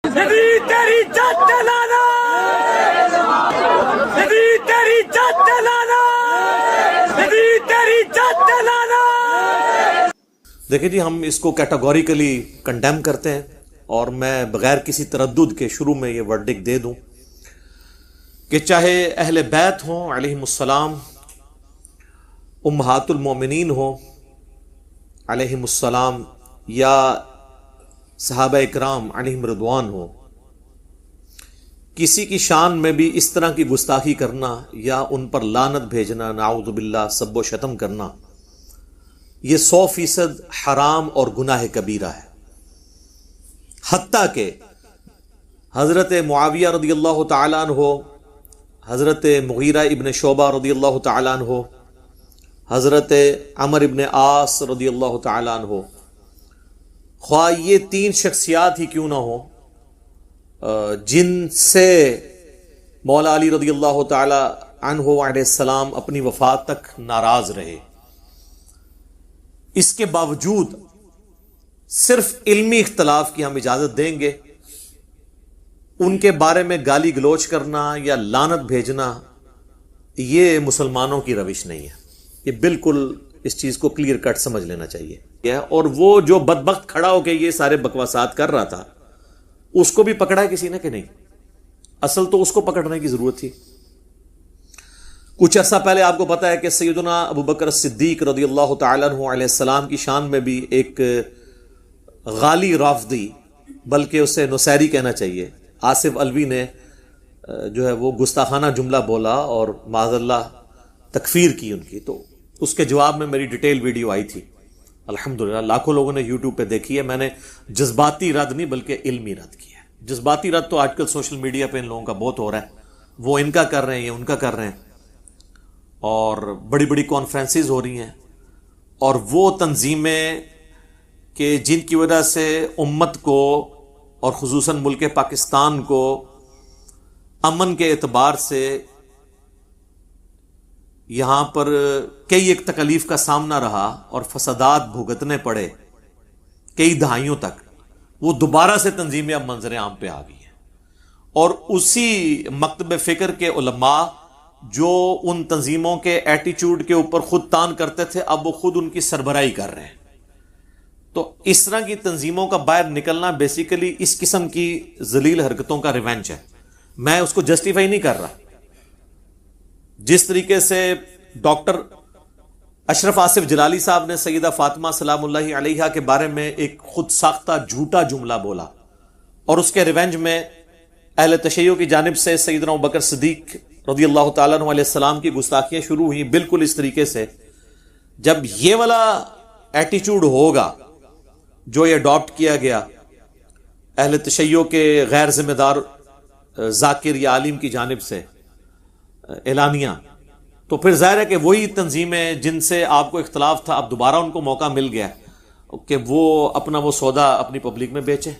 نبی تیری جات لانا، نبی تیری جات لانا، نبی تیری جات لانا۔ دیکھیں جی، ہم اس کو کیٹاگوریکلی کنڈیم کرتے ہیں، اور میں بغیر کسی تردد کے شروع میں یہ ورڈک دے دوں کہ چاہے اہل بیت ہوں علیہم السلام، امہات المومنین ہوں علیہم السلام، یا صحابہ اکرام علیہم رضوان ہو، کسی کی شان میں بھی اس طرح کی گستاخی کرنا یا ان پر لعنت بھیجنا، نعوذ باللہ، سب و شتم کرنا، یہ 100% حرام اور گناہ کبیرہ ہے۔ حتیٰ کہ حضرت معاویہ رضی اللہ تعالیٰ عنہ، حضرت مغیرہ ابن شعبہ رضی اللہ تعالیٰ عنہ، حضرت عمر ابن عاص رضی اللہ تعالیٰ عنہ، خواہ یہ 3 شخصیات ہی کیوں نہ ہوں جن سے مولا علی رضی اللہ تعالی عنہ علیہ السلام اپنی وفات تک ناراض رہے، اس کے باوجود صرف علمی اختلاف کی ہم اجازت دیں گے، ان کے بارے میں گالی گلوچ کرنا یا لعنت بھیجنا یہ مسلمانوں کی روش نہیں ہے۔ یہ بالکل اس چیز کو کلیئر کٹ سمجھ لینا چاہیے۔ اور وہ جو بدبخت کھڑا ہو کے یہ سارے بکواسات کر رہا تھا، اس کو بھی پکڑا ہے کسی نے کہ نہیں؟ اصل تو اس کو پکڑنے کی ضرورت تھی۔ کچھ عرصہ پہلے آپ کو پتا ہے کہ سیدنا ابو بکر صدیق رضی اللہ تعالیٰ عنہ علیہ السلام کی شان میں بھی ایک غالی رافضی، بلکہ اسے نصیری کہنا چاہیے، آصف الوی نے جو ہے وہ گستاخانہ جملہ بولا اور معاذ اللہ تکفیر کی ان کی، تو اس کے جواب میں میری ڈیٹیل ویڈیو آئی تھی، الحمدللہ لاکھوں لوگوں نے یوٹیوب پہ دیکھی ہے۔ میں نے جذباتی رد نہیں بلکہ علمی رد کیا ہے۔ جذباتی رد تو آج کل سوشل میڈیا پہ ان لوگوں کا بہت ہو رہا ہے، وہ ان کا کر رہے ہیں، یہ ان کا کر رہے ہیں، اور بڑی بڑی کانفرنسز ہو رہی ہیں، اور وہ تنظیمیں کہ جن کی وجہ سے امت کو اور خصوصاً ملک پاکستان کو امن کے اعتبار سے یہاں پر کئی ایک تکلیف کا سامنا رہا اور فسادات بھگتنے پڑے کئی دہائیوں تک، وہ دوبارہ سے تنظیمیں اب منظر عام پہ آ گئی ہیں، اور اسی مکتب فکر کے علماء جو ان تنظیموں کے ایٹیچیوڈ کے اوپر خود تان کرتے تھے، اب وہ خود ان کی سربراہی کر رہے ہیں۔ تو اس طرح کی تنظیموں کا باہر نکلنا بیسیکلی اس قسم کی ذلیل حرکتوں کا ریونج ہے۔ میں اس کو جسٹیفائی نہیں کر رہا۔ جس طریقے سے ڈاکٹر اشرف آصف جلالی صاحب نے سیدہ فاطمہ سلام اللہ علیہا کے بارے میں ایک خود ساختہ جھوٹا جملہ بولا، اور اس کے ریونج میں اہل تشیع کی جانب سے سیدنا ابوبکر صدیق رضی اللہ تعالیٰ عنہ علیہ السلام کی گستاخیاں شروع ہوئیں، بالکل اس طریقے سے جب یہ والا ایٹیچیوڈ ہوگا جو یہ اڈاپٹ کیا گیا اہل تشیع کے غیر ذمہ دار ذاکر یا عالم کی جانب سے اعلانیہ، تو پھر ظاہر ہے کہ وہی تنظیمیں جن سے آپ کو اختلاف تھا، اب دوبارہ ان کو موقع مل گیا کہ وہ اپنا وہ سودا اپنی پبلک میں بیچیں۔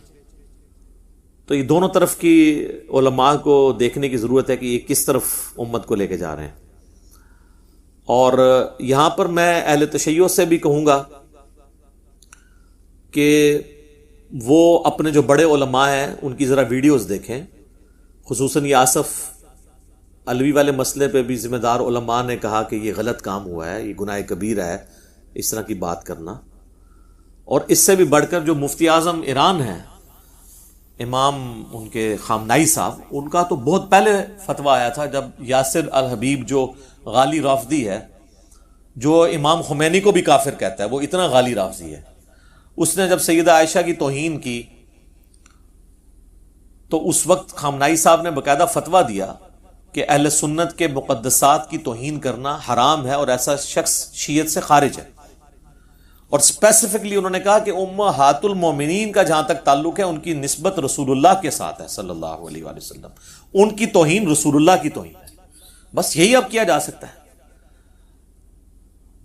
تو یہ دونوں طرف کی علماء کو دیکھنے کی ضرورت ہے کہ یہ کس طرف امت کو لے کے جا رہے ہیں۔ اور یہاں پر میں اہل تشیع سے بھی کہوں گا کہ وہ اپنے جو بڑے علماء ہیں ان کی ذرا ویڈیوز دیکھیں، خصوصاً یہ آصف الوی والے مسئلے پہ بھی ذمہ دار علماء نے کہا کہ یہ غلط کام ہوا ہے، یہ گناہ کبیرہ ہے اس طرح کی بات کرنا۔ اور اس سے بھی بڑھ کر جو مفتی اعظم ایران ہیں، امام ان کے خامنائی صاحب، ان کا تو بہت پہلے فتویٰ آیا تھا جب یاسر الحبیب جو غالی رافضی ہے، جو امام خمینی کو بھی کافر کہتا ہے، وہ اتنا غالی رافضی ہے، اس نے جب سیدہ عائشہ کی توہین کی تو اس وقت خامنائی صاحب نے باقاعدہ فتویٰ دیا کہ اہل سنت کے مقدسات کی توہین کرنا حرام ہے اور ایسا شخص شیعت سے خارج ہے۔ اور اسپیسیفکلی انہوں نے کہا کہ امہات المومنین کا جہاں تک تعلق ہے ان کی نسبت رسول اللہ کے ساتھ ہے صلی اللہ علیہ وآلہ وسلم، ان کی توہین رسول اللہ کی توہین ہے، بس یہی اب کیا جا سکتا ہے۔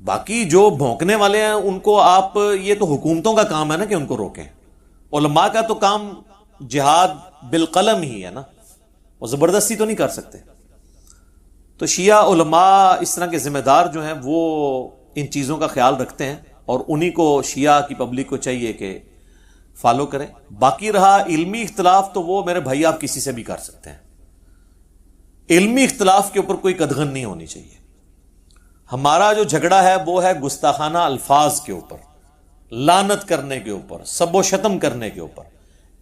باقی جو بھونکنے والے ہیں ان کو آپ، یہ تو حکومتوں کا کام ہے نا کہ ان کو روکیں، علماء کا تو کام جہاد بالقلم ہی ہے نا، وہ زبردستی تو نہیں کر سکتے۔ تو شیعہ علماء اس طرح کے ذمہ دار جو ہیں وہ ان چیزوں کا خیال رکھتے ہیں، اور انہی کو شیعہ کی پبلک کو چاہیے کہ فالو کریں. باقی رہا علمی اختلاف تو وہ میرے بھائی آپ کسی سے بھی کر سکتے ہیں. علمی اختلاف کے اوپر کوئی قدغن نہیں ہونی چاہیے. ہمارا جو جھگڑا ہے وہ ہے گستاخانہ الفاظ کے اوپر، لعنت کرنے کے اوپر، سب و شتم کرنے کے اوپر.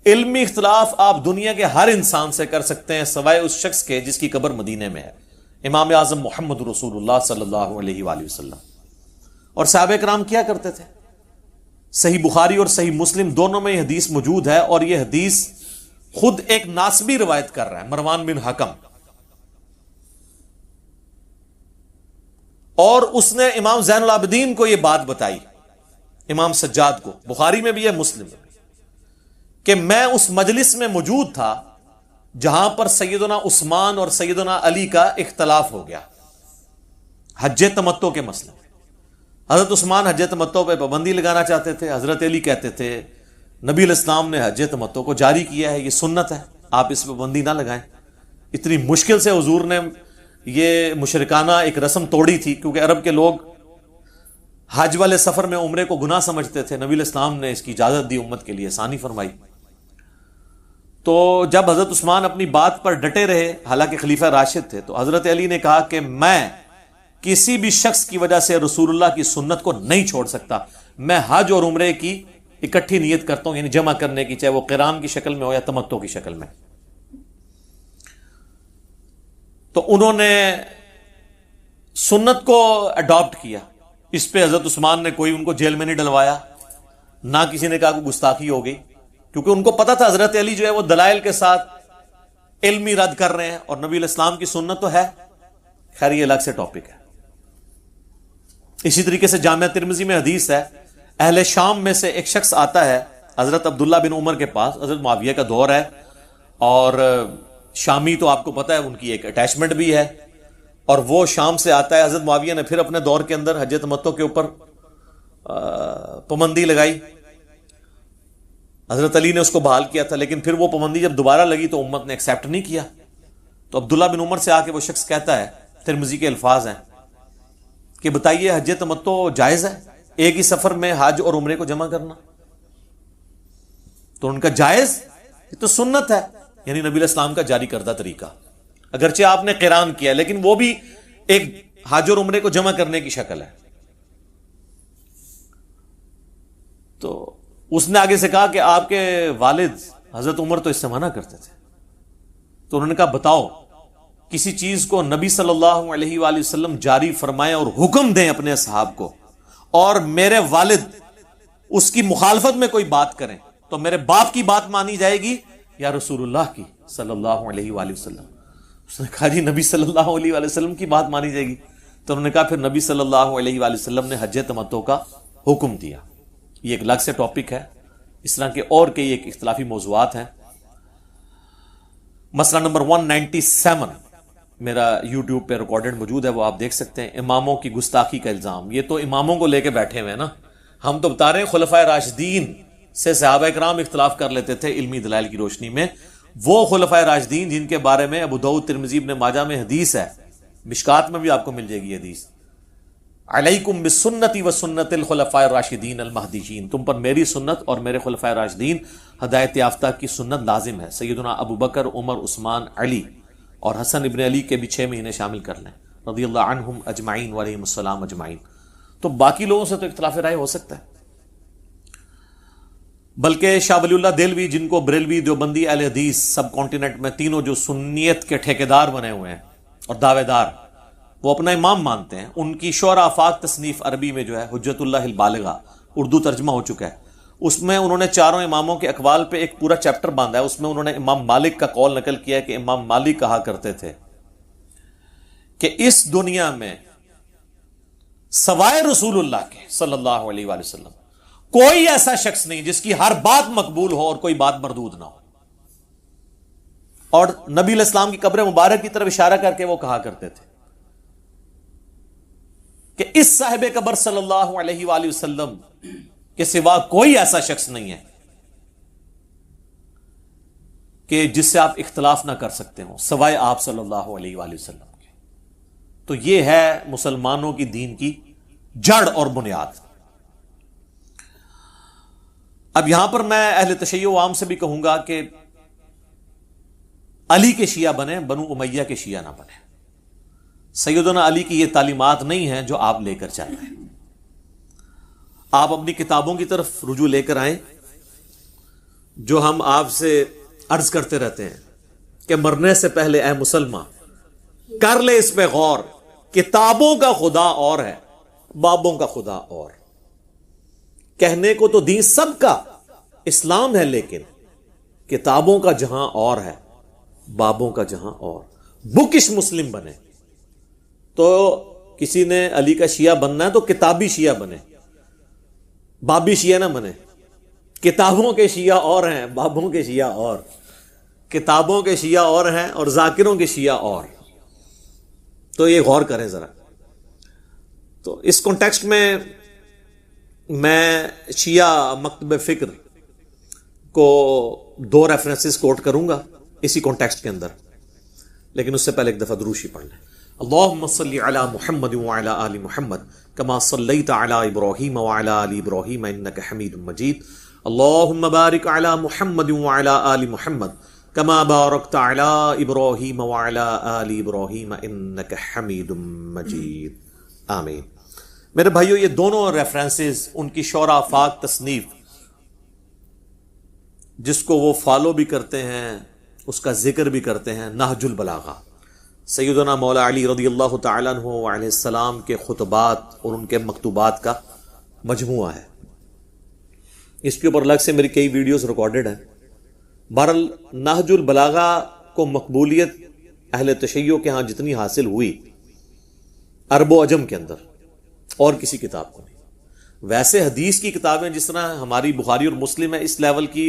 علمی اختلاف آپ دنیا کے ہر انسان سے کر سکتے ہیں سوائے اس شخص کے جس کی قبر مدینے میں ہے، امام اعظم محمد رسول اللہ صلی اللہ علیہ وآلہ وسلم. اور صحابہ کرام کیا کرتے تھے؟ صحیح بخاری اور صحیح مسلم دونوں میں یہ حدیث موجود ہے، اور یہ حدیث خود ایک ناسبی روایت کر رہا ہے، مروان بن حکم، اور اس نے امام زین العابدین کو یہ بات بتائی، امام سجاد کو، بخاری میں بھی ہے مسلم میں بھی، کہ میں اس مجلس میں موجود تھا جہاں پر سیدنا عثمان اور سیدنا علی کا اختلاف ہو گیا حج تمتع کے مسئلے میں. حضرت عثمان حج تمتع پہ پابندی لگانا چاہتے تھے، حضرت علی کہتے تھے نبی علیہ السلام نے حج تمتع کو جاری کیا ہے، یہ سنت ہے، آپ اس پہ پابندی نہ لگائیں. اتنی مشکل سے حضور نے یہ مشرکانہ ایک رسم توڑی تھی، کیونکہ عرب کے لوگ حج والے سفر میں عمرے کو گناہ سمجھتے تھے. نبی علیہ السلام نے اس کی اجازت دی، امت کے لیے آسانی فرمائی. تو جب حضرت عثمان اپنی بات پر ڈٹے رہے، حالانکہ خلیفہ راشد تھے، تو حضرت علی نے کہا کہ میں کسی بھی شخص کی وجہ سے رسول اللہ کی سنت کو نہیں چھوڑ سکتا. میں حج اور عمرے کی اکٹھی نیت کرتا ہوں، یعنی جمع کرنے کی، چاہے وہ قران کی شکل میں ہو یا تمتع کی شکل میں. تو انہوں نے سنت کو اڈاپٹ کیا. اس پہ حضرت عثمان نے کوئی ان کو جیل میں نہیں ڈلوایا، نہ کسی نے کہا کہ گستاخی ہو گئی، کیونکہ ان کو پتا تھا حضرت علی جو ہے وہ دلائل کے ساتھ علمی رد کر رہے ہیں، اور نبی علیہ السلام کی سنت تو ہے. خیر یہ الگ سے ٹاپک ہے. اسی طریقے سے جامعہ ترمذی میں حدیث ہے، اہل شام میں سے ایک شخص آتا ہے حضرت عبداللہ بن عمر کے پاس، حضرت معاویہ کا دور ہے، اور شامی تو آپ کو پتا ہے ان کی ایک اٹیچمنٹ بھی ہے، اور وہ شام سے آتا ہے. حضرت معاویہ نے پھر اپنے دور کے اندر حج تمتع کے اوپر پابندی لگائی، حضرت علی نے اس کو بحال کیا تھا، لیکن پھر وہ پابندی جب دوبارہ لگی تو امت نے ایکسیپٹ نہیں کیا. تو عبداللہ بن عمر سے آ کے وہ شخص کہتا ہے، ترمذی کے الفاظ ہیں کہ بتائیے حج تمتع جائز ہے، ایک ہی سفر میں حج اور عمرے کو جمع کرنا؟ تو ان کا جائز، یہ تو سنت ہے، یعنی نبی علیہ السلام کا جاری کردہ طریقہ. اگرچہ آپ نے قران کیا لیکن وہ بھی ایک حج اور عمرے کو جمع کرنے کی شکل ہے. تو اس نے آگے سے کہا کہ آپ کے والد حضرت عمر تو اس سے منع کرتے تھے. تو انہوں نے کہا بتاؤ کسی چیز کو نبی صلی اللہ علیہ وآلہ وسلم جاری فرمائیں اور حکم دیں اپنے اصحاب کو، اور میرے والد اس کی مخالفت میں کوئی بات کریں، تو میرے باپ کی بات مانی جائے گی یا رسول اللہ کی صلی اللہ علیہ وآلہ وسلم؟ اس نے کہا جی نبی صلی اللہ علیہ وآلہ وسلم کی بات مانی جائے گی. تو انہوں نے کہا پھر نبی صلی اللہ علیہ وآلہ وسلم نے حج تمتع کا حکم دیا. یہ ایک الگ سے ٹاپک ہے، اس طرح کے اور کئی ایک اختلافی موضوعات ہیں. مسئلہ نمبر 197 میرا یوٹیوب پہ ریکارڈڈ موجود ہے، وہ آپ دیکھ سکتے ہیں. اماموں کی گستاخی کا الزام. یہ تو اماموں کو لے کے بیٹھے ہوئے ہیں نا، ہم تو بتا رہے ہیں خلفائے راشدین سے صحابہ کرام اختلاف کر لیتے تھے علمی دلائل کی روشنی میں. وہ خلفائے راشدین جن کے بارے میں ابو داؤد، ترمذی، ابن ماجہ میں حدیث ہے، مشکات میں بھی آپ کو مل جائے گی حدیث، علیکم بسنتی و سنت الخلفاء الراشدین المہدیین، تم پر میری سنت اور میرے خلفائے راشدین ہدایت یافتہ کی سنت لازم ہے. سیدنا ابو بکر، عمر، عثمان، علی اور حسن ابن علی کے بھی 6 مہینے شامل کر لیں، رضی اللہ عنہم اجمعین وعلیہم السلام اجمعین. تو باقی لوگوں سے تو اختلاف رائے ہو سکتا ہے. بلکہ شاہ ولی اللہ دہلوی، جن کو بریلوی، دیوبندی، اہل حدیث سب کانٹیننٹ میں تینوں جو سنیت کے ٹھیکیدار بنے ہوئے ہیں اور دعوے دار، وہ اپنا امام مانتے ہیں. ان کی شعراء آفاق تصنیف عربی میں جو ہے حجت اللہ البالغہ، اردو ترجمہ ہو چکا ہے، اس میں انہوں نے چاروں اماموں کے اقوال پہ ایک پورا چیپٹر باندھا ہے. اس میں انہوں نے امام مالک کا قول نقل کیا ہے کہ امام مالک کہا کرتے تھے کہ اس دنیا میں سوائے رسول اللہ کے صلی اللہ علیہ وآلہ وسلم کوئی ایسا شخص نہیں جس کی ہر بات مقبول ہو اور کوئی بات مردود نہ ہو. اور نبی علیہ السلام کی قبر مبارک کی طرف اشارہ کر کے وہ کہا کرتے تھے کہ اس صاحب قبر صلی اللہ علیہ وآلہ وسلم کے سوا کوئی ایسا شخص نہیں ہے کہ جس سے آپ اختلاف نہ کر سکتے ہو سوائے آپ صلی اللہ علیہ وآلہ وسلم کے. تو یہ ہے مسلمانوں کی دین کی جڑ اور بنیاد. اب یہاں پر میں اہل تشیع عام سے بھی کہوں گا کہ علی کے شیعہ بنے، بنو امیہ کے شیعہ نہ بنے. سیدنا علی کی یہ تعلیمات نہیں ہیں جو آپ لے کر چل رہے ہیں. آپ اپنی کتابوں کی طرف رجوع لے کر آئیں، جو ہم آپ سے عرض کرتے رہتے ہیں کہ مرنے سے پہلے اے مسلمان کر لے اس پہ غور. کتابوں کا خدا اور ہے، بابوں کا خدا اور. کہنے کو تو دین سب کا اسلام ہے، لیکن کتابوں کا جہاں اور ہے، بابوں کا جہاں اور. بکش مسلم بنے تو کسی نے علی کا شیعہ بننا ہے تو کتابی شیعہ بنے، بابی شیعہ نہ بنے. کتابوں کے شیعہ اور ہیں، بابوں کے شیعہ اور. کتابوں کے شیعہ اور ہیں اور ذاکروں کے شیعہ اور. تو یہ غور کریں ذرا. تو اس کانٹیکسٹ میں شیعہ مکتب فکر کو 2 ریفرنسز کوٹ کروں گا اسی کانٹیکسٹ کے اندر، لیکن اس سے پہلے ایک دفعہ دروشی پڑھ لیں. اللہم صلی علی محمد وعلی آل محمد کما صلیت علی ابراہیم وعلی آل ابراہیم انک حمید مجید. اللہم بارک علی محمد وعلی آل محمد کما بارکت علی ابراہیم وعلی آل ابراہیم انک حمید مجید. آمین. میرے بھائیو، یہ دونوں ریفرنسز ان کی شورا آفاق تصنیف، جس کو وہ فالو بھی کرتے ہیں، اس کا ذکر بھی کرتے ہیں، نہج البلاغہ، سیدنا مولا علی رضی اللہ تعالیٰ عنہ علیہ السلام کے خطبات اور ان کے مکتوبات کا مجموعہ ہے. اس کے اوپر الگ سے میری کئی ویڈیوز ریکارڈڈ ہیں. بہرحال نہج البلاغہ کو مقبولیت اہل تشیع کے ہاں جتنی حاصل ہوئی عرب و عجم کے اندر، اور کسی کتاب کو نہیں. ویسے حدیث کی کتابیں جس طرح ہماری بخاری اور مسلم ہے، اس لیول کی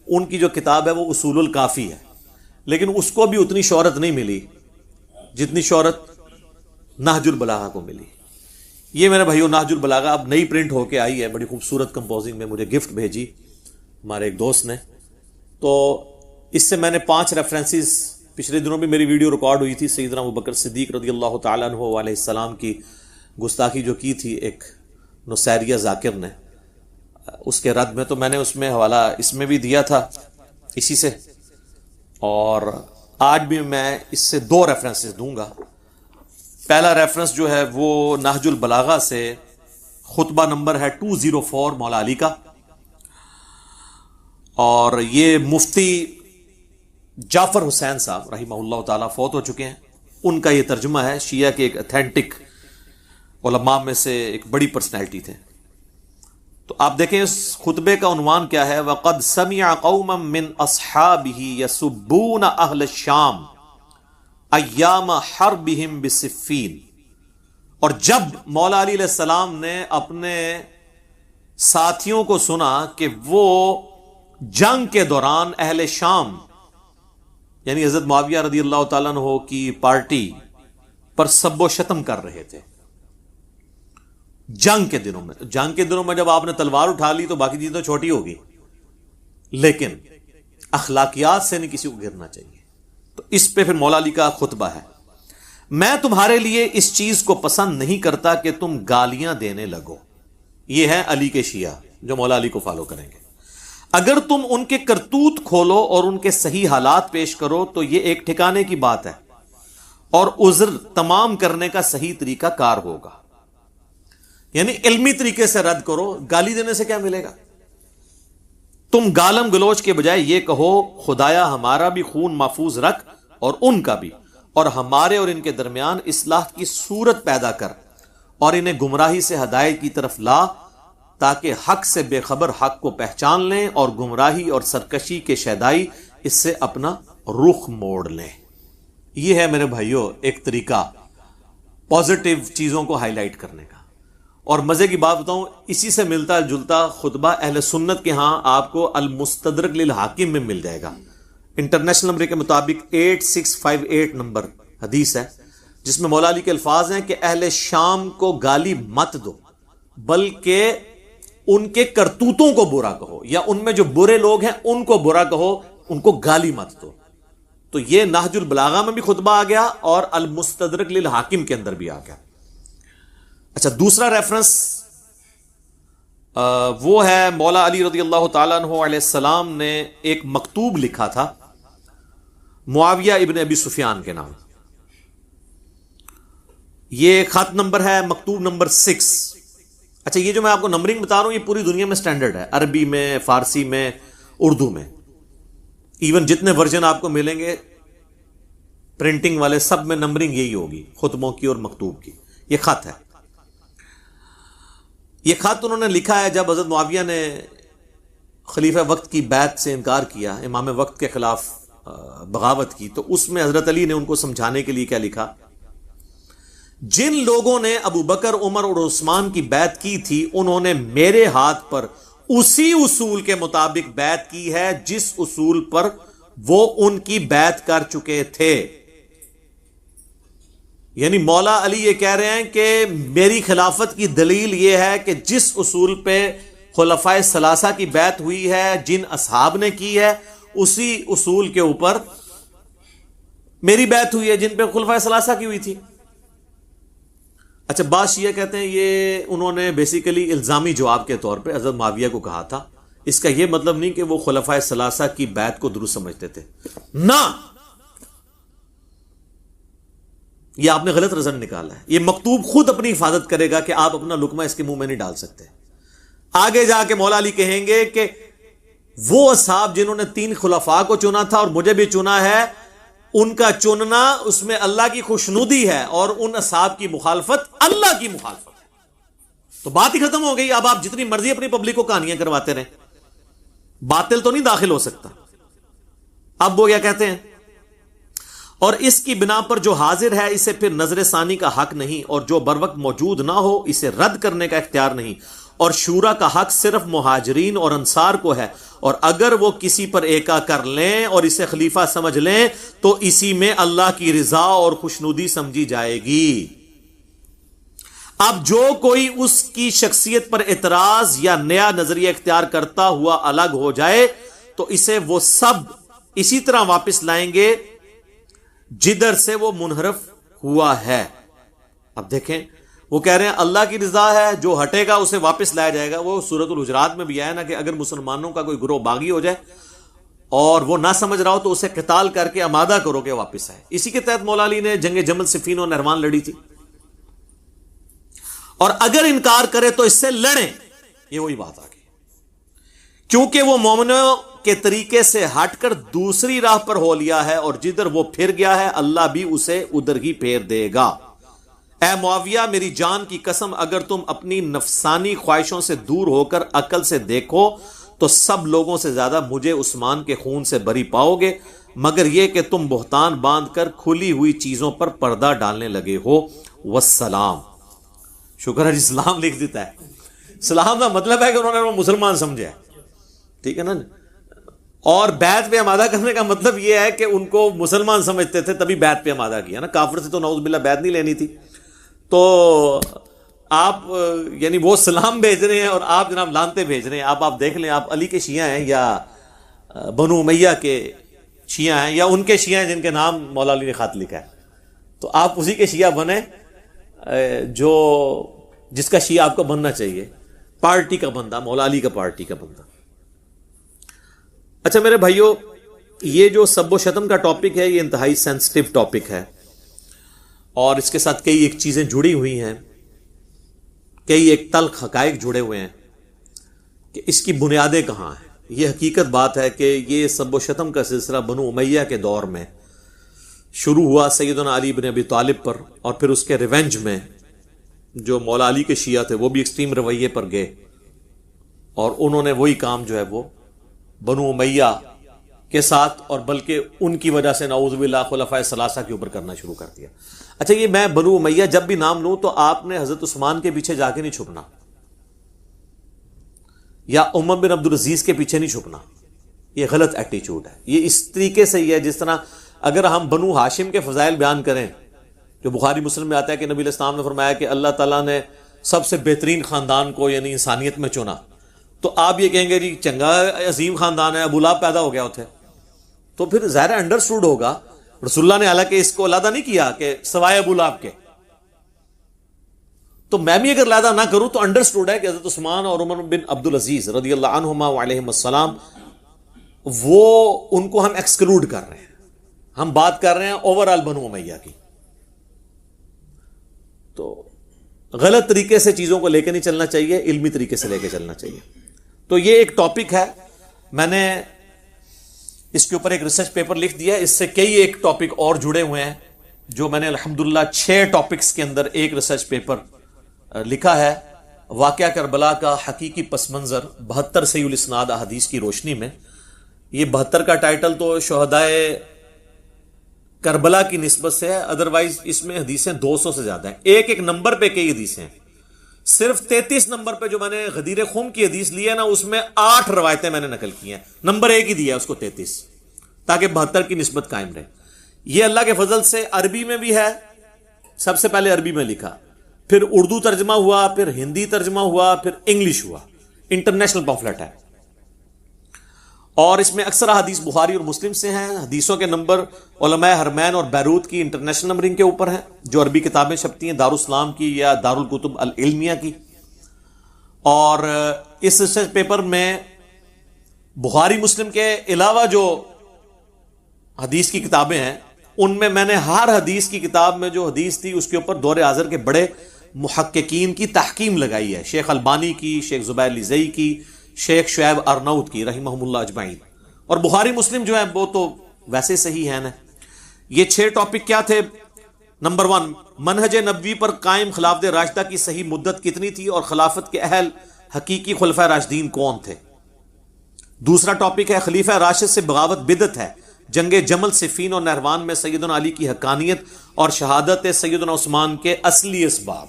ان کی جو کتاب ہے وہ اصول الکافی ہے، لیکن اس کو بھی اتنی شہرت نہیں ملی جتنی شہرت نہج البلاغہ کو ملی. یہ میرے بھائیو نہج البلاغہ اب نئی پرنٹ ہو کے آئی ہے، بڑی خوبصورت کمپوزنگ میں، مجھے گفٹ بھیجی ہمارے ایک دوست نے. تو اس سے میں نے 5 ریفرنسز، پچھلے دنوں بھی میری ویڈیو ریکارڈ ہوئی تھی، سیدنا ابوبکر صدیق رضی اللہ تعالیٰ عنہ علیہ السلام کی گستاخی جو کی تھی ایک نصیریہ ذاکر نے، اس کے رد میں، تو میں نے اس میں حوالہ اس میں بھی دیا تھا اسی سے، اور آج بھی میں اس سے 2 ریفرنسز دوں گا. پہلا ریفرنس جو ہے وہ نہج البلاغہ سے خطبہ نمبر ہے 204 مولا علی کا، اور یہ مفتی جعفر حسین صاحب رحمہ اللہ تعالیٰ فوت ہو چکے ہیں. ان کا یہ ترجمہ ہے. شیعہ کے ایک اتھینٹک علماء میں سے ایک بڑی پرسنالٹی تھے. تو آپ دیکھیں اس خطبے کا عنوان کیا ہے. وَقَدْ سَمِعَ قَوْمًا مِّنْ أَصْحَابِهِ يَسُبُّونَ أَهْلَ الشَّامِ أَيَّامَ حَرْبِهِمْ بِصِفِّينَ. اور جب مولا علی علیہ السلام نے اپنے ساتھیوں کو سنا کہ وہ جنگ کے دوران اہل شام یعنی حضرت معاویہ رضی اللہ تعالیٰ عنہ کی پارٹی پر سب و شتم کر رہے تھے جنگ کے دنوں میں جب آپ نے تلوار اٹھا لی تو باقی چیزیں تو چھوٹی ہوگی، لیکن اخلاقیات سے نہیں کسی کو گرنا چاہیے. تو اس پہ پھر مولا علی کا خطبہ ہے. میں تمہارے لیے اس چیز کو پسند نہیں کرتا کہ تم گالیاں دینے لگو. یہ ہے علی کے شیعہ جو مولا علی کو فالو کریں گے. اگر تم ان کے کرتوت کھولو اور ان کے صحیح حالات پیش کرو تو یہ ایک ٹھکانے کی بات ہے اور عذر تمام کرنے کا صحیح طریقہ کار ہوگا. یعنی علمی طریقے سے رد کرو، گالی دینے سے کیا ملے گا. تم گالم گلوچ کے بجائے یہ کہو خدایا ہمارا بھی خون محفوظ رکھ اور ان کا بھی، اور ہمارے اور ان کے درمیان اصلاح کی صورت پیدا کر اور انہیں گمراہی سے ہدایت کی طرف لا تاکہ حق سے بے خبر حق کو پہچان لیں اور گمراہی اور سرکشی کے شیدائی اس سے اپنا رخ موڑ لیں. یہ ہے میرے بھائیوں ایک طریقہ پازیٹیو چیزوں کو ہائی لائٹ کرنے کا. اور مزے کی بات بتاؤں، اسی سے ملتا جلتا خطبہ اہل سنت کے ہاں آپ کو المستدرک للحاکم میں مل جائے گا. انٹرنیشنل نمبر کے مطابق 8658 نمبر حدیث ہے، جس میں مولا علی کے الفاظ ہیں کہ اہل شام کو گالی مت دو بلکہ ان کے کرتوتوں کو برا کہو، یا ان میں جو برے لوگ ہیں ان کو برا کہو، ان کو گالی مت دو. تو یہ نہج البلاغہ میں بھی خطبہ آ گیا اور المستدرک للحاکم کے اندر بھی آ گیا. اچھا، دوسرا ریفرنس وہ ہے مولا علی رضی اللہ تعالیٰ عنہ علیہ السلام نے ایک مکتوب لکھا تھا معاویہ ابن ابی سفیان کے نام. یہ خط نمبر ہے مکتوب نمبر 6. اچھا یہ جو میں آپ کو نمبرنگ بتا رہا ہوں یہ پوری دنیا میں سٹینڈرڈ ہے، عربی میں، فارسی میں، اردو میں، ایون جتنے ورژن آپ کو ملیں گے پرنٹنگ والے سب میں نمبرنگ یہی ہوگی، خطبوں کی اور مکتوب کی. یہ خط ہے. یہ خط انہوں نے لکھا ہے جب حضرت معاویہ نے خلیفہ وقت کی بیعت سے انکار کیا، امام وقت کے خلاف بغاوت کی، تو اس میں حضرت علی نے ان کو سمجھانے کے لیے کیا لکھا؟ جن لوگوں نے ابو بکر، عمر اور عثمان کی بیعت کی تھی انہوں نے میرے ہاتھ پر اسی اصول کے مطابق بیعت کی ہے جس اصول پر وہ ان کی بیعت کر چکے تھے. یعنی مولا علی یہ کہہ رہے ہیں کہ میری خلافت کی دلیل یہ ہے کہ جس اصول پہ خلفائے ثلاثہ کی بیعت ہوئی ہے، جن اصحاب نے کی ہے، اسی اصول کے اوپر میری بیعت ہوئی ہے جن پہ خلفائے ثلاثہ کی ہوئی تھی. اچھا بعض شیعہ کہتے ہیں یہ انہوں نے بیسیکلی الزامی جواب کے طور پہ حضرت معاویہ کو کہا تھا، اس کا یہ مطلب نہیں کہ وہ خلفائے ثلاثہ کی بیعت کو درست سمجھتے تھے. نہ، یہ آپ نے غلط رزن نکالا ہے. یہ مکتوب خود اپنی حفاظت کرے گا کہ آپ اپنا لقمہ اس کے منہ میں نہیں ڈال سکتے. آگے جا کے مولا علی کہیں گے کہ وہ اصحاب جنہوں نے 3 خلفاء کو چنا تھا اور مجھے بھی چنا ہے، ان کا چننا اس میں اللہ کی خوشنودی ہے اور ان اصحاب کی مخالفت اللہ کی مخالفت ہے. تو بات ہی ختم ہو گئی. اب آپ جتنی مرضی اپنی پبلک کو کہانیاں کرواتے رہیں، باطل تو نہیں داخل ہو سکتا. اب وہ کیا کہتے ہیں؟ اور اس کی بنا پر جو حاضر ہے اسے پھر نظر ثانی کا حق نہیں، اور جو بر وقت موجود نہ ہو اسے رد کرنے کا اختیار نہیں، اور شورا کا حق صرف مہاجرین اور انصار کو ہے، اور اگر وہ کسی پر ایکا کر لیں اور اسے خلیفہ سمجھ لیں تو اسی میں اللہ کی رضا اور خوشنودی سمجھی جائے گی. اب جو کوئی اس کی شخصیت پر اعتراض یا نیا نظریہ اختیار کرتا ہوا الگ ہو جائے تو اسے وہ سب اسی طرح واپس لائیں گے جدھر سے وہ منحرف ہوا ہے. اب دیکھیں وہ کہہ رہے ہیں اللہ کی رضا ہے، جو ہٹے گا اسے واپس لایا جائے گا. وہ سورۃ الحجرات میں بھی آیا نا کہ اگر مسلمانوں کا کوئی گروہ باغی ہو جائے اور وہ نہ سمجھ رہا ہو تو اسے قتال کر کے آمادہ کرو کہ واپس آئے. اسی کے تحت مولا علی نے جنگ جمل، صفین و نہروان لڑی تھی. اور اگر انکار کرے تو اس سے لڑیں. یہ وہی بات آ گئی، کیونکہ وہ مومنوں کے طریقے سے ہٹ کر دوسری راہ پر ہو لیا ہے، اور جدھر وہ پھر گیا ہے اللہ بھی اسے ادھر ہی پھیر دے گا. اے معاویہ میری جان کی قسم اگر تم اپنی نفسانی خواہشوں سے دور ہو کر عقل سے دیکھو تو سب لوگوں سے زیادہ مجھے عثمان کے خون سے بری پاؤ گے، مگر یہ کہ تم بہتان باندھ کر کھلی ہوئی چیزوں پر پردہ ڈالنے لگے ہو. والسلام. شکر ہے جی سلام لکھ دیتا ہے. سلام کا مطلب ہے کہ انہوں نے مسلمان سمجھا. ٹھیک ہے نا. اور بیعت پہ آمادہ کرنے کا مطلب یہ ہے کہ ان کو مسلمان سمجھتے تھے تبھی بیعت پہ آمادہ کیا نا. کافر سے تو نعوذ باللہ بیعت نہیں لینی تھی. تو آپ یعنی وہ سلام بھیج رہے ہیں اور آپ جناب لانتے بھیج رہے ہیں. آپ دیکھ لیں، آپ علی کے شیعہ ہیں یا بنو امیہ کے شیعہ ہیں یا ان کے شیعہ ہیں جن کے نام مولا علی نے خط لکھا ہے، تو آپ اسی کے شیعہ بنیں جو جس کا شیعہ آپ کو بننا چاہیے، پارٹی کا بندہ، مولا علی کا پارٹی کا بندہ. اچھا میرے بھائیوں، یہ جو سب و شتم کا ٹاپک ہے یہ انتہائی سینسٹیو ٹاپک ہے، اور اس کے ساتھ کئی ایک چیزیں جڑی ہوئی ہیں، کئی ایک تلخ حقائق جڑے ہوئے ہیں کہ اس کی بنیادیں کہاں ہیں. یہ حقیقت بات ہے کہ یہ سب و شتم کا سلسلہ بنو امیہ کے دور میں شروع ہوا سیدنا علی بن ابی طالب پر، اور پھر اس کے ریونج میں جو مولا علی کے شیعہ تھے وہ بھی ایکسٹریم رویے پر گئے، اور انہوں نے وہی کام جو ہے وہ بنو امیہ کے ساتھ اور بلکہ ان کی وجہ سے نعوذ باللہ خلفائے ثلاثہ کے اوپر کرنا شروع کر دیا. اچھا یہ میں بنو امیہ جب بھی نام لوں تو آپ نے حضرت عثمان کے پیچھے جا کے نہیں چھپنا یا عمر بن عبد العزیز کے پیچھے نہیں چھپنا. یہ غلط ایٹیچیوڈ ہے. یہ اس طریقے سے ہی ہے جس طرح اگر ہم بنو ہاشم کے فضائل بیان کریں، جو بخاری مسلم میں آتا ہے کہ نبی علیہ السلام نے فرمایا کہ اللہ تعالیٰ نے سب سے بہترین خاندان کو یعنی انسانیت میں چنا، تو آپ یہ کہیں گے جی چنگا عظیم خاندان ہے، ابو لہب پیدا ہو گیا ہوتے، تو پھر ظاہر انڈرسٹوڈ ہوگا. رسول اللہ نے حالانکہ اس کو علیحدہ نہیں کیا کہ سوائے ابو لہب کے، تو میں بھی اگر لہذا نہ کروں تو انڈرسٹوڈ ہے کہ حضرت عثمان اور عمر بن عبد العزیز رضی اللہ عنہما وعلیہم السلام وہ ان کو ہم ایکسکلوڈ کر رہے ہیں. ہم بات کر رہے ہیں اوور آل بنو امیہ کی. تو غلط طریقے سے چیزوں کو لے کے نہیں چلنا چاہیے, علمی طریقے سے لے کے چلنا چاہیے. تو یہ ایک ٹاپک ہے, میں نے اس کے اوپر ایک ریسرچ پیپر لکھ دیا. اس سے کئی ایک ٹاپک اور جڑے ہوئے ہیں جو میں نے الحمدللہ 6 ٹاپکس کے اندر ایک ریسرچ پیپر لکھا ہے. واقعہ کربلا کا حقیقی پس منظر 72 صحیح الاسناد احادیث کی روشنی میں. یہ 72 کا ٹائٹل تو شہدائے کربلا کی نسبت سے ہے, ادروائز اس میں حدیثیں 200 سے زیادہ ہیں. ایک ایک نمبر پہ کئی حدیثیں ہیں. صرف 33 نمبر پہ جو میں نے غدیر خم کی حدیث لی ہے نا, اس میں 8 روایتیں میں نے نقل کی ہیں. نمبر 1 ہی دیا ہے اس کو 33, تاکہ 72 کی نسبت قائم رہے. یہ اللہ کے فضل سے عربی میں بھی ہے, سب سے پہلے عربی میں لکھا, پھر اردو ترجمہ ہوا, پھر ہندی ترجمہ ہوا, پھر انگلش ہوا. انٹرنیشنل پامفلٹ ہے, اور اس میں اکثر حدیث بخاری اور مسلم سے ہیں. حدیثوں کے نمبر علماء حرمین اور بیروت کی انٹرنیشنل نمبرنگ کے اوپر ہیں, جو عربی کتابیں چھپتی ہیں دارالاسلام کی یا دارالکتب العلمیہ کی. اور اس ریسرچ پیپر میں بخاری مسلم کے علاوہ جو حدیث کی کتابیں ہیں, ان میں نے ہر حدیث کی کتاب میں جو حدیث تھی اس کے اوپر دور حاضر کے بڑے محققین کی تحقیم لگائی ہے. شیخ البانی کی, شیخ زبیر لیزئی کی, شیخ شعیب ارناؤت کی رحمہم اللہ اجمعین. اور بخاری مسلم جو ہے وہ تو ویسے صحیح ہے نا. یہ 6 ٹاپک کیا تھے؟ نمبر 1, منہج نبوی پر قائم خلافت راشدہ کی صحیح مدت کتنی تھی اور خلافت کے اہل حقیقی خلفائے راشدین کون تھے. دوسرا ٹاپک ہے خلیفہ راشد سے بغاوت بدعت ہے. جنگ جمل, صفین اور نہروان میں سیدنا علی کی حقانیت اور شہادت سیدنا عثمان کے اصلی اسباب.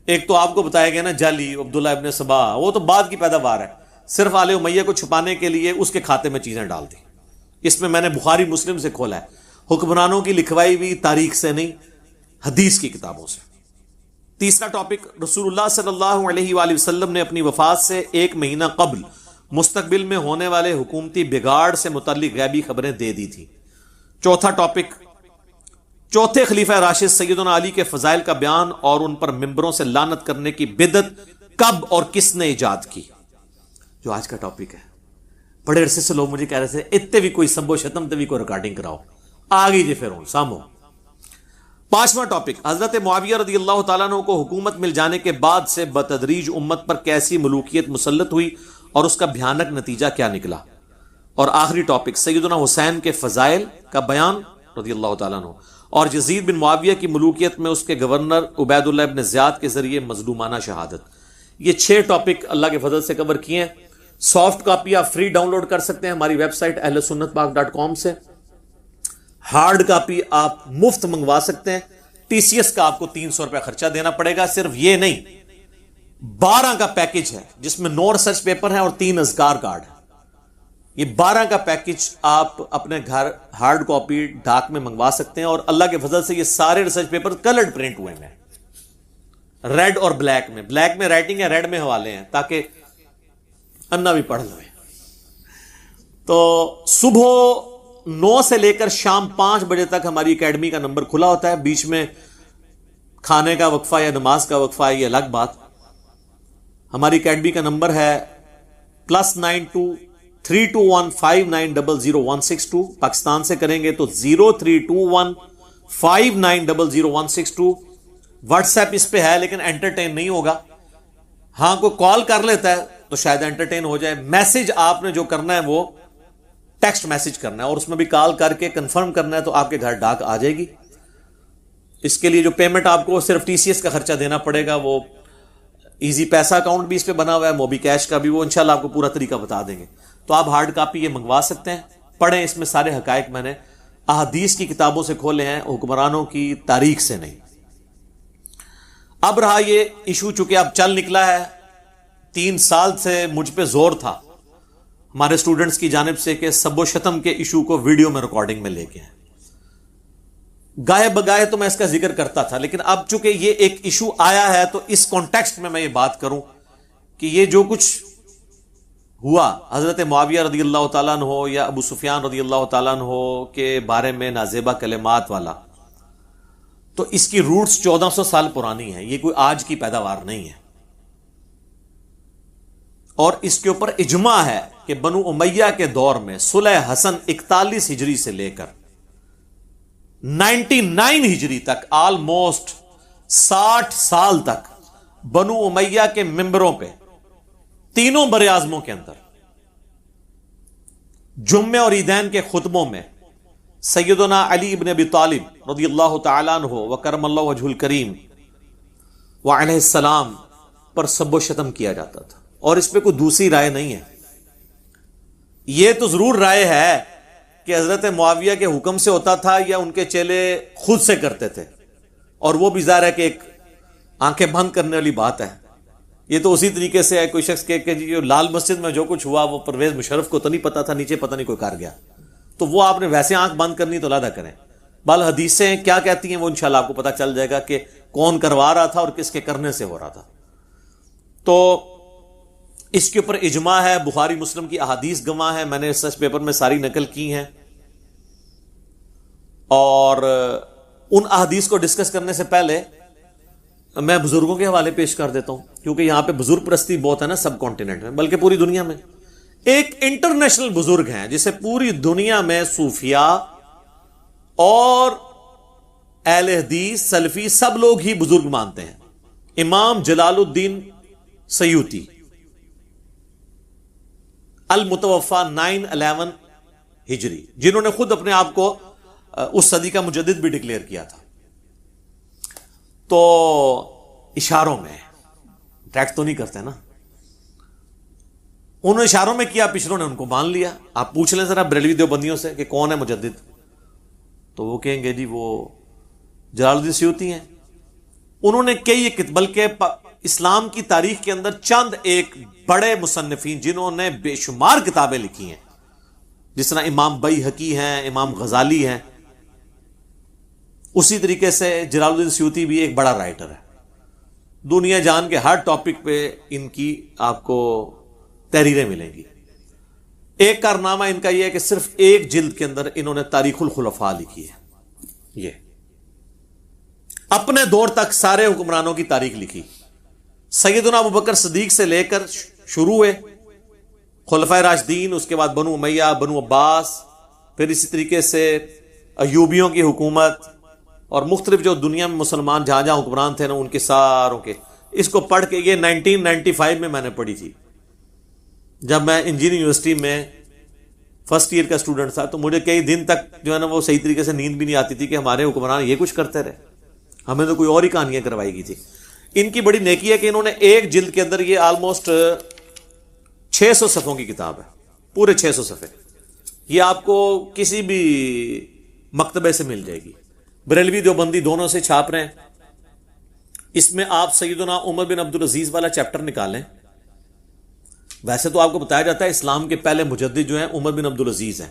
ایک تو آپ کو بتایا گیا نا جعلی عبداللہ ابن سبا, وہ تو بعد کی پیداوار ہے, صرف آل امیہ کو چھپانے کے لیے اس کے کھاتے میں چیزیں ڈال دی. اس میں نے بخاری مسلم سے کھولا ہے, حکمرانوں کی لکھوائی ہوئی تاریخ سے نہیں, حدیث کی کتابوں سے. تیسرا ٹاپک, رسول اللہ صلی اللہ علیہ وآلہ وسلم نے اپنی وفات سے 1 مہینہ قبل مستقبل میں ہونے والے حکومتی بگاڑ سے متعلق غیبی خبریں دے دی تھی. چوتھا ٹاپک, چوتھے خلیفہ راشد سیدنا علی کے فضائل کا بیان اور ان پر ممبروں سے لعنت کرنے کی بدعت کب اور کس نے ایجاد کی, جو آج کا ٹاپک ہے. بڑے عرصے سے لوگ مجھے کہہ رہے تھے اتنے بھی کوئی سبو شتم تے بھی کوئی ریکارڈنگ کراؤ, آ گئی جی پھر سامو. پانچواں ٹاپک, حضرت معاویہ رضی اللہ تعالیٰ عنہ کو حکومت مل جانے کے بعد سے بتدریج امت پر کیسی ملوکیت مسلط ہوئی اور اس کا بھیانک نتیجہ کیا نکلا. اور آخری ٹاپک, سیدنا حسین کے فضائل کا بیان رضی اللہ تعالیٰ عنہ اور یزید بن معاویہ کی ملوکیت میں اس کے گورنر عبید اللہ ابن زیاد کے ذریعے مظلومانہ شہادت. یہ 6 ٹاپک اللہ کے فضل سے کور کیے ہیں. سافٹ کاپی آپ فری ڈاؤن لوڈ کر سکتے ہیں ہماری ویب سائٹ ahlsunnatpak.com سے. ہارڈ کاپی آپ مفت منگوا سکتے ہیں. TCS کا آپ کو 300 روپے خرچہ دینا پڑے گا. صرف یہ نہیں, 12 کا پیکج ہے جس میں 9 ریسرچ پیپر ہیں اور 3 اذکار کارڈ ہیں. یہ 12 کا پیکج آپ اپنے گھر ہارڈ کاپی ڈاک میں منگوا سکتے ہیں. اور اللہ کے فضل سے یہ سارے ریسرچ پیپر کلرڈ پرنٹ ہوئے ہیں, ریڈ اور بلیک میں. بلیک میں رائٹنگ ہے, ریڈ میں حوالے ہیں, تاکہ انا بھی پڑھ لو. تو صبح 9 سے لے کر شام 5 بجے تک ہماری اکیڈمی کا نمبر کھلا ہوتا ہے. بیچ میں کھانے کا وقفہ یا نماز کا وقفہ ہے, یہ الگ بات. ہماری اکیڈمی کا نمبر ہے +923215900162. پاکستان سے کریں گے تو 032159000162. واٹس ایپ اس پہ ہے لیکن انٹرٹین نہیں ہوگا. ہاں کوئی کال کر لیتا ہے تو شاید انٹرٹین ہو جائے. میسج آپ نے جو کرنا ہے وہ ٹیکسٹ میسج کرنا ہے, اور اس میں بھی کال کر کے کنفرم کرنا ہے تو آپ کے گھر ڈاک آ جائے گی. اس کے لیے جو پیمنٹ آپ کو صرف TCS کا خرچہ دینا پڑے گا, وہ ایزی پیسہ اکاؤنٹ بھی اس پہ بنا ہوا ہے, موبی کیش کا بھی, وہ انشاءاللہ آپ کو پورا طریقہ بتا دیں گے. تو آپ ہارڈ کاپی یہ منگوا سکتے ہیں, پڑھیں. اس میں سارے حقائق میں نے احادیث کی کتابوں سے کھولے ہیں, حکمرانوں کی تاریخ سے نہیں. اب رہا یہ ایشو, چونکہ اب چل نکلا ہے, 3 سال سے مجھ پہ زور تھا ہمارے اسٹوڈنٹس کی جانب سے کہ سب و شتم کے ایشو کو ویڈیو میں ریکارڈنگ میں لے کے ہیں. گاہے بگاہے تو میں اس کا ذکر کرتا تھا, لیکن اب چونکہ یہ ایک ایشو آیا ہے تو اس کانٹیکسٹ میں یہ بات کروں کہ یہ جو کچھ ہوا حضرت معاویہ رضی اللہ تعالیٰ عنہ یا ابو سفیان رضی اللہ تعالیٰ عنہ کے بارے میں نازیبہ کلمات والا, تو اس کی روٹس 1400 سال پرانی ہیں، یہ کوئی آج کی پیداوار نہیں ہے. اور اس کے اوپر اجماع ہے کہ بنو امیہ کے دور میں صلح حسن 41 ہجری سے لے کر 99 ہجری تک، آلموسٹ 60 سال تک بنو امیہ کے ممبروں پہ تینوں بر اعظموں کے اندر جمعے اور عیدین کے خطبوں میں سیدنا علی ابن ابی طالب رضی اللہ تعالیٰ عنہ وکرم اللہ وجہ الکریم وعلیہ السلام پر سب و شتم کیا جاتا تھا. اور اس پہ کوئی دوسری رائے نہیں ہے. یہ تو ضرور رائے ہے کہ حضرت معاویہ کے حکم سے ہوتا تھا یا ان کے چیلے خود سے کرتے تھے، اور وہ بھی ظاہر ہے کہ ایک آنکھیں بند کرنے والی بات ہے. یہ تو اسی طریقے سے ہے کوئی شخص کہ جو لال مسجد میں جو کچھ ہوا وہ پرویز مشرف کو تو نہیں پتا تھا، نیچے پتہ نہیں کوئی کار گیا، تو وہ آپ نے ویسے آنکھ بند کرنی تو علیحدہ کریں. بال حدیثیں کیا کہتی ہیں وہ انشاءاللہ آپ کو پتہ چل جائے گا کہ کون کروا رہا تھا اور کس کے کرنے سے ہو رہا تھا. تو اس کے اوپر اجماع ہے، بخاری مسلم کی احادیث گواہ ہے، میں نے ریسرچ پیپر میں ساری نقل کی ہیں. اور ان احادیث کو ڈسکس کرنے سے پہلے میں بزرگوں کے حوالے پیش کر دیتا ہوں، کیونکہ یہاں پہ بزرگ پرستی بہت ہے نا سب کانٹیننٹ میں، بلکہ پوری دنیا میں. ایک انٹرنیشنل بزرگ ہیں جسے پوری دنیا میں صوفیاء اور اہل حدیث سلفی سب لوگ ہی بزرگ مانتے ہیں، امام جلال الدین سیوطی المتوفا 911 ہجری، جنہوں نے خود اپنے آپ کو اس صدی کا مجدد بھی ڈکلیئر کیا تھا. تو اشاروں میں ڈائریکٹ تو نہیں کرتے نا، انہوں نے اشاروں میں کیا، پچھلوں نے ان کو مان لیا. آپ پوچھ لیں ذرا بریلوی دیوبندیوں سے کہ کون ہے مجدد، تو وہ کہیں گے جی وہ جلال الدین سیوطی ہیں. انہوں نے کئی بلکہ اسلام کی تاریخ کے اندر چند ایک بڑے مصنفین جنہوں نے بے شمار کتابیں لکھی ہیں، جس طرح امام بیہقی ہیں، امام غزالی ہیں، اسی طریقے سے جلال الدین سیوطی بھی ایک بڑا رائٹر ہے. دنیا جان کے ہر ٹاپک پہ ان کی آپ کو تحریریں ملیں گی. ایک کارنامہ ان کا یہ ہے کہ صرف ایک جلد کے اندر انہوں نے تاریخ الخلفاء لکھی ہے. یہ اپنے دور تک سارے حکمرانوں کی تاریخ لکھی، سیدنا ابوبکر صدیق سے لے کر شروع ہوئے خلفائے راشدین، اس کے بعد بنو امیہ، بنو عباس، پھر اسی طریقے سے ایوبیوں کی حکومت، اور مختلف جو دنیا میں مسلمان جہاں جہاں حکمران تھے نا ان کے ساروں کے. اس کو پڑھ کے یہ 1995 میں نے پڑھی تھی جب میں انجینئرنگ یونیورسٹی میں فرسٹ ایئر کا اسٹوڈنٹ تھا. تو مجھے کئی دن تک جو ہے نا وہ صحیح طریقے سے نیند بھی نہیں آتی تھی کہ ہمارے حکمران یہ کچھ کرتے رہے، ہمیں تو کوئی اور ہی کہانیاں کروائی گئی تھی. ان کی بڑی نیکی ہے کہ انہوں نے ایک جلد کے اندر یہ آلموسٹ 600 صفحوں کی کتاب ہے، پورے 600 صفحے. یہ آپ کو کسی بھی مکتبے سے مل جائے گی، بریلوی دیوبندی دونوں سے چھاپ رہے ہیں. اس میں آپ سیدنا عمر بن عبدالعزیز والا چیپٹر نکالیں. ویسے تو آپ کو بتایا جاتا ہے اسلام کے پہلے مجدد جو ہیں عمر بن عبدالعزیز ہیں،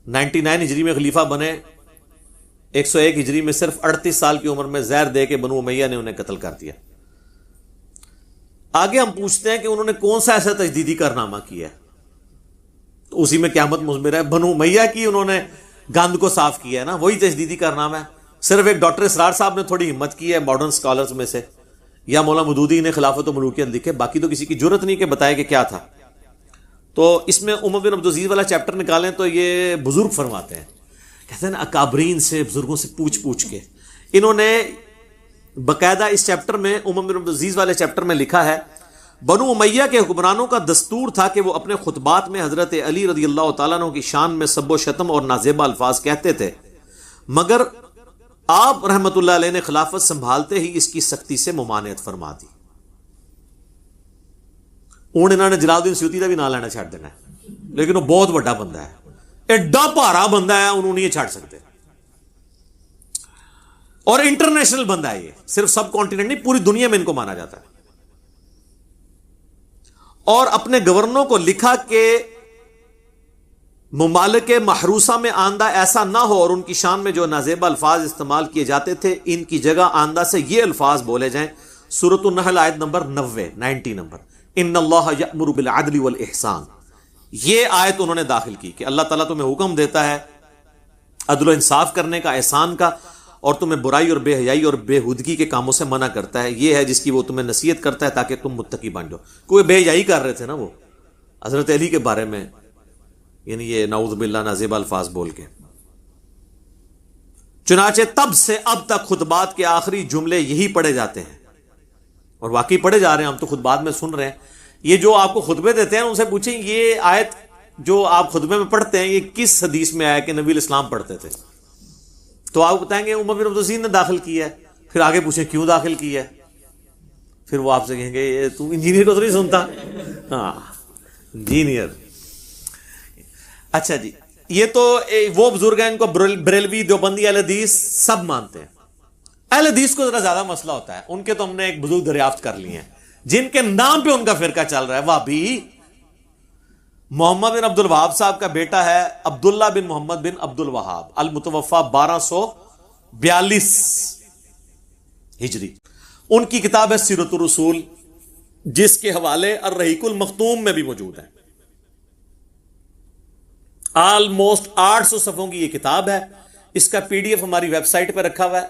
99 ہجری میں خلیفہ بنے، 101 ہجری میں صرف 38 سال کی عمر میں زہر دے کے بنو امیہ نے انہیں قتل کر دیا. آگے ہم پوچھتے ہیں کہ انہوں نے کون سا ایسا تجدیدی کارنامہ کیا ہے، تو اسی میں قیامت مضمر ہے. بنو امیہ کی انہوں نے گند کو صاف کیا ہے نا، وہی تجدیدی کارنامہ ہے. صرف ایک ڈاکٹر اسرار صاحب نے تھوڑی ہمت کی ہے ماڈرن سکالرز میں سے، یا مولانا مودودی نے خلافت و ملوکیت لکھے، باقی تو کسی کی جرت نہیں کہ بتائے کہ کیا تھا. تو اس میں عمر بن عبدالعزیز والا چیپٹر نکالیں تو یہ بزرگ فرماتے ہیں، کہتے ہیں نا اکابرین سے، بزرگوں سے پوچھ کے انہوں نے باقاعدہ اس چیپٹر میں، عمر بن عبدالعزیز والے چیپٹر میں لکھا ہے، بنو امیہ کے حکمرانوں کا دستور تھا کہ وہ اپنے خطبات میں حضرت علی رضی اللہ تعالیٰ عنہ کی شان میں سب و شتم اور نازیبہ الفاظ کہتے تھے، مگر آپ رحمت اللہ علیہ نے خلافت سنبھالتے ہی اس کی سختی سے ممانعت فرما دی. انہوں نے جلال الدین سیوطی کا بھی نام لینا چھاڑ دینا ہے، لیکن وہ بہت بڑا بندہ ہے، ایڈا بھارا بندہ ہے، انہوں نے یہ چھاڑ سکتے. اور انٹرنیشنل بندہ ہے، یہ صرف سب کانٹیننٹ نہیں پوری دنیا میں ان کو مانا جاتا ہے. اور اپنے گورنروں کو لکھا کہ ممالک محروسہ میں آندہ ایسا نہ ہو اور ان کی شان میں جو نازیبہ الفاظ استعمال کیے جاتے تھے ان کی جگہ آندہ سے یہ الفاظ بولے جائیں. سورۃ النحل آیت نمبر 90 نمبر، ان اللہ یأمر بالعدل والاحسان. یہ آیت انہوں نے داخل کی کہ اللہ تعالیٰ تمہیں حکم دیتا ہے عدل و انصاف کرنے کا، احسان کا، اور تمہیں برائی اور بے حیائی اور بے ہودگی کے کاموں سے منع کرتا ہے، یہ ہے جس کی وہ تمہیں نصیحت کرتا ہے تاکہ تم متقی بن جاؤ. کوئی بے حیائی کر رہے تھے نا وہ حضرت علی کے بارے میں، یعنی یہ نعوذ باللہ نازیب الفاظ بول کے. چنانچہ تب سے اب تک خطبات کے آخری جملے یہی پڑھے جاتے ہیں، اور واقعی پڑھے جا رہے ہیں، ہم تو خطبات میں سن رہے ہیں. یہ جو آپ کو خطبے دیتے ہیں ان سے پوچھیں یہ آیت جو آپ خطبے میں پڑھتے ہیں یہ کس حدیث میں آیا کہ نبی الاسلام پڑھتے تھے؟ تو آپ بتائیں گے عمر بن عبدالعزیز نے داخل کیا ہے. پھر آگے پوچھیں کیوں داخل کیا ہے؟ پھر وہ آپ سے کہیں گے تو انجینئر کو تو نہیں سنتا. ہاں انجینئر. اچھا جی، یہ تو وہ بزرگ ہیں ان کو بریلوی دیوبندی اہل حدیث سب مانتے ہیں. اہل حدیث کو ذرا زیادہ مسئلہ ہوتا ہے، ان کے تو ہم نے ایک بزرگ دریافت کر لیے ہیں جن کے نام پہ ان کا فرقہ چل رہا ہے، وہابی. محمد بن عبد الوہاب صاحب کا بیٹا ہے عبداللہ بن محمد بن عبد الوہاب، المتوفا 1242 ہجری. ان کی کتاب ہے سیرت الرسول، جس کے حوالے الرحیق المختوم میں بھی موجود ہیں. آلموسٹ 800 صفحوں کی یہ کتاب ہے. اس کا PDF ہماری ویب سائٹ پہ رکھا ہوا ہے،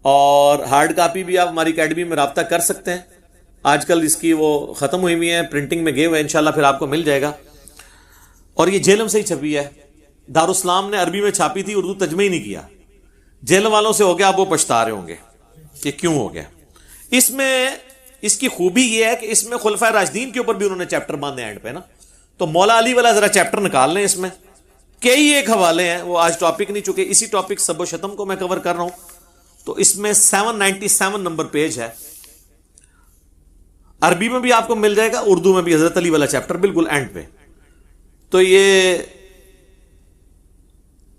اور ہارڈ کاپی بھی آپ ہماری اکیڈمی میں رابطہ کر سکتے ہیں. آج کل اس کی وہ ختم ہوئی ہوئی ہیں، پرنٹنگ میں گئے ہوئے ہیں، انشاءاللہ پھر آپ کو مل جائے گا. اور یہ جیلم سے ہی چھپی ہے، دارالاسلام نے عربی میں چھاپی تھی، اردو ترجمہ ہی نہیں کیا. جیلم والوں سے ہو گیا، آپ وہ پچھتا رہے ہوں گے کہ کیوں ہو گیا. اس میں اس کی خوبی یہ ہے کہ اس میں خلفائے راشدین کے اوپر بھی انہوں نے چیپٹر باندھے اینڈ پہ نا. تو مولا علی والا ذرا چیپٹر نکال لیں، اس میں کئی ایک حوالے ہیں. وہ آج ٹاپک نہیں، چونکہ اسی ٹاپک سب و شتم کو میں کور کر رہا ہوں، تو اس میں 797 نمبر پیج ہے. عربی میں بھی آپ کو مل جائے گا، اردو میں بھی حضرت علی والا چیپٹر بالکل اینڈ پہ. تو یہ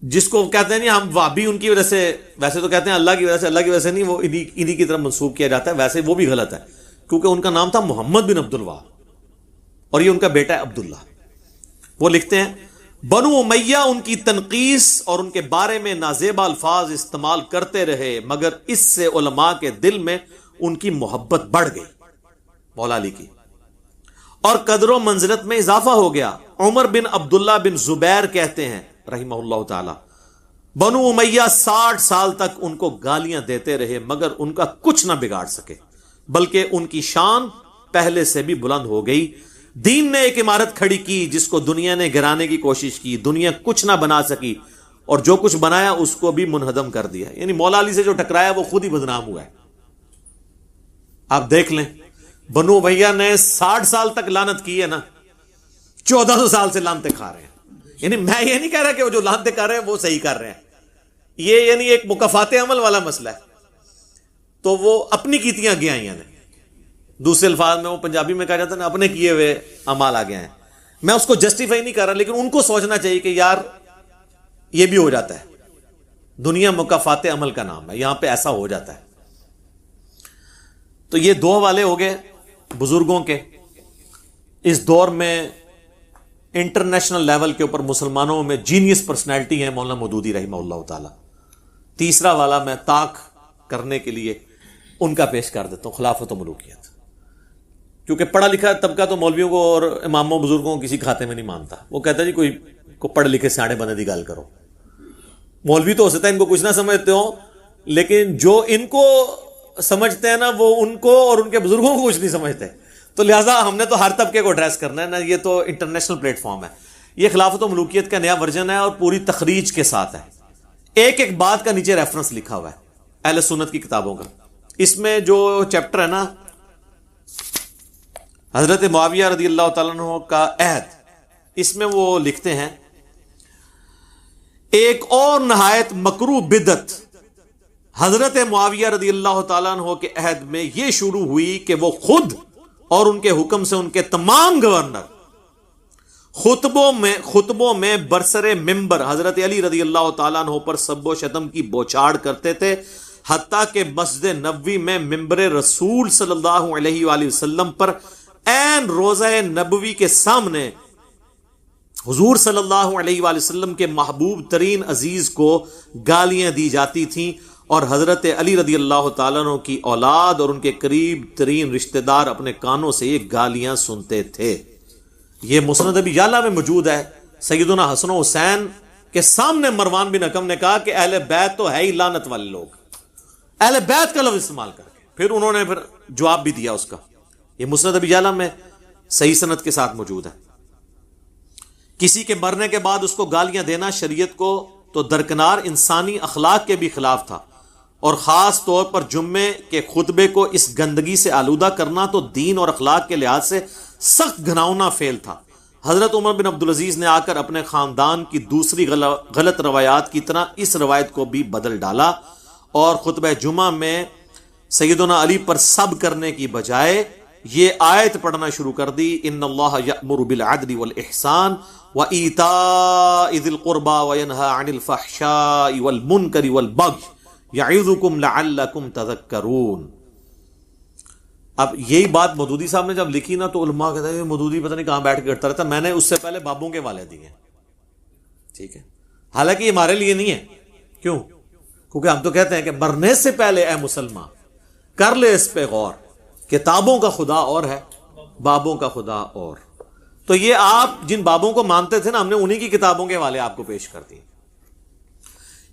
جس کو کہتے ہیں نہیں ہم وہابی ان کی وجہ سے، ویسے تو کہتے ہیں اللہ کی وجہ سے، اللہ کی وجہ سے نہیں، وہ انہی کی طرف منسوب کیا جاتا ہے. ویسے وہ بھی غلط ہے، کیونکہ ان کا نام تھا محمد بن عبد الوہاب اور یہ ان کا بیٹا ہے عبداللہ. وہ لکھتے ہیں بنو امیہ ان کی تنقیس اور ان کے بارے میں نازیبا الفاظ استعمال کرتے رہے، مگر اس سے علماء کے دل میں ان کی محبت بڑھ گئی، مولا علی کی، اور قدر و منزلت میں اضافہ ہو گیا. عمر بن عبداللہ بن زبیر کہتے ہیں رحمہ اللہ تعالی، بنو امیہ 60 سال تک ان کو گالیاں دیتے رہے مگر ان کا کچھ نہ بگاڑ سکے، بلکہ ان کی شان پہلے سے بھی بلند ہو گئی. دین نے ایک عمارت کھڑی کی جس کو دنیا نے گرانے کی کوشش کی، دنیا کچھ نہ بنا سکی، اور جو کچھ بنایا اس کو بھی منہدم کر دیا. یعنی مولا علی سے جو ٹکرایا وہ خود ہی بدنام ہوا ہے. آپ دیکھ لیں بنو امیہ نے 60 سال تک لعنت کی ہے نا، 1400 سال سے لعنتیں کھا رہے ہیں. یعنی میں یہ نہیں کہہ رہا کہ وہ جو لعنتیں کر رہے ہیں وہ صحیح کر رہے ہیں، یہ یعنی ایک مکافات عمل والا مسئلہ ہے. تو وہ اپنی کیتیاں گیا ہیں، دوسرے الفاظ میں وہ پنجابی میں کہا جاتا ہے نا اپنے کیے ہوئے اعمال آ گئے ہیں. میں اس کو جسٹیفائی نہیں کر رہا، لیکن ان کو سوچنا چاہیے کہ یار یہ بھی ہو جاتا ہے. دنیا مکافات عمل کا نام ہے، یہاں پہ ایسا ہو جاتا ہے. تو یہ 2 حوالے ہو گئے بزرگوں کے. اس دور میں انٹرنیشنل لیول کے اوپر مسلمانوں میں جینیس پرسنالٹی ہے مولانا مودودی رحمہ اللہ تعالی. تیسرا والا میں طاق کرنے کے لیے ان کا پیش کر دیتا ہوں، خلافت و ملوکیت. کیونکہ پڑھا لکھا طبقہ تو مولویوں کو اور اماموں بزرگوں کو کسی کھاتے میں نہیں مانتا. وہ کہتا ہے جی کوئی کو پڑھ لکھے سیاڑے بندے دی گل کرو. مولوی تو ہو سکتا ہے ان کو کچھ نہ سمجھتے ہوں، لیکن جو ان کو سمجھتے ہیں نا وہ ان کو اور ان کے بزرگوں کو کچھ نہیں سمجھتے. تو لہٰذا ہم نے تو ہر طبقے کو ایڈریس کرنا ہے نا. یہ تو انٹرنیشنل پلیٹ فارم ہے. یہ خلافت و ملوکیت کا نیا ورژن ہے اور پوری تخریج کے ساتھ ہے. ایک ایک بات کا نیچے ریفرنس لکھا ہوا ہے اہل سنت کی کتابوں کا. اس میں جو چیپٹر ہے نا حضرت معاویہ رضی اللہ تعالیٰ عنہ کا عہد، اس میں وہ لکھتے ہیں ایک اور نہایت مکروہ بدعت حضرت معاویہ رضی اللہ تعالیٰ عنہ کے عہد میں یہ شروع ہوئی کہ وہ خود اور ان کے حکم سے ان کے تمام گورنر خطبوں میں برسر ممبر حضرت علی رضی اللہ تعالیٰ عنہ پر سب و شتم کی بوچھاڑ کرتے تھے، حتیٰ کہ مسجد نبوی میں ممبر رسول صلی اللہ علیہ وآلہ وسلم پر عین روضہ نبوی کے سامنے حضور صلی اللہ علیہ وآلہ وسلم کے محبوب ترین عزیز کو گالیاں دی جاتی تھیں، اور حضرت علی رضی اللہ تعالیٰ عنہ کی اولاد اور ان کے قریب ترین رشتہ دار اپنے کانوں سے یہ گالیاں سنتے تھے. یہ مسند ابی یعلا میں موجود ہے. سیدنا حسن و حسین کہ سامنے مروان بن حکم نے کہا کہ اہل بیت تو ہے ہی لعنت والے لوگ، اہل بیت کا لفظ استعمال کر کے پھر انہوں نے جواب بھی دیا اس کا. یہ مسند ابی یعلا میں صحیح سند کے ساتھ موجود ہے. کسی کے مرنے کے بعد اس کو گالیاں دینا شریعت کو تو درکنار انسانی اخلاق کے بھی خلاف تھا، اور خاص طور پر جمعے کے خطبے کو اس گندگی سے آلودہ کرنا تو دین اور اخلاق کے لحاظ سے سخت گھناؤنا فعل تھا. حضرت عمر بن عبدالعزیز نے آ کر اپنے خاندان کی دوسری غلط روایات کی طرح اس روایت کو بھی بدل ڈالا اور خطبہ جمعہ میں سیدنا علی پر سب کرنے کی بجائے یہ آیت پڑھنا شروع کر دی، ان اللہ یأمر بالعدل والاحسان وایتاء ذی القربى وینہی عن الفحشاء والمنکر والبغی یعظکم لعلکم تذکرون. اب یہی بات مودودی صاحب نے جب لکھی نا تو علماء کہتے ہیں مودودی پتہ نہیں کہاں بیٹھ کے کرتا رہتا. میں نے اس سے پہلے بابوں کے والے دیے، ٹھیک ہے، حالانکہ یہ ہمارے لیے نہیں ہے. کیوں؟ کیونکہ ہم تو کہتے ہیں کہ مرنے سے پہلے اے مسلمان کر لے اس پہ غور، کتابوں کا خدا اور ہے، بابوں کا خدا اور. تو یہ آپ جن بابوں کو مانتے تھے نا، ہم نے انہی کی کتابوں کے حوالے آپ کو پیش کر دیے.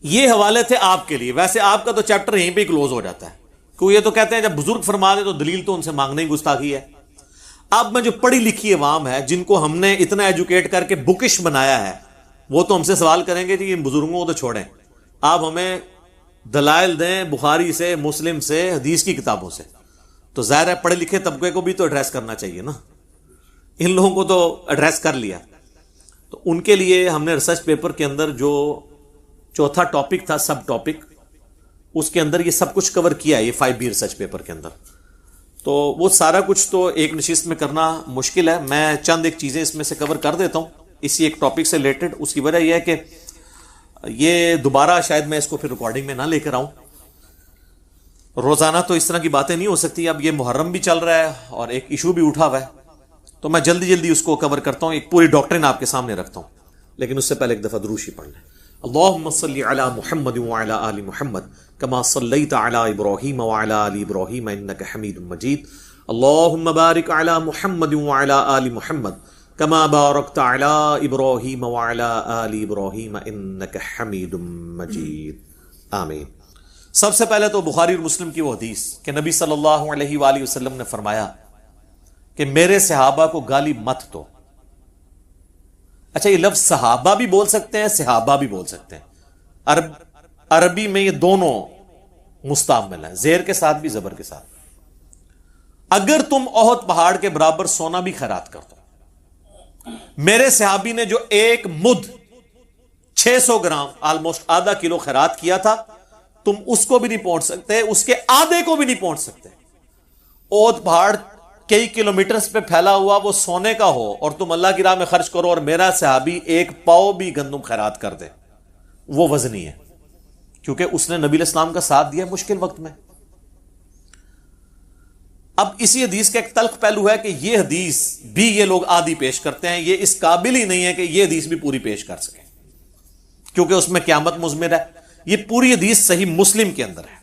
یہ حوالے تھے آپ کے لیے. ویسے آپ کا تو چیپٹر یہیں پہ کلوز ہو جاتا ہے، کیونکہ یہ تو کہتے ہیں جب بزرگ فرما دے تو دلیل تو ان سے مانگنا ہی گستاخی ہے. اب میں جو پڑھی لکھی عوام ہے جن کو ہم نے اتنا ایجوکیٹ کر کے بکش بنایا ہے، وہ تو ہم سے سوال کریں گے کہ ان بزرگوں کو تو چھوڑیں، آپ ہمیں دلائل دیں بخاری سے، مسلم سے، حدیث کی کتابوں سے. تو ظاہر ہے پڑھے لکھے طبقے کو بھی تو ایڈریس کرنا چاہیے نا. ان لوگوں کو تو ایڈریس کر لیا. تو ان کے لیے ہم نے ریسرچ پیپر کے اندر جو چوتھا ٹاپک تھا، سب ٹاپک، اس کے اندر یہ سب کچھ کور کیا ہے، یہ 5B ریسرچ پیپر کے اندر. تو وہ سارا کچھ تو ایک نشست میں کرنا مشکل ہے. میں چند ایک چیزیں اس میں سے کور کر دیتا ہوں اسی ایک ٹاپک سے ریلیٹڈ. اس کی وجہ یہ ہے کہ یہ دوبارہ شاید میں اس کو پھر ریکارڈنگ میں نہ لے کر آؤں. روزانہ تو اس طرح کی باتیں نہیں ہو سکتی. اب یہ محرم بھی چل رہا ہے اور ایک ایشو بھی اٹھا ہوا ہے، تو میں جلدی جلدی اس کو کور کرتا ہوں، ایک پوری ڈاکٹرن آپ کے سامنے رکھتا ہوں. لیکن اس سے پہلے ایک دفعہ درود پڑھ لیں. اللہم صلی علی محمد وعلی آل محمد کما صلیت علی ابراہیم وعلی آل ابراہیم انک حمید مجید. اللہم بارک علی محمد وعلی آل محمد کما بارکت علی ابراہیم وعلی آل ابراہیم انک حمید مجید. آمین. سب سے پہلے تو بخاری اور مسلم کی وہ حدیث کہ نبی صلی اللہ علیہ وآلہ وسلم نے فرمایا کہ میرے صحابہ کو گالی مت دو. اچھا، یہ لفظ صحابہ بھی بول سکتے ہیں، صحابہ بھی بول سکتے ہیں. عربی میں یہ دونوں مستعمل ہیں، زیر کے ساتھ بھی زبر کے ساتھ. اگر تم احد پہاڑ کے برابر سونا بھی خیرات کر دو، میرے صحابی نے جو ایک مد 600 گرام آلموسٹ آدھا کلو خیرات کیا تھا، تم اس کو بھی نہیں پہنچ سکتے، اس کے آدھے کو بھی نہیں پہنچ سکتے. احد پہاڑ کئی کلومیٹرز پہ پھیلا ہوا وہ سونے کا ہو اور تم اللہ کی راہ میں خرچ کرو اور میرا صحابی ایک پاؤ بھی گندم خیرات کر دے، وہ وزنی ہے، کیونکہ اس نے نبی علیہ السلام کا ساتھ دیا مشکل وقت میں. اب اسی حدیث کا ایک تلخ پہلو ہے کہ یہ حدیث بھی یہ لوگ آدھی پیش کرتے ہیں، یہ اس قابل ہی نہیں ہے کہ یہ حدیث بھی پوری پیش کر سکیں، کیونکہ اس میں قیامت مضمر ہے. یہ پوری حدیث صحیح مسلم کے اندر ہے.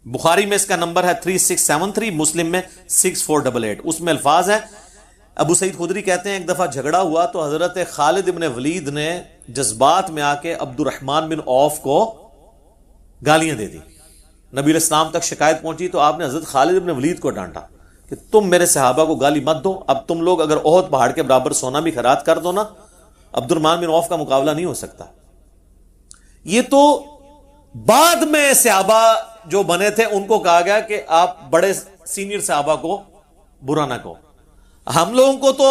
بخاری میں اس کا نمبر ہے 3673، مسلم میں 6488. اس میں الفاظ ہیں، ابو سعید خدری کہتے ہیں ایک دفعہ جھگڑا ہوا تو حضرت خالد ابن ولید نے جذبات میں آ کے عبد الرحمن بن عوف کو گالیاں دے دی. نبی علیہ السلام تک شکایت پہنچی تو آپ نے حضرت خالد ابن ولید کو ڈانٹا کہ تم میرے صحابہ کو گالی مت دو. اب تم لوگ اگر احد پہاڑ کے برابر سونا بھی خیرات کر دو نا، عبد الرحمن بن عوف کا مقابلہ نہیں ہو سکتا. یہ تو بعد میں صحابہ جو بنے تھے ان کو کہا گیا کہ آپ بڑے سینئر صحابہ کو برا نہ کہو. ہم لوگوں کو تو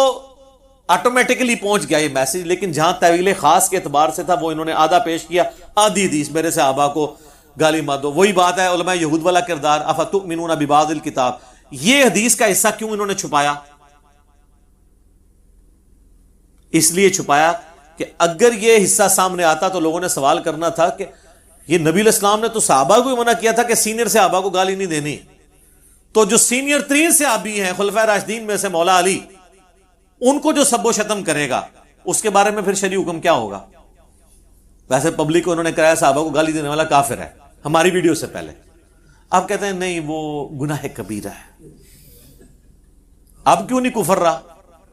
آٹومیٹکلی پہنچ گیا یہ میسج، لیکن جہاں طویل خاص کے اعتبار سے تھا وہ انہوں نے آدھا پیش کیا، آدھی حدیث میرے صحابہ کو گالی مت دو. وہی بات ہے علماء یہود والا کردار، افتؤمنون ببعض الکتاب. یہ حدیث کا حصہ کیوں انہوں نے چھپایا؟ اس لیے چھپایا کہ اگر یہ حصہ سامنے آتا تو لوگوں نے سوال کرنا تھا کہ یہ نبی علیہ السلام نے تو صحابہ کو منع کیا تھا کہ سینئر صحابہ کو گالی نہیں دینی، تو جو سینئر ترین صحابی ہیں خلفائے راشدین میں سے مولا علی، ان کو جو سب و شتم کرے گا اس کے بارے میں پھر شرعی حکم کیا ہوگا؟ ویسے پبلک کو انہوں نے کرایا صحابہ کو گالی دینے والا کافر ہے، ہماری ویڈیو سے پہلے. اب کہتے ہیں نہیں وہ گناہ کبیرہ ہے. اب کیوں نہیں کفر رہا؟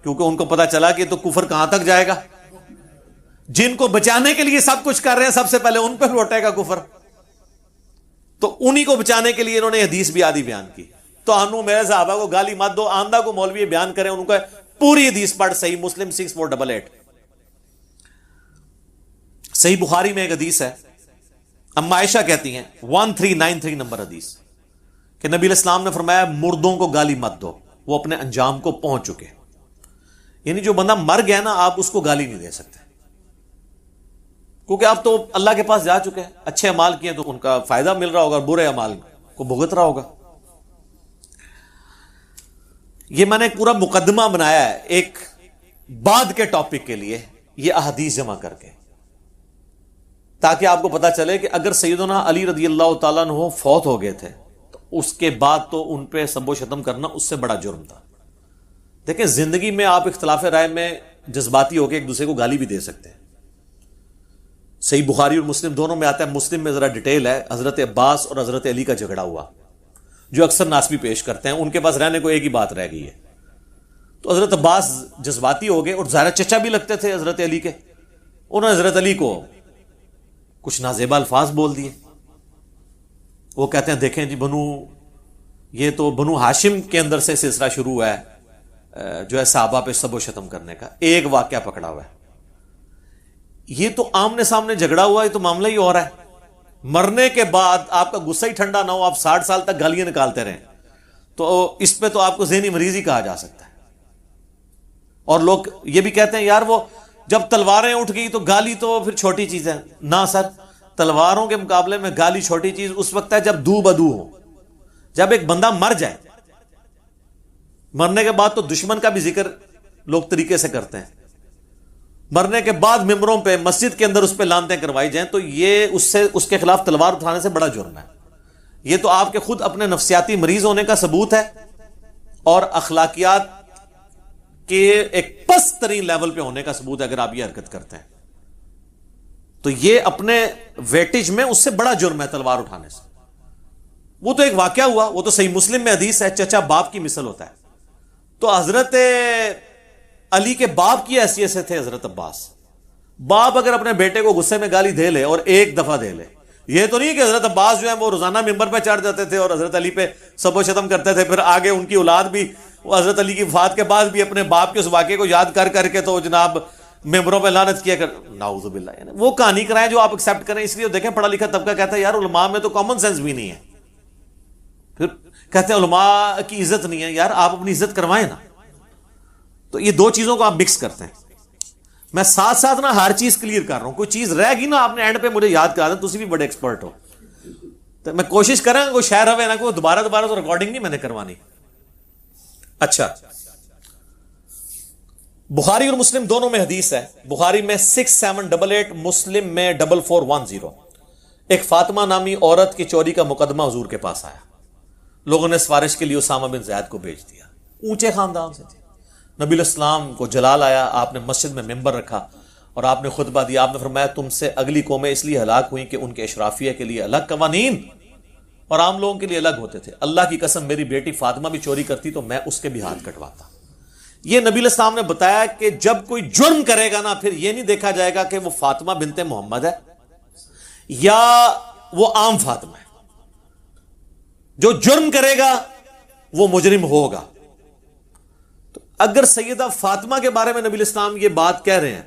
کیونکہ ان کو پتا چلا کہ تو کفر کہاں تک جائے گا. جن کو بچانے کے لیے سب کچھ کر رہے ہیں سب سے پہلے ان پہ لوٹے گا کفر. تو انہی کو بچانے کے لیے انہوں نے حدیث بھی آدھی بیان کی. تو انو میرے صحابہ کو گالی مت دو, آندہ کو مولوی بیان کریں, ان کو پوری حدیث پڑھ. صحیح مسلم 6488, صحیح بخاری میں ایک حدیث ہے, اما عائشہ کہتی ہیں 1393 نمبر حدیث, کہ نبی علیہ السلام نے فرمایا مردوں کو گالی مت دو, وہ اپنے انجام کو پہنچ چکے. یعنی جو بندہ مر گیا نا, آپ اس کو گالی نہیں دے سکتے, کیونکہ آپ تو اللہ کے پاس جا چکے ہیں. اچھے اعمال کیے تو ان کا فائدہ مل رہا ہوگا, برے اعمال کو بھگت رہا ہوگا. یہ میں نے ایک پورا مقدمہ بنایا ہے ایک بعد کے ٹاپک کے لیے, یہ احادیث جمع کر کے, تاکہ آپ کو پتا چلے کہ اگر سیدنا علی رضی اللہ تعالیٰ عنہ فوت ہو گئے تھے تو اس کے بعد تو ان پہ سب و شتم کرنا اس سے بڑا جرم تھا. دیکھیں زندگی میں آپ اختلاف رائے میں جذباتی ہو کے ایک دوسرے کو گالی بھی دے سکتے ہیں. صحیح بخاری اور مسلم دونوں میں آتا ہے. مسلم میں ذرا ڈیٹیل ہے, حضرت عباس اور حضرت علی کا جھگڑا ہوا, جو اکثر ناسبی پیش کرتے ہیں. ان کے پاس رہنے کو ایک ہی بات رہ گئی ہے. تو حضرت عباس جذباتی ہو گئے, اور ظاہر چچا بھی لگتے تھے حضرت علی کے. انہوں نے حضرت علی کو کچھ نازیبا الفاظ بول دیے. وہ کہتے ہیں دیکھیں جی یہ تو بنو ہاشم کے اندر سے سلسلہ شروع ہوا ہے جو ہے صحابہ پہ سب و شتم کرنے کا. ایک واقعہ پکڑا ہوا ہے. یہ تو آمنے سامنے جھگڑا ہوا, یہ تو معاملہ ہی اور ہے. مرنے کے بعد آپ کا غصہ ہی ٹھنڈا نہ ہو, آپ 60 سال تک گالیاں نکالتے رہیں, تو اس پہ تو آپ کو ذہنی مریض ہی کہا جا سکتا ہے. اور لوگ یہ بھی کہتے ہیں یار وہ جب تلواریں اٹھ گئی تو گالی تو پھر چھوٹی چیز ہے. نہ سر, تلواروں کے مقابلے میں گالی چھوٹی چیز اس وقت ہے جب دو بدو ہو, جب ایک بندہ مر جائے. مرنے کے بعد تو دشمن کا بھی ذکر لوگ طریقے سے کرتے ہیں. مرنے کے بعد ممبروں پہ مسجد کے اندر اس پہ لانتیں کروائی جائیں تو یہ اس کے خلاف تلوار اٹھانے سے بڑا جرم ہے. یہ تو آپ کے خود اپنے نفسیاتی مریض ہونے کا ثبوت ہے, اور اخلاقیات کے ایک پست ترین لیول پہ ہونے کا ثبوت ہے اگر آپ یہ حرکت کرتے ہیں. تو یہ اپنے ویٹیج میں اس سے بڑا جرم ہے تلوار اٹھانے سے. وہ تو ایک واقعہ ہوا, وہ تو صحیح مسلم میں حدیث ہے, چچا باپ کی مثل ہوتا ہے. تو حضرت علی کے باپ کی حیثیت سے تھے حضرت عباس. باپ اگر اپنے بیٹے کو غصے میں گالی دے لے اور ایک دفعہ دے لے, یہ تو نہیں کہ حضرت عباس جو ہے وہ روزانہ ممبر پہ چڑھ جاتے تھے اور حضرت علی پہ سب و شتم کرتے تھے. پھر آگے ان کی اولاد بھی وہ حضرت علی کی وفات کے بعد بھی اپنے باپ کے اس واقعے کو یاد کر کر کے تو جناب ممبروں پہ لعنت کیا کر. نعوذ باللہ, یعنی وہ کہانی کرائیں جو آپ ایکسیپٹ کریں. اس لیے دیکھیں پڑھا لکھا طبقہ کہتا ہے یار علماء میں تو کامن سینس بھی نہیں ہے. پھر کہتے ہیں علماء کی عزت نہیں ہے. یار آپ اپنی عزت کروائیں نا. تو یہ دو چیزوں کو آپ مکس کرتے ہیں. میں ساتھ ساتھ نا ہر چیز کلیئر کر رہا ہوں. کوئی چیز رہ گی نا آپ نے اینڈ پہ مجھے یاد کرا دیں, تسی بھی بڑے ایکسپرٹ ہو. تو میں کوشش کریں کوئی شہر ہوئے نا, کوئی دوبارہ تو ریکارڈنگ نہیں میں نے کروانی. اچھا, بخاری اور مسلم دونوں میں حدیث ہے. بخاری میں 6788, مسلم میں 4410. ایک فاطمہ نامی عورت کی چوری کا مقدمہ حضور کے پاس آیا. لوگوں نے سفارش کے لیے اسامہ بن زید کو بھیج دیا. اونچے خاندان سے تھے. نبی علیہ السلام کو جلال آیا, آپ نے مسجد میں ممبر رکھا اور آپ نے خطبہ دیا. آپ نے فرمایا تم سے اگلی قومیں اس لیے ہلاک ہوئیں کہ ان کے اشرافیہ کے لیے الگ قوانین اور عام لوگوں کے لیے الگ ہوتے تھے. اللہ کی قسم میری بیٹی فاطمہ بھی چوری کرتی تو میں اس کے بھی ہاتھ کٹواتا. یہ نبی علیہ السلام نے بتایا کہ جب کوئی جرم کرے گا نا, پھر یہ نہیں دیکھا جائے گا کہ وہ فاطمہ بنت محمد ہے یا وہ عام فاطمہ ہے. جو جرم کرے گا وہ مجرم ہوگا. تو اگر سیدہ فاطمہ کے بارے میں نبی علیہ السلام یہ بات کہہ رہے ہیں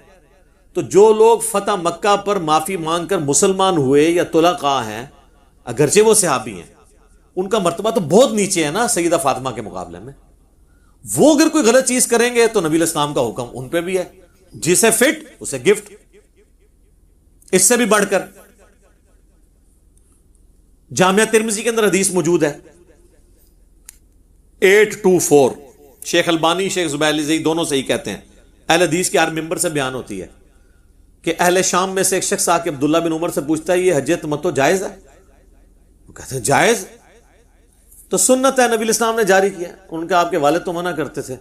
تو جو لوگ فتح مکہ پر معافی مانگ کر مسلمان ہوئے یا طلقاء ہیں, اگرچہ وہ صحابی ہیں, ان کا مرتبہ تو بہت نیچے ہے نا سیدہ فاطمہ کے مقابلے میں. وہ اگر کوئی غلط چیز کریں گے تو نبی علیہ السلام کا حکم ان پہ بھی ہے, جسے فٹ اسے گفٹ. اس سے بھی بڑھ کر جامعہ ترمذی کے اندر حدیث موجود ہے 824. شیخ البانی, شیخ زبیر علی دونوں صحیح کہتے ہیں. اہل حدیث کی ہر ممبر سے بیان ہوتی ہے کہ اہل شام میں سے ایک شخص آ کے عبداللہ بن عمر سے پوچھتا ہے یہ حج تمتع جائز ہے؟ وہ کہتے ہیں جائز. تو سنت ہے, نبی علیہ السلام نے جاری کیا. ان کے آپ کے والد تو منع کرتے تھے.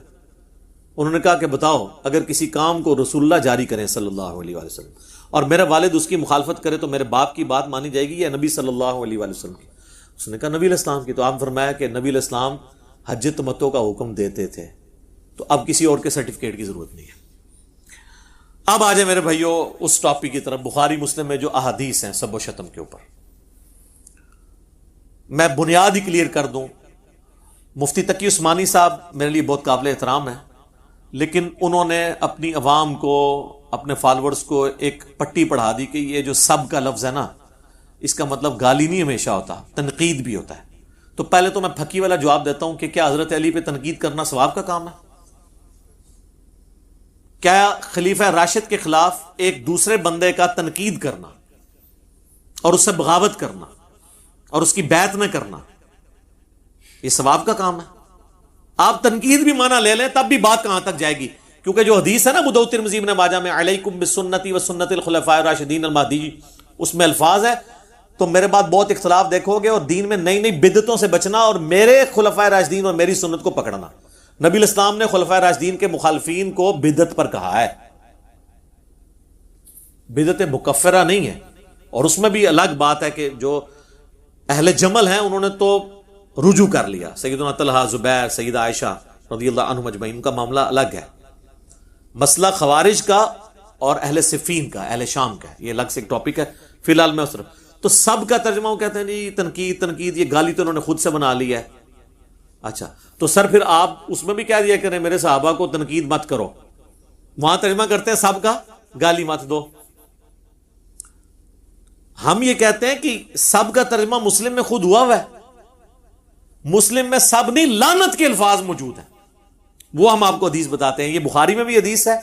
انہوں نے کہا کہ بتاؤ اگر کسی کام کو رسول اللہ جاری کریں صلی اللہ علیہ وسلم اور میرا والد اس کی مخالفت کرے تو میرے باپ کی بات مانی جائے گی یا نبی صلی اللہ علیہ وسلم کی؟ اس نے کہا نبی علیہ السلام کی. تو آپ فرمایا کہ نبی علیہ السلام حج تمتع کا حکم دیتے تھے, تو اب کسی اور کے سرٹیفکیٹ کی ضرورت نہیں ہے. اب آ جائے میرے بھائیوں اس ٹاپک کی طرف، بخاری مسلم میں جو احادیث ہیں سب و شتم کے اوپر. میں بنیاد ہی کلیئر کر دوں. مفتی تقی عثمانی صاحب میرے لیے بہت قابل احترام ہیں، لیکن انہوں نے اپنی عوام کو، اپنے فالورز کو ایک پٹی پڑھا دی کہ یہ جو سب کا لفظ ہے نا، اس کا مطلب گالی نہیں ہمیشہ ہوتا، تنقید بھی ہوتا ہے. تو پہلے تو میں پھکی والا جواب دیتا ہوں کہ کیا حضرت علی پہ تنقید کرنا ثواب کا کام ہے؟ کیا خلیفہ راشد کے خلاف ایک دوسرے بندے کا تنقید کرنا اور اس سے بغاوت کرنا اور اس کی بیعت نہ کرنا یہ ثواب کا کام ہے؟ آپ تنقید بھی مانا لے لیں تب بھی بات کہاں تک جائے گی، کیونکہ جو حدیث ہے نا ابو داؤد ترمذی ابن ماجہ میں علیکم بسنتی و سنت الخلفاء الراشدین المہدی، اس میں الفاظ ہے تو میرے بعد بہت اختلاف دیکھو گے اور دین میں نئی نئی بدعتوں سے بچنا اور میرے خلفاء راشدین اور میری سنت کو پکڑنا. نبی الاسلام نے خلفاء راشدین کے مخالفین کو بدعت پر کہا ہے، بدعت مکفرہ نہیں ہے. اور اس میں بھی الگ بات ہے کہ جو اہل جمل ہیں انہوں نے تو رجوع کر لیا، سیدنا طلحہ، زبیر، سیدہ عائشہ رضی اللہ عنہم اجمعین، ان کا معاملہ الگ ہے. مسئلہ خوارج کا اور اہل صفین کا، اہل شام کا، یہ الگ سے ایک ٹاپک ہے. فی الحال میں تو سب کا ترجمہ وہ کہتے ہیں جی تنقید، یہ گالی تو انہوں نے خود سے بنا لی ہے. اچھا تو سر پھر آپ اس میں بھی کہہ دیا کریں میرے صحابہ کو تنقید مت کرو، وہاں ترجمہ کرتے ہیں سب کا گالی مت دو. ہم یہ کہتے ہیں کہ سب کا ترجمہ مسلم میں خود ہوا ہے، مسلم میں سب نہیں لعنت کے الفاظ موجود ہیں، وہ ہم آپ کو حدیث بتاتے ہیں. یہ بخاری میں بھی حدیث ہے،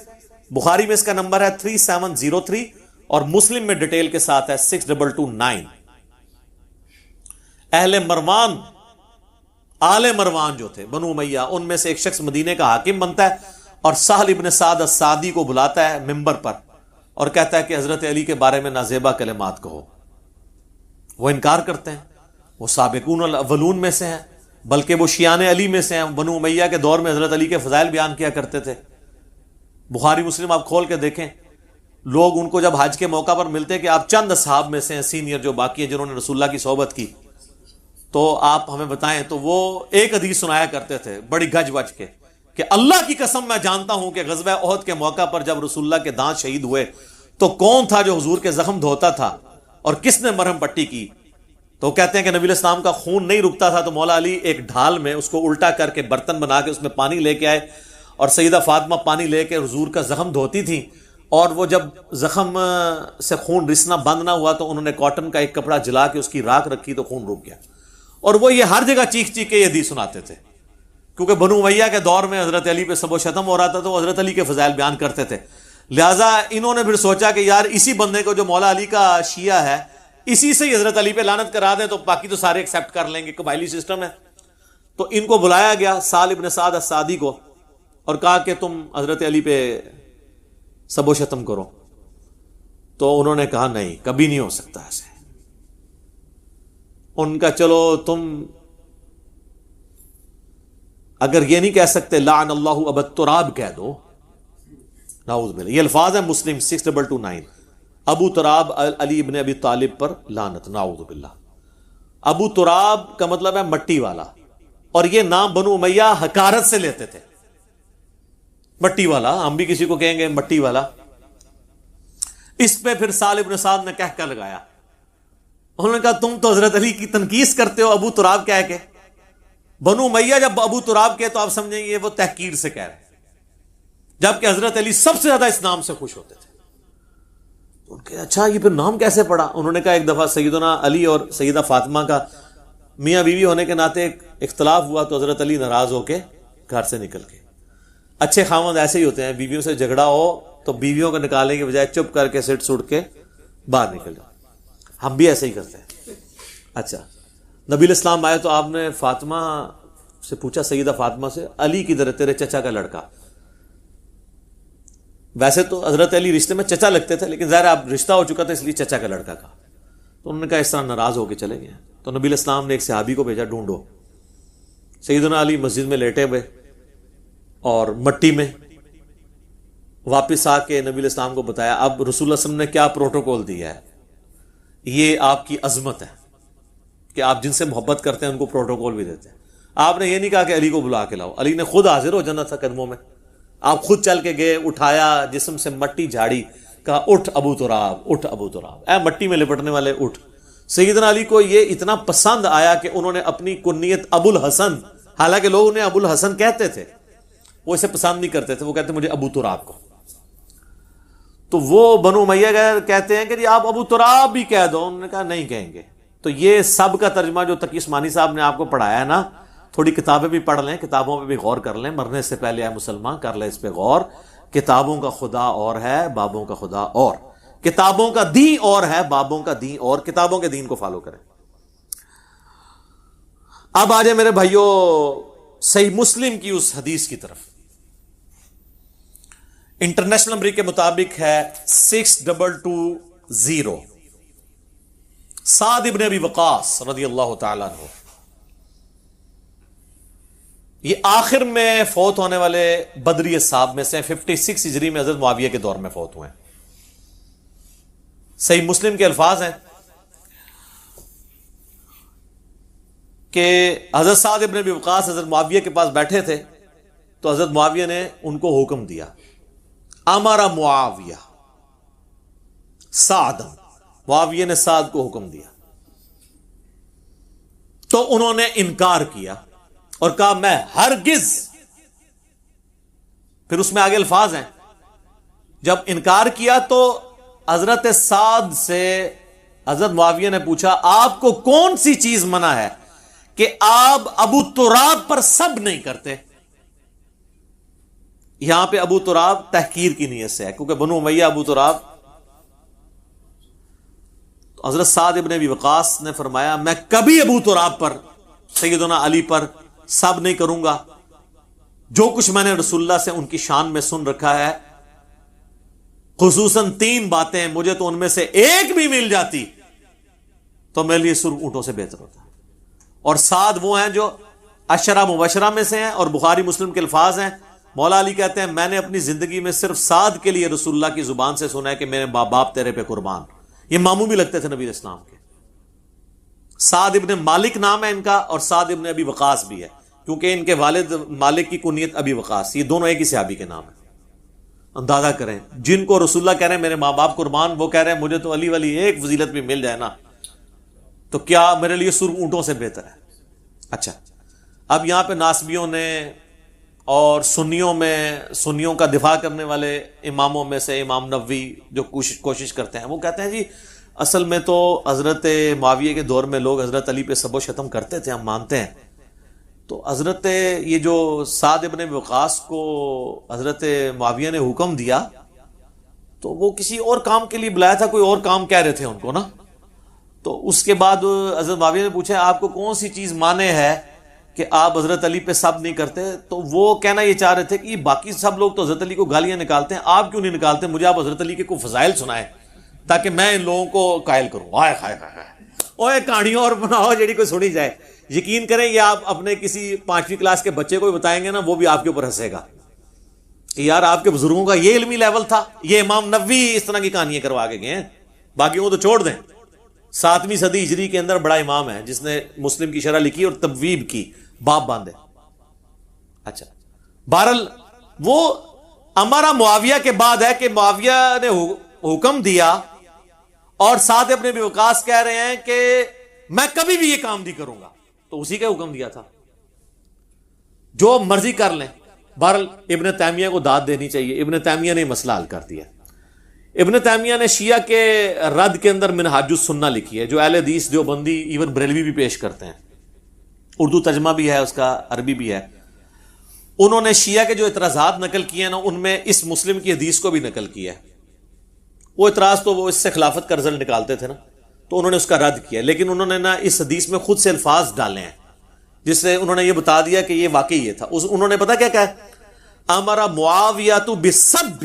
بخاری میں اس کا نمبر ہے 3703 اور مسلم میں ڈیٹیل کے ساتھ ہے 6229. اہل مروان، آل مروان جو تھے بنو امیہ، ان میں سے ایک شخص مدینے کا حاکم بنتا ہے اور سہل ابن سعد السعدی کو بلاتا ہے ممبر پر اور کہتا ہے کہ حضرت علی کے بارے میں نازیبا کلمات کہو. وہ انکار کرتے ہیں، وہ سابقون الاولون میں سے ہیں، بلکہ وہ شیعان علی میں سے ہیں. بنو امیہ کے دور میں حضرت علی کے فضائل بیان کیا کرتے تھے. بخاری مسلم آپ کھول کے دیکھیں، لوگ ان کو جب حج کے موقع پر ملتے کہ آپ چند اصحاب میں سے ہیں سینئر جو باقی ہیں جنہوں نے رسول اللہ کی صحبت کی، تو آپ ہمیں بتائیں، تو وہ ایک حدیث سنایا کرتے تھے بڑی گج وج کے کہ اللہ کی قسم میں جانتا ہوں کہ غزوہ احد کے موقع پر جب رسول اللہ کے دانت شہید ہوئے تو کون تھا جو حضور کے زخم دھوتا تھا اور کس نے مرہم پٹی کی. تو کہتے ہیں کہ نبی الاسلام کا خون نہیں رکتا تھا تو مولا علی ایک ڈھال میں اس کو الٹا کر کے برتن بنا کے اس میں پانی لے کے آئے اور سیدہ فاطمہ پانی لے کے حضور کا زخم دھوتی تھی، اور وہ جب زخم سے خون رسنا بند نہ ہوا تو انہوں نے کاٹن کا ایک کپڑا جلا کے اس کی راکھ رکھی تو خون رک گیا. اور وہ یہ ہر جگہ چیخ چیخ کے یہ حدیث سناتے تھے کیونکہ بنو امیہ کے دور میں حضرت علی پہ سب و شتم ہو رہا تھا تو وہ حضرت علی کے فضائل بیان کرتے تھے. لہٰذا انہوں نے پھر سوچا کہ یار اسی بندے کو جو مولا علی کا شیعہ ہے اسی سے ہی حضرت علی پہ لعنت کرا دیں تو باقی تو سارے ایکسیپٹ کر لیں گے، قبائلی سسٹم ہے. تو ان کو بلایا گیا سہل ابن سعد السعدی کو اور کہا کہ تم حضرت علی پہ سب و شتم کرو. تو انہوں نے کہا نہیں، کبھی نہیں ہو سکتا ایسے. ان کا چلو تم اگر یہ نہیں کہہ سکتے لعن اللہ ابا تراب کہہ دو، نعوذ باللہ. یہ الفاظ ہیں مسلم 6229، ابو تراب علی ابن ابی طالب پر لعنت، نعوذ باللہ. ابو تراب کا مطلب ہے مٹی والا، اور یہ نام بنو امیہ حقارت سے لیتے تھے، مٹی والا. ہم بھی کسی کو کہیں گے مٹی والا. اس پہ پھر سہل ابن سعد نے کہہ کر لگایا، انہوں نے کہا تم تو حضرت علی کی تنقیص کرتے ہو ابو تراب کہہ کے. بنو امیہ جب ابو تراب کہے تو آپ سمجھیں گے وہ تحقیر سے کہہ رہے ہیں، جبکہ حضرت علی سب سے زیادہ اس نام سے خوش ہوتے تھے. تو ان کے اچھا یہ پھر نام کیسے پڑا؟ انہوں نے کہا ایک دفعہ سیدنا علی اور سیدہ فاطمہ کا میاں بیوی ہونے کے ناطے اختلاف ہوا تو حضرت علی ناراض ہو کے گھر سے نکل کے. اچھے خاوند ایسے ہی ہوتے ہیں، بیویوں سے جھگڑا ہو تو بیویوں کو نکالنے کے بجائے چپ کر کے سٹ سٹ کے باہر نکل جاؤ. ہم بھی ایسے ہی کرتے ہیں. اچھا نبی الاسلام آئے تو آپ نے فاطمہ سے پوچھا، سیدہ فاطمہ سے، علی کدھر ہے تیرے چچا کا لڑکا؟ ویسے تو حضرت علی رشتے میں چچا لگتے تھے لیکن ظاہر اب رشتہ ہو چکا تھا اس لیے چچا کا لڑکا کا. تو انہوں نے کہا اس طرح ناراض ہو کے چلے گئے. تو نبی الاسلام نے ایک صحابی کو بھیجا ڈھونڈو. سیدنا علی مسجد میں لیٹے ہوئے اور مٹی میں واپس آ کے نبی الاسلام کو بتایا. اب رسول اللہ صلی اللہ علیہ وسلم نے کیا پروٹوکول دیا ہے، یہ آپ کی عظمت ہے کہ آپ جن سے محبت کرتے ہیں ان کو پروٹوکول بھی دیتے ہیں. آپ نے یہ نہیں کہا کہ علی کو بلا کے لاؤ، علی نے خود حاضر ہو جانا تھا قدموں میں. آپ خود چل کے گئے, اٹھایا, جسم سے مٹی جھاڑی, کہا اٹھ ابو تراب, اٹھ ابو تراب, اے مٹی میں لپٹنے والے اٹھ. سیدنا علی کو یہ اتنا پسند آیا کہ انہوں نے اپنی کنیت ابو الحسن, حالانکہ لوگ انہیں ابو الحسن کہتے تھے, وہ اسے پسند نہیں کرتے تھے, وہ کہتے مجھے ابو تراب کو. تو وہ بنو امیہ کہتے ہیں کہ جی آپ ابو تراب بھی کہہ دو. انہوں نے کہا نہیں کہیں گے. تو یہ سب کا ترجمہ جو تقی عثمانی صاحب نے آپ کو پڑھایا ہے نا, تھوڑی کتابیں بھی پڑھ لیں, کتابوں پہ بھی غور کر لیں, مرنے سے پہلے اے مسلمان کر لیں اس پہ غور. کتابوں کا خدا اور ہے, بابوں کا خدا اور, کتابوں کا دین اور ہے, بابوں کا دین اور. کتابوں کے دین کو فالو کریں. اب آ جائے میرے بھائیوں صحیح مسلم کی اس حدیث کی طرف. انٹرنیشنل نمبر کے مطابق ہے 6220. سعد ابن ابی وقاص رضی اللہ تعالی عنہ, یہ آخر میں فوت ہونے والے بدری صحاب میں سے 56 ہجری میں حضرت معاویہ کے دور میں فوت ہوئے ہیں. صحیح مسلم کے الفاظ ہیں کہ حضرت سعد ابن ابی وقاص حضرت معاویہ کے پاس بیٹھے تھے, تو حضرت معاویہ نے ان کو حکم دیا, امارا معاویہ سعد, معاویہ نے سعد کو حکم دیا. تو انہوں نے انکار کیا اور کہا میں ہرگز. پھر اس میں آگے الفاظ ہیں, جب انکار کیا تو حضرت سعد سے حضرت معاویہ نے پوچھا آپ کو کون سی چیز منع ہے کہ آپ ابو تراب پر سب نہیں کرتے. یہاں پہ ابو تراب تحقیر کی نیت سے ہے, کیونکہ بنو امیہ ابو تراب. تو حضرت سعد ابن ابی وقاص نے فرمایا میں کبھی ابو تراب پر, سیدنا علی پر سب نہیں کروں گا. جو کچھ میں نے رسول اللہ سے ان کی شان میں سن رکھا ہے, خصوصاً 3 باتیں, مجھے تو ان میں سے ایک بھی مل جاتی تو میرے لیے سرخ اونٹوں سے بہتر ہوتا. اور سعد وہ ہیں جو عشرہ مبشرہ میں سے ہیں, اور بخاری مسلم کے الفاظ ہیں. مولا علی کہتے ہیں میں نے اپنی زندگی میں صرف سعد کے لیے رسول اللہ کی زبان سے سنا ہے کہ میرے باپ باپ تیرے پہ قربان. یہ ماموں بھی لگتے تھے نبی اسلام کے. سعد ابن مالک نام ہے ان کا, اور سعد ابن ابی وقاص بھی ہے, کیونکہ ان کے والد مالک کی کنیت ابی وقاص. یہ دونوں ایک ہی صحابی کے نام ہیں. اندازہ کریں, جن کو رسول اللہ کہہ رہے ہیں میرے ماں باپ قربان, وہ کہہ رہے ہیں مجھے تو علی والی ایک فضیلت بھی مل جائے نا تو کیا میرے لیے سرخ اونٹوں سے بہتر ہے. اچھا, اب یہاں پہ ناسبیوں نے اور سنیوں کا دفاع کرنے والے اماموں میں سے امام نووی جو کوشش کرتے ہیں, وہ کہتے ہیں جی اصل میں تو حضرت معاویہ کے دور میں لوگ حضرت علی پہ سب و شتم کرتے تھے, ہم مانتے ہیں. تو حضرت یہ جو سعد ابن وقاص کو حضرت معاویہ نے حکم دیا تو وہ کسی اور کام کے لیے بلایا تھا, کوئی اور کام کہہ رہے تھے ان کو نا. تو اس کے بعد حضرت معاویہ نے پوچھا آپ کو کون سی چیز مانے ہے کہ آپ حضرت علی پہ سب نہیں کرتے. تو وہ کہنا یہ چاہ رہے تھے کہ باقی سب لوگ تو حضرت علی کو گالیاں نکالتے ہیں, آپ کیوں نہیں نکالتے, مجھے آپ حضرت علی کے کوئی فضائل سنائیں تاکہ میں ان لوگوں کو قائل کروں. ہائے ہائے ہائے, اوے کہانیوں اور بناؤ جیڑی کوئی سنی جائے. یقین کریں یہ آپ اپنے کسی 5ویں کلاس کے بچے کو بھی بتائیں گے نا, وہ بھی آپ کے اوپر ہنسے گا کہ یار آپ کے بزرگوں کا یہ علمی لیول تھا. یہ امام نووی اس طرح کی کہانیاں کروا کے گئے ہیں, باقیوں کو تو چھوڑ دیں. 7ویں صدی ہجری کے اندر بڑا امام ہے جس نے مسلم کی شرح لکھی اور تبویب کی, باب باندھے. اچھا, بہرحال وہ ہمارا معاویہ کے بعد ہے کہ معاویہ نے حکم دیا اور سعد ابن ابی وقاص کہہ رہے ہیں کہ میں کبھی بھی یہ کام نہیں کروں گا. تو اسی کا حکم دیا تھا, جو مرضی کر لیں. بہرحال ابن تیمیہ کو داد دینی چاہیے, ابن تیمیہ نے مسئلہ حل کر دیا. ابن تیمیہ نے شیعہ کے رد کے اندر منہاج السنہ لکھی ہے, جو اہل حدیث دیوبندی ایون بریلوی بھی پیش کرتے ہیں. اردو ترجمہ بھی ہے اس کا, عربی بھی ہے. انہوں نے شیعہ کے جو اعتراضات نقل کیے ہیں نا, ان میں اس مسلم کی حدیث کو بھی نقل کیا ہے. وہ اعتراض تو وہ اس سے خلافت کا رزلٹ نکالتے تھے نا, تو انہوں نے اس کا رد کیا, لیکن انہوں نے نا اس حدیث میں خود سے الفاظ ڈالے ہیں جس سے انہوں نے یہ بتا دیا کہ یہ واقعی یہ تھا. انہوں نے پتا کیا کہا, امر معاویہ بسب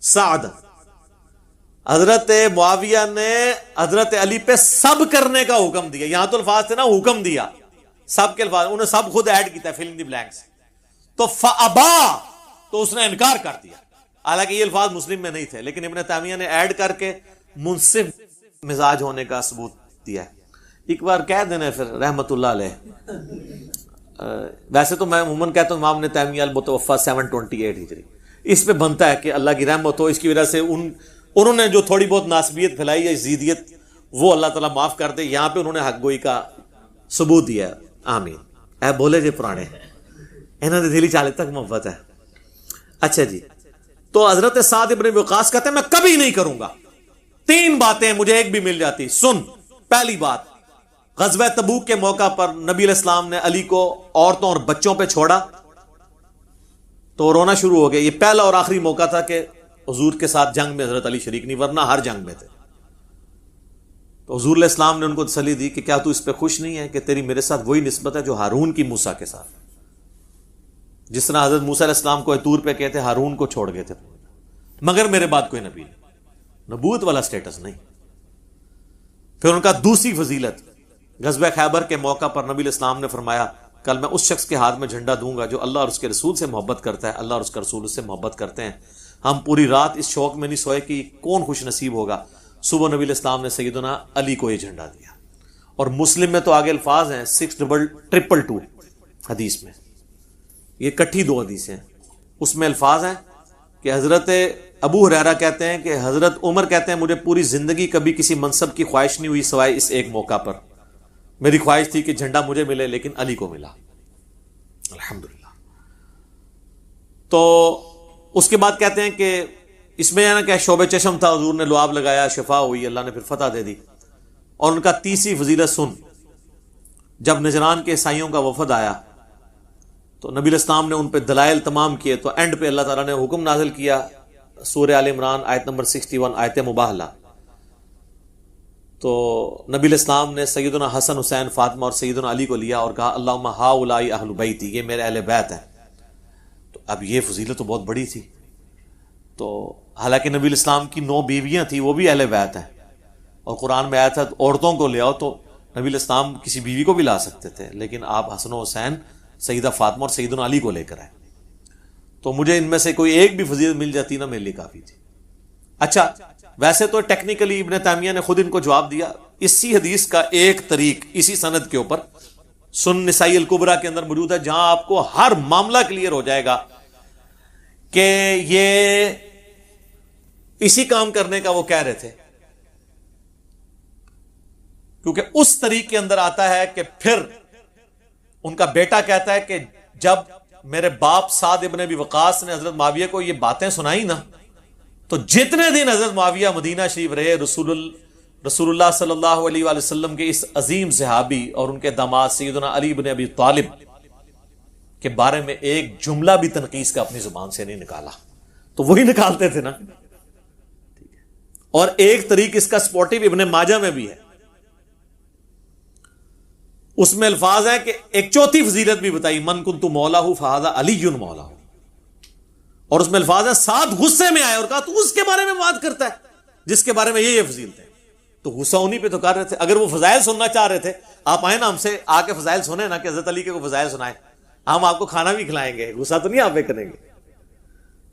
سعد, حضرت معاویہ نے حضرت علی پہ سب کرنے کا حکم دیا. یہاں تو الفاظ تھے نا حکم دیا, سب کے الفاظ انہوں نے سب خود ایڈ کیتا ہے فل ان دی بلینکس. تو فابا, تو اس نے انکار کر دیا. حالانکہ یہ الفاظ مسلم میں نہیں تھے, لیکن ابن تیمیہ نے ایڈ کر کے منصف مزاج ہونے کا ثبوت دیا ہے. ایک بار کہہ دینا پھر رحمت اللہ علیہ, ویسے تو میں عموماً کہتا ہوں امام ابن تیمیہ المتوفی 728 ہجری، اس پہ بنتا ہے کہ اللہ کی رحمت ہو، اس کی وجہ سے انہوں نے جو تھوڑی بہت ناسبیت پھیلائی ہے، زیدیت، وہ اللہ تعالیٰ معاف کر دے. یہاں پہ انہوں نے حق گوئی کا ثبوت دیا ہے. آمین. اے بولے جی پرانے انہوں نے دلی چالے تک محبت ہے. اچھا جی، تو حضرت سعد ابن وقاص کہتے ہیں میں کبھی نہیں کروں گا. 3 باتیں مجھے ایک بھی مل جاتی. سن، پہلی بات، غزوہ تبوک کے موقع پر نبی علیہ السلام نے علی کو عورتوں اور بچوں پہ چھوڑا تو رونا شروع ہو گیا. یہ پہلا اور آخری موقع تھا کہ حضور کے ساتھ جنگ میں حضرت علی شریک نہیں، ورنہ ہر جنگ میں تھے. تو حضور علیہ السلام نے ان کو تسلی دی کہ کیا تو اس پہ خوش نہیں ہے کہ تیری میرے ساتھ وہی نسبت ہے جو ہارون کی موسیٰ کے ساتھ، جس طرح حضرت موسیٰ علیہ السلام کو طور پہ کہتے ہارون کو چھوڑ گئے تھے، مگر میرے بعد کوئی نبی نہیں، نبوت والا سٹیٹس نہیں. پھر ان کا دوسری فضیلت، غزوہ خیبر کے موقع پر نبی علیہ السلام نے فرمایا کل میں اس شخص کے ہاتھ میں جھنڈا دوں گا جو اللہ اور اس کے رسول سے محبت کرتا ہے، اللہ اور اس کا رسول اس سے محبت کرتے ہیں. ہم پوری رات اس شوق میں نہیں سوئے کہ کون خوش نصیب ہوگا. صبح نبی علیہ السلام نے سیدنا علی کو یہ جھنڈا دیا. اور مسلم میں تو آگے الفاظ ہیں 6222 حدیث میں، یہ کٹھی 2 حدیثیں ہیں. اس میں الفاظ ہیں کہ حضرت ابو ہریرہ کہتے ہیں کہ حضرت عمر کہتے ہیں مجھے پوری زندگی کبھی کسی منصب کی خواہش نہیں ہوئی سوائے اس ایک موقع پر. میری خواہش تھی کہ جھنڈا مجھے ملے لیکن علی کو ملا، الحمدللہ. تو اس کے بعد کہتے ہیں کہ اس میں نا کہ شعبہ چشم تھا، حضور نے لعاب لگایا، شفا ہوئی، اللہ نے پھر فتح دے دی. اور ان کا تیسری فضیلت سن، جب نجران کے عیسائیوں کا وفد آیا تو نبی علیہ السلام نے ان پہ دلائل تمام کیے، تو اینڈ پہ اللہ تعالیٰ نے حکم نازل کیا، سورہ آل عمران آیت نمبر 61 آیت مباہلہ. تو نبی علیہ السلام نے سیدنا حسن، حسین، فاطمہ اور سیدنا علی کو لیا اور کہا اللہم ہؤلاء اہل بیتی، یہ میرے اہل بیت ہیں. تو اب یہ فضیلت تو بہت بڑی تھی. تو حالانکہ نبی علیہ السلام کی 9 بیویاں تھیں، وہ بھی اہل بیت ہیں، اور قرآن میں آیا تھا عورتوں کو لے آؤ، تو نبی علیہ السلام کسی بیوی کو بھی لا سکتے تھے، لیکن آپ حسن و حسین، سیدہ فاطمہ اور سیدنا علی کو لے کر آئے. تو مجھے ان میں سے کوئی ایک بھی فضیلت مل جاتی نا میرے لیے کافی تھی. اچھا، ویسے تو ٹیکنیکلی ابن تیمیہ نے خود ان کو جواب دیا. اسی حدیث کا ایک طریق اسی سند کے اوپر سنن نسائی الکبریٰ کے اندر موجود ہے، جہاں آپ کو ہر معاملہ کلیئر ہو جائے گا کہ یہ اسی کام کرنے کا وہ کہہ رہے تھے. کیونکہ اس طریق کے اندر آتا ہے کہ پھر ان کا بیٹا کہتا ہے کہ جب میرے باپ سعد ابن ابی وقاص نے حضرت معاویہ کو یہ باتیں سنائی نا، تو جتنے دن حضرت معاویہ مدینہ شریف رہے، رسول اللہ صلی اللہ علیہ وآلہ وسلم کے اس عظیم صحابی اور ان کے داماد سیدنا علی بن ابی طالب کے بارے میں ایک جملہ بھی تنقیص کا اپنی زبان سے نہیں نکالا. تو وہی نکالتے تھے نا. اور ایک طریق اس کا سپورٹیو ابن ماجہ میں بھی ہے، اس میں الفاظ ہے کہ ایک چوتھی فضیلت بھی بتائی، من کنت مولا فہذا علی مولا. اور اس میں الفاظ ہے ساتھ غصے میں آئے اور کہا تو اس کے بارے میں بات کرتا ہے جس کے بارے میں یہ فضیلت ہے. تو غصہ انہی پہ تو کر رہے تھے. اگر وہ فضائل سننا چاہ رہے تھے، آپ آئے نا ہم سے آ کے فضائل سنیں نا، کہ حضرت علی کے کو فضائل سنائے، ہم آپ کو کھانا بھی کھلائیں گے، غصہ تو نہیں آپ پہ کریں گے.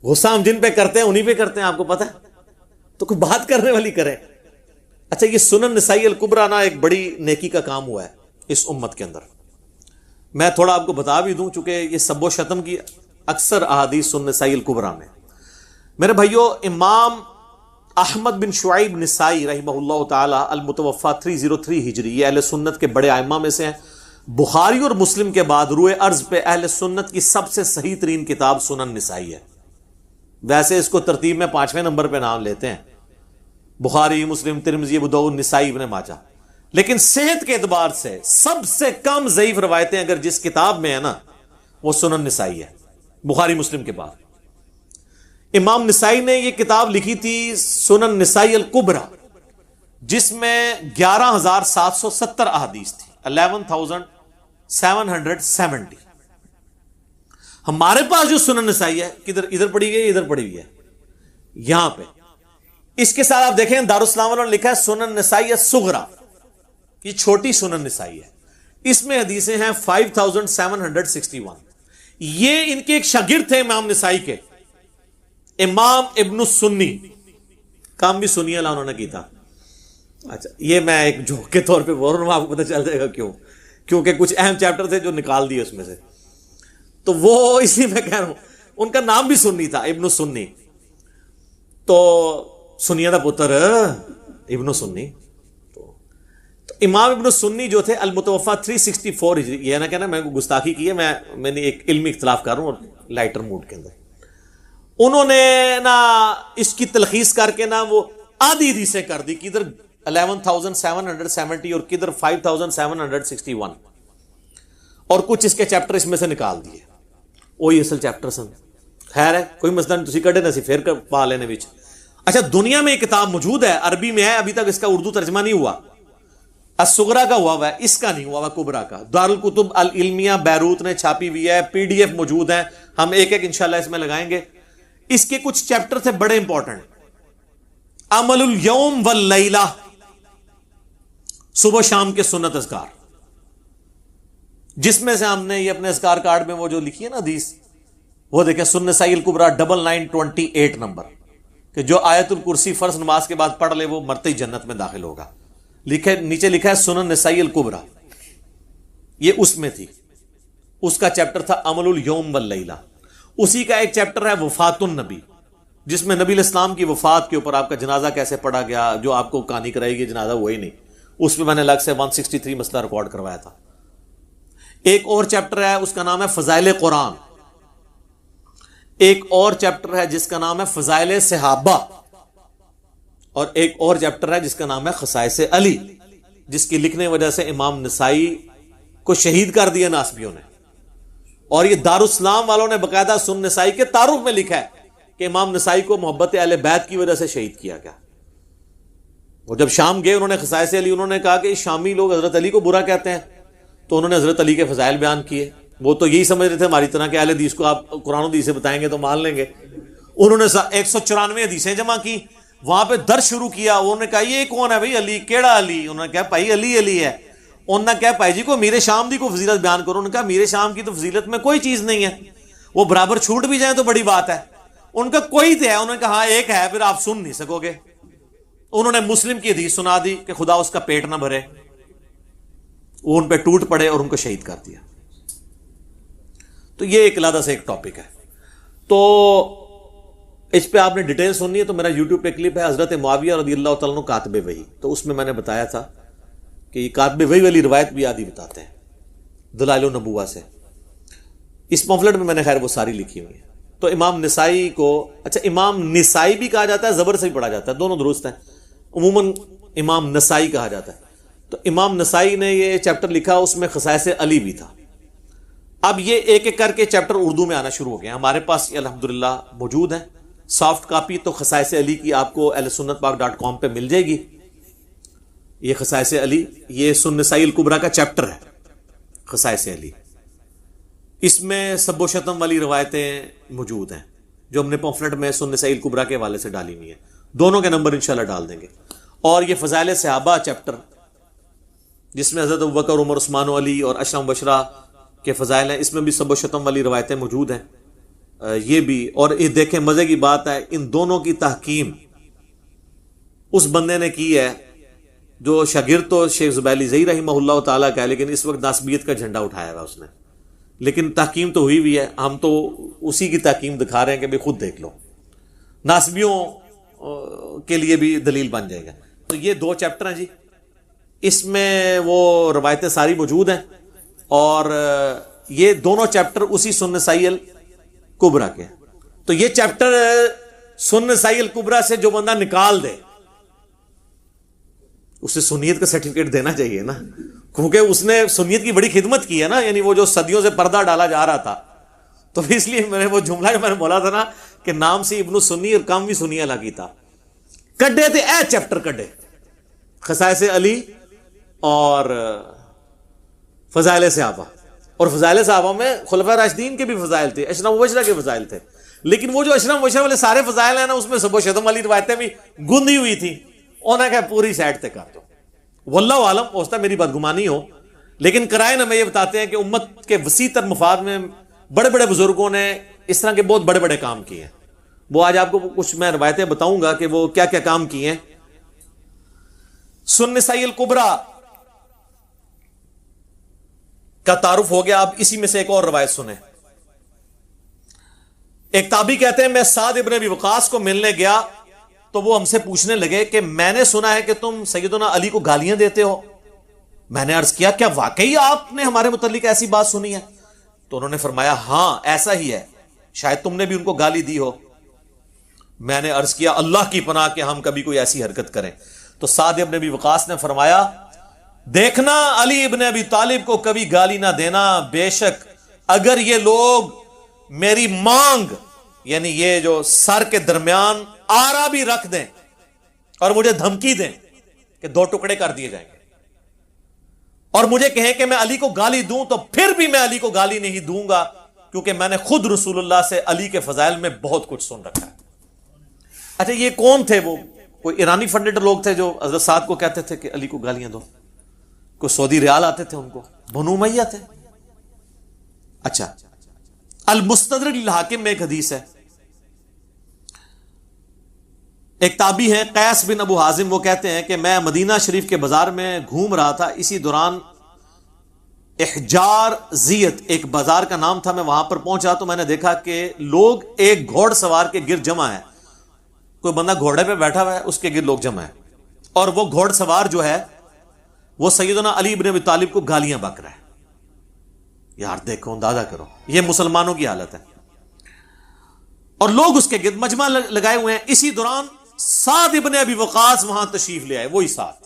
غصہ ہم جن پہ کرتے ہیں انہی پہ کرتے ہیں، آپ کو پتہ ہے. تو کوئی بات کرنے والی کریں. اچھا، یہ سنن نسائی الکبریٰ نا ایک بڑی نیکی کا کام ہوا ہے اس امت کے اندر. میں تھوڑا آپ کو بتا بھی دوں، چونکہ یہ سب و شتم کی اکثر احادیث سنن نسائی الکبریٰ میں. میرے بھائیو، امام احمد بن شعیب نسائی رحمہ اللہ تعالی المتوفی 303 ہجری، یہ اہل سنت کے بڑے ائمہ میں سے ہیں. بخاری اور مسلم کے بعد روئے ارض پہ اہل سنت کی سب سے صحیح ترین کتاب سنن نسائی ہے. ویسے اس کو ترتیب میں 5ویں نمبر پہ نام لیتے ہیں، بخاری، مسلم، ترمذی، ابو داؤد، نسائی، ابن ماجہ. لیکن صحت کے اعتبار سے سب سے کم ضعیف روایتیں اگر جس کتاب میں ہے نا، وہ سنن نسائی ہے، بخاری مسلم کے بعد. امام نسائی نے یہ کتاب لکھی تھی سنن نسائی الکبریٰ، جس میں 11,770 احادیث تھی، 11,770. ہمارے پاس جو سنن نسائی ہے کدھر، ادھر پڑی گئی، ادھر پڑی ہوئی ہے، یہاں پہ. اس کے ساتھ آپ دیکھیں دارالاسلام والوں نے لکھا ہے سنن نسائی الصغریٰ، یہ چھوٹی سنن نسائی ہے. اس میں حدیثیں ہیں 5,761. یہ ان کے ایک شاگرد تھے امام نسائی کے، امام ابن السنی، کام بھی سنی اللہ انہوں نے کی تھا. اچھا، یہ میں ایک جوک کے طور پہ بول رہا ہوں، آپ کو پتہ چل جائے گا کیوں. کیونکہ کچھ اہم چیپٹر تھے جو نکال دیے اس میں سے. تو وہ اسی میں کہہ رہا ہوں, ان کا نام بھی سنی تھا, ابن سنی. تو سنیہ دا پتر ابن سنی. تو امام ابن سنی جو تھے المتوفا 364 ہجری, یہ نہ کہنا میں گستاخی کی ہے, میں نے ایک علمی اختلاف کر رہا ہوں اور لائٹر موڈ کے اندر. انہوں نے نا اس کی تلخیص کر کے نا وہ آدھی حدیثیں کر دی, کدھر 11,770 اور کدھر 5,761, اور کچھ اس کے چیپٹر اس میں سے نکال دیے. وہی اصل چیپٹر سن. خیر ہے, کوئی مسئلہ نہیں, تسی کڈے نہ سی پھر پا لینے وچ. اچھا, دنیا میں یہ کتاب موجود ہے, عربی میں ہے, ابھی تک اس کا اردو ترجمہ نہیں ہوا. الصغرا کا ہوا ہے, اس کا نہیں ہوا ہے, کبرا کا. دارالکتب العلمیہ بیروت نے چھاپی ہوئی ہے, PDF موجود ہیں, ہم ایک ایک انشاءاللہ اس میں لگائیں گے. اس کے کچھ چیپٹر تھے بڑے امپورٹنٹ. عمل الیوم واللیلہ, صبح شام کے سنت اذکار, جس میں سے ہم نے یہ اپنے اذکار کارڈ میں وہ جو لکھی ہے نا حدیث, وہ دیکھیں سنن نسائی الکبریٰ 9928 نمبر, کہ جو آیت الکرسی فرض نماز کے بعد پڑھ لے وہ مرتے ہی جنت میں داخل ہوگا. لکھے نیچے لکھا ہے سنن نسائی الکبریٰ, یہ اس میں تھی. اس کا چیپٹر تھا عمل الیوم واللیلہ. اسی کا ایک چیپٹر ہے وفات النبی, جس میں نبی الاسلام کی وفات کے اوپر آپ کا جنازہ کیسے پڑھا گیا, جو آپ کو کہانی کرائے گی جنازہ وہی نہیں, اس میں میں نے الگ سے 163 مسئلہ ریکارڈ کروایا تھا. ایک اور چیپٹر ہے, اس کا نام ہے فضائل قرآن. ایک اور چیپٹر ہے جس کا نام ہے فضائل صحابہ, اور ایک اور چیپٹر ہے جس کا نام ہے خصائص علی, جس کی لکھنے وجہ سے امام نسائی کو شہید کر دیا ناسبیوں نے. اور یہ دارالاسلام والوں نے باقاعدہ سنن نسائی کے تعارف میں لکھا ہے کہ امام نسائی کو محبت اہل بیت کی وجہ سے شہید کیا گیا. وہ جب شام گئے, انہوں نے خصائص علی, انہوں نے کہا کہ شامی لوگ حضرت علی کو برا کہتے ہیں, تو انہوں نے حضرت علی کے فضائل بیان کیے. وہ تو یہی سمجھ رہے تھے ہماری طرح کہ اہل حدیث کو آپ قرآن و حدیث سے بتائیں گے تو مان لیں گے. انہوں نے 194 حدیثیں جمع کی, وہاں پہ درس شروع کیا. انہوں نے کہا یہ کون ہے بھائی علی, کیڑا علی؟ انہوں نے کہا بھائی علی علی ہے. انہوں نے کہا بھائی جی کو میرے شام دی کو فضیلت بیان کرو. انہوں نے کہا میرے شام کی تو فضیلت میں کوئی چیز نہیں ہے, وہ برابر چھوٹ بھی جائیں تو بڑی بات ہے. ان کا کوئی تو ہے. انہوں نے کہا ہاں ایک ہے, پھر آپ سن نہیں سکو گے. انہوں نے مسلم کی حدیث سنا دی کہ خدا اس کا پیٹ نہ بھرے. وہ ان پہ ٹوٹ پڑے اور ان کو شہید کر دیا. تو یہ ایک علیحدہ سے ایک ٹاپک ہے. تو اس پہ آپ نے ڈیٹیل سننی ہے تو میرا یوٹیوب پہ کلپ ہے حضرت معاویہ رضی اللہ تعالیٰ عنہ کاتب وحی. تو اس میں میں نے بتایا تھا کہ یہ کاتب وحی والی روایت بھی آدھی بتاتے ہیں دلائل النبوہ سے. اس پمفلٹ میں نے خیر وہ ساری لکھی ہوئی ہے. تو امام نسائی کو, اچھا امام نسائی بھی کہا جاتا ہے, زبر سے بھی پڑھا جاتا ہے, دونوں درست ہیں. عموماً امام نسائی کہا جاتا ہے. تو امام نسائی نے یہ چیپٹر لکھا, اس میں خصائص علی بھی تھا. اب یہ ایک ایک کر کے چیپٹر اردو میں آنا شروع ہو گئے. ہمارے پاس یہ الحمدللہ موجود ہیں سافٹ کاپی. تو خصائص علی کی آپ کو ahlsunnatpak.com پہ مل جائے گی. یہ خصائص علی, یہ سنن نسائی الکبریٰ کا چیپٹر ہے خصائص علی. اس میں سب و شتم والی روایتیں موجود ہیں جو ہم نے پمفلٹ میں سنن نسائی الکبریٰ کے حوالے سے ڈالی ہوئی ہیں. دونوں کے نمبر انشاءاللہ ڈال دیں گے. اور یہ فضائل صحابہ چیپٹر, جس میں حضرت ابوبکر, عمر, عثمان و علی اور اشرا مبشرہ کے فضائل ہیں, اس میں بھی سب و شتم والی روایتیں موجود ہیں. یہ بھی, اور یہ دیکھیں مزے کی بات ہے, ان دونوں کی تحکیم اس بندے نے کی ہے جو شاگرد تو شیخ زبیلی زئی رحمہ اللہ تعالیٰ کا ہے, لیکن اس وقت ناسبیت کا جھنڈا اٹھایا ہوا اس نے. لیکن تحکیم تو ہوئی ہوئی ہے, ہم تو اسی کی تحکیم دکھا رہے ہیں کہ بھی خود دیکھ لو, ناسبیوں کے لیے بھی دلیل بن جائے گا. تو یہ 2 چیپٹر ہیں جی, اس میں وہ روایتیں ساری موجود ہیں. اور یہ دونوں چیپٹر اسی سنن نسائی الکبریٰ کے. تو یہ چیپٹر سنن نسائی الکبریٰ سے جو بندہ نکال دے اسے سنیت کا سرٹیفکیٹ دینا چاہیے نا, کیونکہ اس نے سنیت کی بڑی خدمت کی ہے نا. یعنی وہ جو صدیوں سے پردہ ڈالا جا رہا تھا, تو اس لیے میں نے وہ جملہ جو میں نے بولا تھا نا کہ نام سے ابن سنی اور کام بھی سنی لگی تھا, کڈے تھے اے چیپٹر کڈے, خصائص علی اور فضائل صحابہ. اور فضائل صحابہ میں خلفاء راشدین کے بھی فضائل تھے, اشرا مبشرہ کے فضائل تھے. لیکن وہ جو اشرا مبشرہ والے سارے فضائل ہیں نا, اس میں سب و شتم والی روایتیں بھی گندی ہوئی تھی. انہوں نے کہا پوری سائڈ تے کر دو. واللہ عالم, ہو سکتا ہے میری بدگمانی ہو, لیکن کرائے نا میں یہ بتاتے ہیں کہ امت کے وسیع تر مفاد میں بڑے بڑے بزرگوں نے اس طرح کے بہت بڑے بڑے کام کیے ہیں. وہ آج آپ کو کچھ میں روایتیں بتاؤں گا کہ وہ کیا کیا کام کیے ہیں. سنن نسائی الکبریٰ کا تعارف ہو گیا. اب اسی میں سے ایک اور روایت سنیں. ایک تابعی کہتے ہیں میں سعد ابن ابی وقاص کو ملنے گیا تو وہ ہم سے پوچھنے لگے کہ میں نے سنا ہے کہ تم سیدنا علی کو گالیاں دیتے ہو. میں نے عرض کیا کیا واقعی آپ نے ہمارے متعلق ایسی بات سنی ہے؟ تو انہوں نے فرمایا ہاں ایسا ہی ہے, شاید تم نے بھی ان کو گالی دی ہو. میں نے عرض کیا اللہ کی پناہ کہ ہم کبھی کوئی ایسی حرکت کریں. تو سعد ابن ابی وقاص نے فرمایا دیکھنا علی ابن ابی طالب کو کبھی گالی نہ دینا, بے شک اگر یہ لوگ میری مانگ یعنی یہ جو سر کے درمیان آرا بھی رکھ دیں اور مجھے دھمکی دیں کہ 2 ٹکڑے کر دیے جائیں گے اور مجھے کہیں کہ میں علی کو گالی دوں, تو پھر بھی میں علی کو گالی نہیں دوں گا, کیونکہ میں نے خود رسول اللہ سے علی کے فضائل میں بہت کچھ سن رکھا ہے. اچھا یہ کون تھے؟ وہ کوئی ایرانی فنڈیڈ لوگ تھے جو حضرت سعد کو کہتے تھے کہ علی کو گالیاں دو. کوئی سعودی ریال آتے تھے ان کو, بنو امیہ تھے. اچھا المستدرک للحاکم میں ایک حدیث ہے, ایک تابعی ہیں قیس بن ابو حازم, وہ کہتے ہیں کہ میں مدینہ شریف کے بازار میں گھوم رہا تھا, اسی دوران احجار زیت ایک بازار کا نام تھا, میں وہاں پر پہنچا تو میں نے دیکھا کہ لوگ ایک گھوڑ سوار کے گرد جمع ہے. کوئی بندہ گھوڑے پہ بیٹھا ہوا ہے, اس کے گرد لوگ جمع ہے, اور وہ گھوڑ سوار جو ہے وہ سیدنا علی ابن ابی طالب کو گالیاں بک رہا ہے. یار دیکھو, اندازہ کرو, یہ مسلمانوں کی حالت ہے, اور لوگ اس کے گرد مجمع لگائے ہوئے ہیں. اسی دوران سعد ابن ابی وقاص وہاں تشریف لے آئے, وہی ساتھ.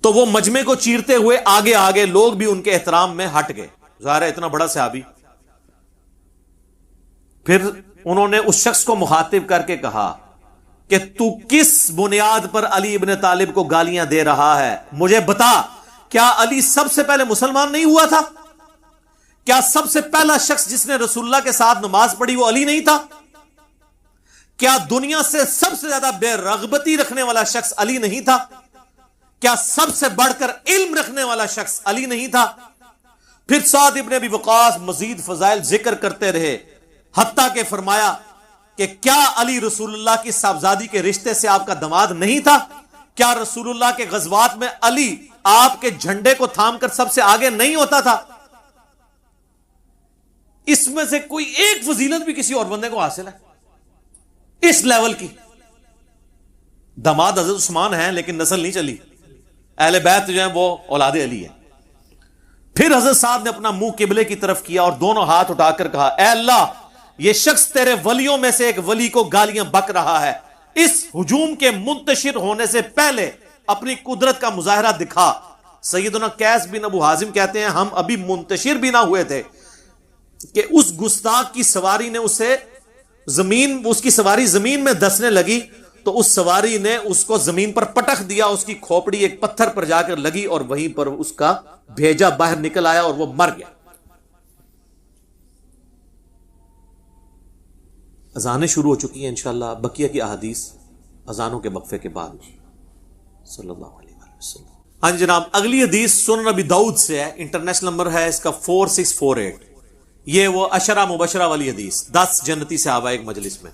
تو وہ مجمع کو چیرتے ہوئے آگے آگے, لوگ بھی ان کے احترام میں ہٹ گئے. ظاہر ہے اتنا بڑا صحابی. پھر انہوں نے اس شخص کو مخاطب کر کے کہا کہ تو کس بنیاد پر علی ابن طالب کو گالیاں دے رہا ہے؟ مجھے بتا, کیا علی سب سے پہلے مسلمان نہیں ہوا تھا؟ کیا سب سے پہلا شخص جس نے رسول اللہ کے ساتھ نماز پڑھی وہ علی نہیں تھا؟ کیا دنیا سے سب سے زیادہ بے رغبتی رکھنے والا شخص علی نہیں تھا؟ کیا سب سے بڑھ کر علم رکھنے والا شخص علی نہیں تھا؟ پھر سعد ابن ابی وقاص مزید فضائل ذکر کرتے رہے, حتیٰ کہ فرمایا کہ کیا علی رسول اللہ کی صاحبزادی کے رشتے سے آپ کا داماد نہیں تھا؟ کیا رسول اللہ کے غزوات میں علی آپ کے جھنڈے کو تھام کر سب سے آگے نہیں ہوتا تھا؟ اس میں سے کوئی ایک فضیلت بھی کسی اور بندے کو حاصل ہے اس لیول کی؟ داماد حضرت عثمان ہیں لیکن نسل نہیں چلی, اہل بیت جو ہیں وہ اولاد علی ہے. پھر حضرت سعد نے اپنا منہ قبلے کی طرف کیا اور دونوں ہاتھ اٹھا کر کہا اے اللہ, یہ شخص تیرے ولیوں میں سے ایک ولی کو گالیاں بک رہا ہے, اس ہجوم کے منتشر ہونے سے پہلے اپنی قدرت کا مظاہرہ دکھا. سیدنا قیس بن ابو حازم کہتے ہیں ہم ابھی منتشر بھی نہ ہوئے تھے کہ اس گستاخ کی سواری نے اسے اس کی سواری زمین میں دسنے لگی, تو اس سواری نے اس کو زمین پر پٹخ دیا, اس کی کھوپڑی ایک پتھر پر جا کر لگی اور وہیں پر اس کا بھیجا باہر نکل آیا اور وہ مر گیا. اذانیں شروع ہو چکی ہیں, انشاءاللہ بقیہ کی احادیث اذانوں کے وقفے کے بعد. صلی اللہ علیہ وسلم. ہاں جناب, اگلی حدیث سنن ابی داؤد سے ہے, انٹرنیشنل نمبر ہے اس کا 4648. یہ وہ عشرہ مبشرہ والی حدیث, 10 جنتی صحابہ ایک مجلس میں.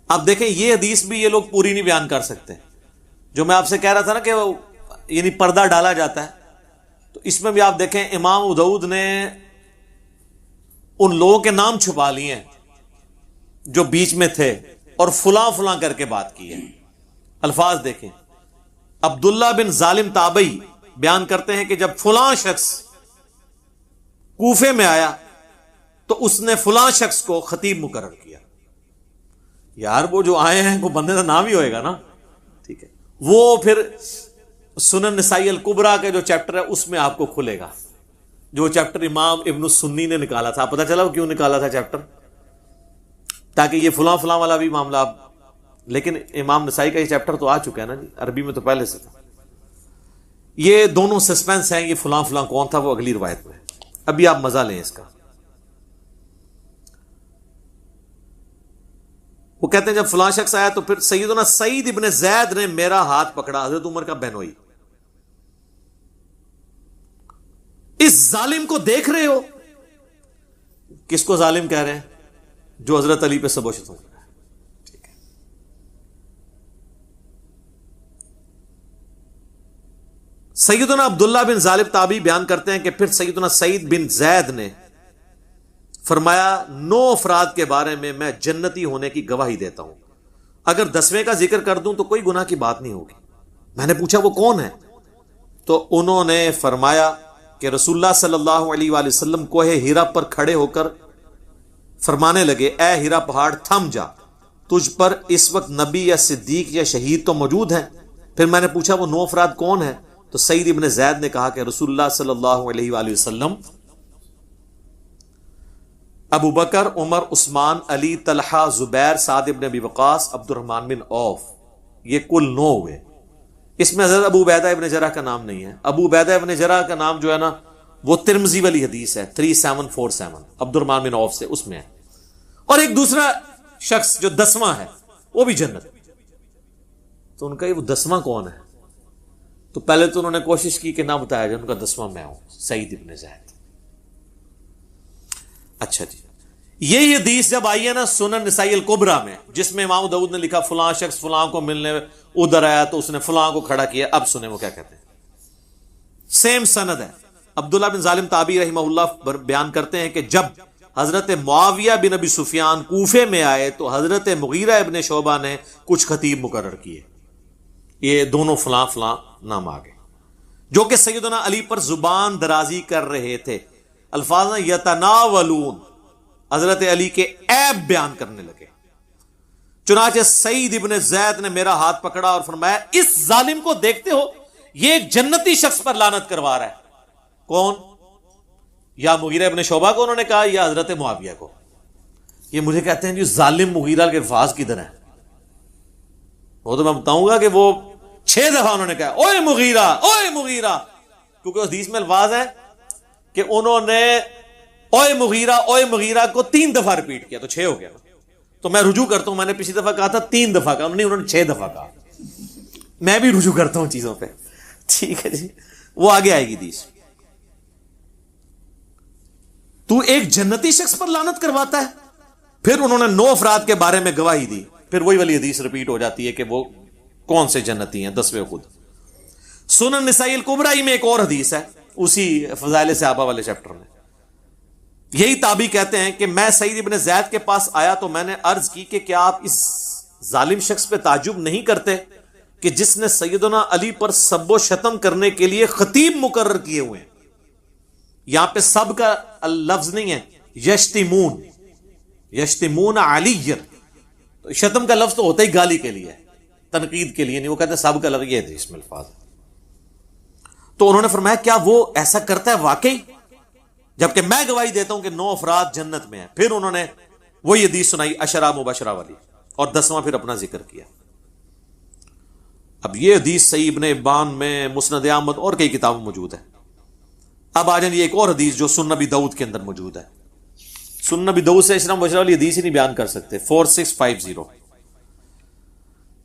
آپ دیکھیں یہ حدیث بھی یہ لوگ پوری نہیں بیان کر سکتے. جو میں آپ سے کہہ رہا تھا نا کہ یعنی پردہ ڈالا جاتا ہے, تو اس میں بھی آپ دیکھیں امام ابو داؤد نے ان لوگوں کے نام چھپا لیے ہیں جو بیچ میں تھے اور فلاں فلاں کر کے بات کی ہے. الفاظ دیکھیں, عبداللہ بن ظالم تابعی بیان کرتے ہیں کہ جب فلاں شخص کوفے میں آیا تو اس نے فلاں شخص کو خطیب مقرر کیا. یار وہ جو آئے ہیں وہ بندے کا نام ہی ہوئے گا نا, ٹھیک ہے. وہ پھر سنن نسائی الکبریٰ کے جو چیپٹر ہے اس میں آپ کو کھلے گا, جو چیپٹر امام ابن السنی نے نکالا تھا. پتہ چلا وہ کیوں نکالا تھا چیپٹر, تاکہ یہ فلاں فلاں والا بھی معاملہ. لیکن امام نسائی کا یہ چیپٹر تو آ چکا ہے نا جی, عربی میں تو پہلے سے تھا. یہ دونوں سسپینس ہیں, یہ فلاں فلاں کون تھا وہ اگلی روایت میں. ابھی آپ مزہ لیں اس کا. وہ کہتے ہیں جب فلاں شخص آیا تو پھر سیدنا سعید ابن زید نے میرا ہاتھ پکڑا, حضرت عمر کا بہنوئی. اس ظالم کو دیکھ رہے ہو؟ کس کو ظالم کہہ رہے ہیں؟ جو حضرت علی پہ سب و شتم. ٹھیک ہے. سیدنا عبداللہ بن ظالب تابعی بیان کرتے ہیں کہ پھر سیدنا سعید بن زید نے فرمایا 9 افراد کے بارے میں میں جنتی ہونے کی گواہی دیتا ہوں، اگر 10ویں کا ذکر کر دوں تو کوئی گناہ کی بات نہیں ہوگی۔ میں نے پوچھا وہ کون ہے؟ تو انہوں نے فرمایا کہ رسول اللہ صلی اللہ علیہ وآلہ وسلم کوہ ہیرا پر کھڑے ہو کر فرمانے لگے، اے ہیرا پہاڑ تھم جا، تجھ پر اس وقت نبی یا صدیق یا شہید تو موجود ہیں۔ پھر میں نے پوچھا وہ 9 افراد کون ہیں؟ تو سعید ابن زید نے کہا کہ رسول اللہ صلی اللہ علیہ وآلہ وسلم، ابو بکر، عمر، عثمان، علی، طلحہ، زبیر، سعد ابن ابی وقاص، عبد الرحمن بن عوف، یہ کل 9 ہوئے۔ اس میں حضرت ابو عبیدہ ابن جرح کا نام نہیں ہے۔ ابو عبیدہ ابن جرح کا نام جو ہے نا وہ ترمذی والی حدیث ہے 3747 عبد الرحمن بن عوف سے، اس میں ہے۔ اور ایک دوسرا شخص جو 10واں ہے وہ بھی جنت۔ تو ان کا یہ وہ 10واں کون ہے؟ تو پہلے تو انہوں نے کوشش کی کہ نہ بتایا جائے، ان کا 10واں میں ہوں، سعید ابن زید۔ اچھا جی، یہی حدیث جب آئی ہے نا سنن نسائی الکبریٰ میں، جس میں امام داؤد نے لکھا فلاں شخص فلاں کو ملنے ادھر آیا تو اس نے فلاں کو کھڑا کیا، اب سنیں وہ کیا کہتے ہیں۔ سیم سند ہے۔ عبداللہ بن ظالم تابعی رحمہ اللہ بیان کرتے ہیں کہ جب حضرت معاویہ بن ابی سفیان کوفے میں آئے تو حضرت مغیرہ ابن شعبہ نے کچھ خطیب مقرر کیے، یہ دونوں فلاں فلاں نام آگے، جو کہ سیدنا علی پر زبان درازی کر رہے تھے، الفاظ یتناولون، حضرت علی کے عیب بیان کرنے لگے۔ چنانچہ سعید ابن زید نے میرا ہاتھ پکڑا اور فرمایا، اس ظالم کو دیکھتے ہو، یہ ایک جنتی شخص پر لعنت کروا رہا ہے۔ کون؟ یا مغیرہ ابن شعبہ کو انہوں نے کہا یا حضرت معاویہ کو۔ یہ مجھے کہتے ہیں جی ظالم مغیرہ کے الفاظ کدھر ہیں؟ وہ تو میں بتاؤں گا کہ وہ 6 دفعہ انہوں نے کہا اوئے مغیرہ، اوئے مغیرہ، کیونکہ اس حدیث میں الفاظ ہیں کہ انہوں نے اوئے مغیرہ، اوئے مغیرہ کو 3 دفعہ ریپیٹ کیا، تو 6 ہو گیا نا۔ تو میں رجوع کرتا ہوں، میں نے پچھلی دفعہ کہا تھا 3 دفعہ کہا، انہوں نے 6 دفعہ کہا۔ میں بھی رجوع کرتا ہوں چیزوں پہ، ٹھیک ہے جی، وہ آگے آئے گی حدیث۔ تو ایک جنتی شخص پر لعنت کرواتا ہے؟ پھر انہوں نے 9 افراد کے بارے میں گواہی دی، پھر وہی والی حدیث ریپیٹ ہو جاتی ہے کہ وہ کون سے جنتی ہیں، 10ویں خود۔ سنن نسائی الکبریٰ میں ایک اور حدیث ہے اسی فضائل صحابہ والے چیپٹر میں، یہی تابعی کہتے ہیں کہ میں سعید ابن زید کے پاس آیا تو میں نے عرض کی کہ کیا آپ اس ظالم شخص پہ تعجب نہیں کرتے کہ جس نے سیدنا علی پر سب و شتم کرنے کے لیے خطیب مقرر کیے ہوئے ہیں۔ یہاں پہ سب کا لفظ نہیں ہے، یشتمون، یشتمون علی، تو شتم کا لفظ تو ہوتا ہی گالی کے لیے، تنقید کے لیے نہیں، وہ کہتے ہیں سب کا لفظ یہ تھے اس میں الفاظ۔ تو انہوں نے فرمایا کیا وہ ایسا کرتا ہے واقعی؟ جبکہ میں گواہی دیتا ہوں کہ 9 افراد جنت میں ہیں۔ پھر انہوں نے وہی حدیث سنائی عشرہ مبشرہ والی، اور 10واں پھر اپنا ذکر کیا۔ اب یہ حدیث صحیح ابن حبان میں، مسند احمد اور کئی کتابوں میں موجود ہے۔ اب آ جائیں ایک اور حدیث جو سنن ابی داؤد کے اندر موجود ہے۔ سنن ابی داؤد سے عشرہ مبشرہ والی حدیث ہی نہیں بیان کر سکتے، 4650۔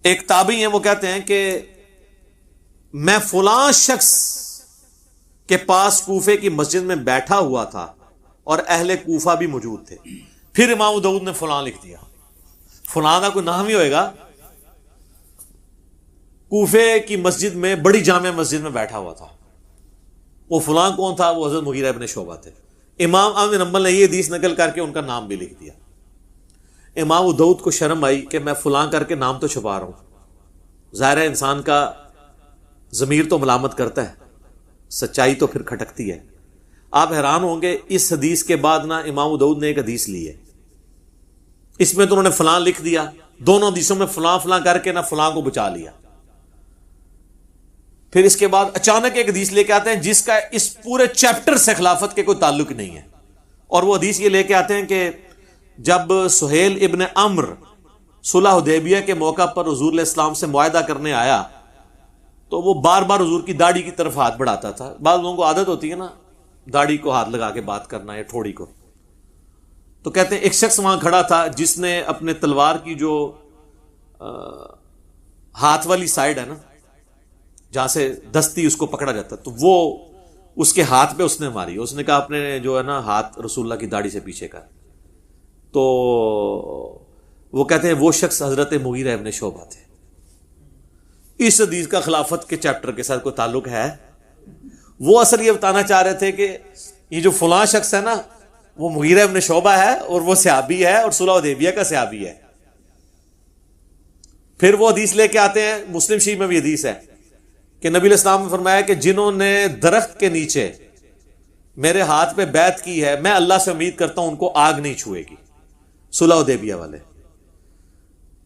ایک تابعی ہیں، وہ کہتے ہیں کہ میں فلاں شخص کے پاس کوفے کی مسجد میں بیٹھا ہوا تھا اور اہل کوفہ بھی موجود تھے۔ پھر امام داؤد نے فلاں لکھ دیا، فلاں کا کوئی نام ہی ہوئے گا، کوفے کی مسجد میں، بڑی جامع مسجد میں بیٹھا ہوا تھا۔ وہ فلاں کون تھا؟ وہ حضرت مغیرہ ابن شعبہ تھے۔ امام احمد بن حنبل نے یہ حدیث نقل کر کے ان کا نام بھی لکھ دیا۔ امام داؤد کو شرم آئی کہ میں فلاں کر کے نام تو چھپا رہا ہوں، ظاہر ہے انسان کا ضمیر تو ملامت کرتا ہے، سچائی تو پھر کھٹکتی ہے۔ آپ حیران ہوں گے اس حدیث کے بعد نا امام داؤد نے ایک حدیث لی ہے، اس میں تو انہوں نے فلاں لکھ دیا، دونوں حدیثوں میں فلاں فلاں کر کے نا فلاں کو بچا لیا۔ پھر اس کے بعد اچانک ایک حدیث لے کے آتے ہیں جس کا اس پورے چیپٹر سے خلافت کے کوئی تعلق نہیں ہے، اور وہ حدیث یہ لے کے آتے ہیں کہ جب سہیل ابن عمرو صلح حدیبیہ کے موقع پر حضور علیہ السلام سے معاہدہ کرنے آیا تو وہ بار بار حضور کی داڑھی کی طرف ہاتھ بڑھاتا تھا۔ بعض لوگوں کو عادت ہوتی ہے نا داڑھی کو ہاتھ لگا کے بات کرنا یا ٹھوڑی کو، تو کہتے ہیں ایک شخص وہاں کھڑا تھا جس نے اپنے تلوار کی جو ہاتھ والی سائڈ ہے نا جہاں سے دستی اس کو پکڑا جاتا، تو وہ اس کے ہاتھ پہ اس نے ماری۔ اس نے کہا اپنے جو ہے نا ہاتھ رسول اللہ کی داڑھی سے پیچھے کر۔ تو وہ کہتے ہیں وہ شخص حضرت مغیرہ ابن شعبہ تھے۔ اس حدیث کا خلافت کے چیپٹر کے ساتھ کوئی تعلق ہے؟ وہ اصل یہ بتانا چاہ رہے تھے کہ یہ جو فلاں شخص ہے نا وہ مغیرہ ابن شعبہ ہے اور وہ صحابی ہے اور صلح حدیبیہ کا صحابی ہے. پھر وہ حدیث لے کے آتے ہیں, مسلم شریف میں بھی حدیث ہے کہ نبی علیہ السلام نے فرمایا کہ جنہوں نے درخت کے نیچے میرے ہاتھ پہ بیعت کی ہے میں اللہ سے امید کرتا ہوں ان کو آگ نہیں چھوئے گی. صلح حدیبیہ والے.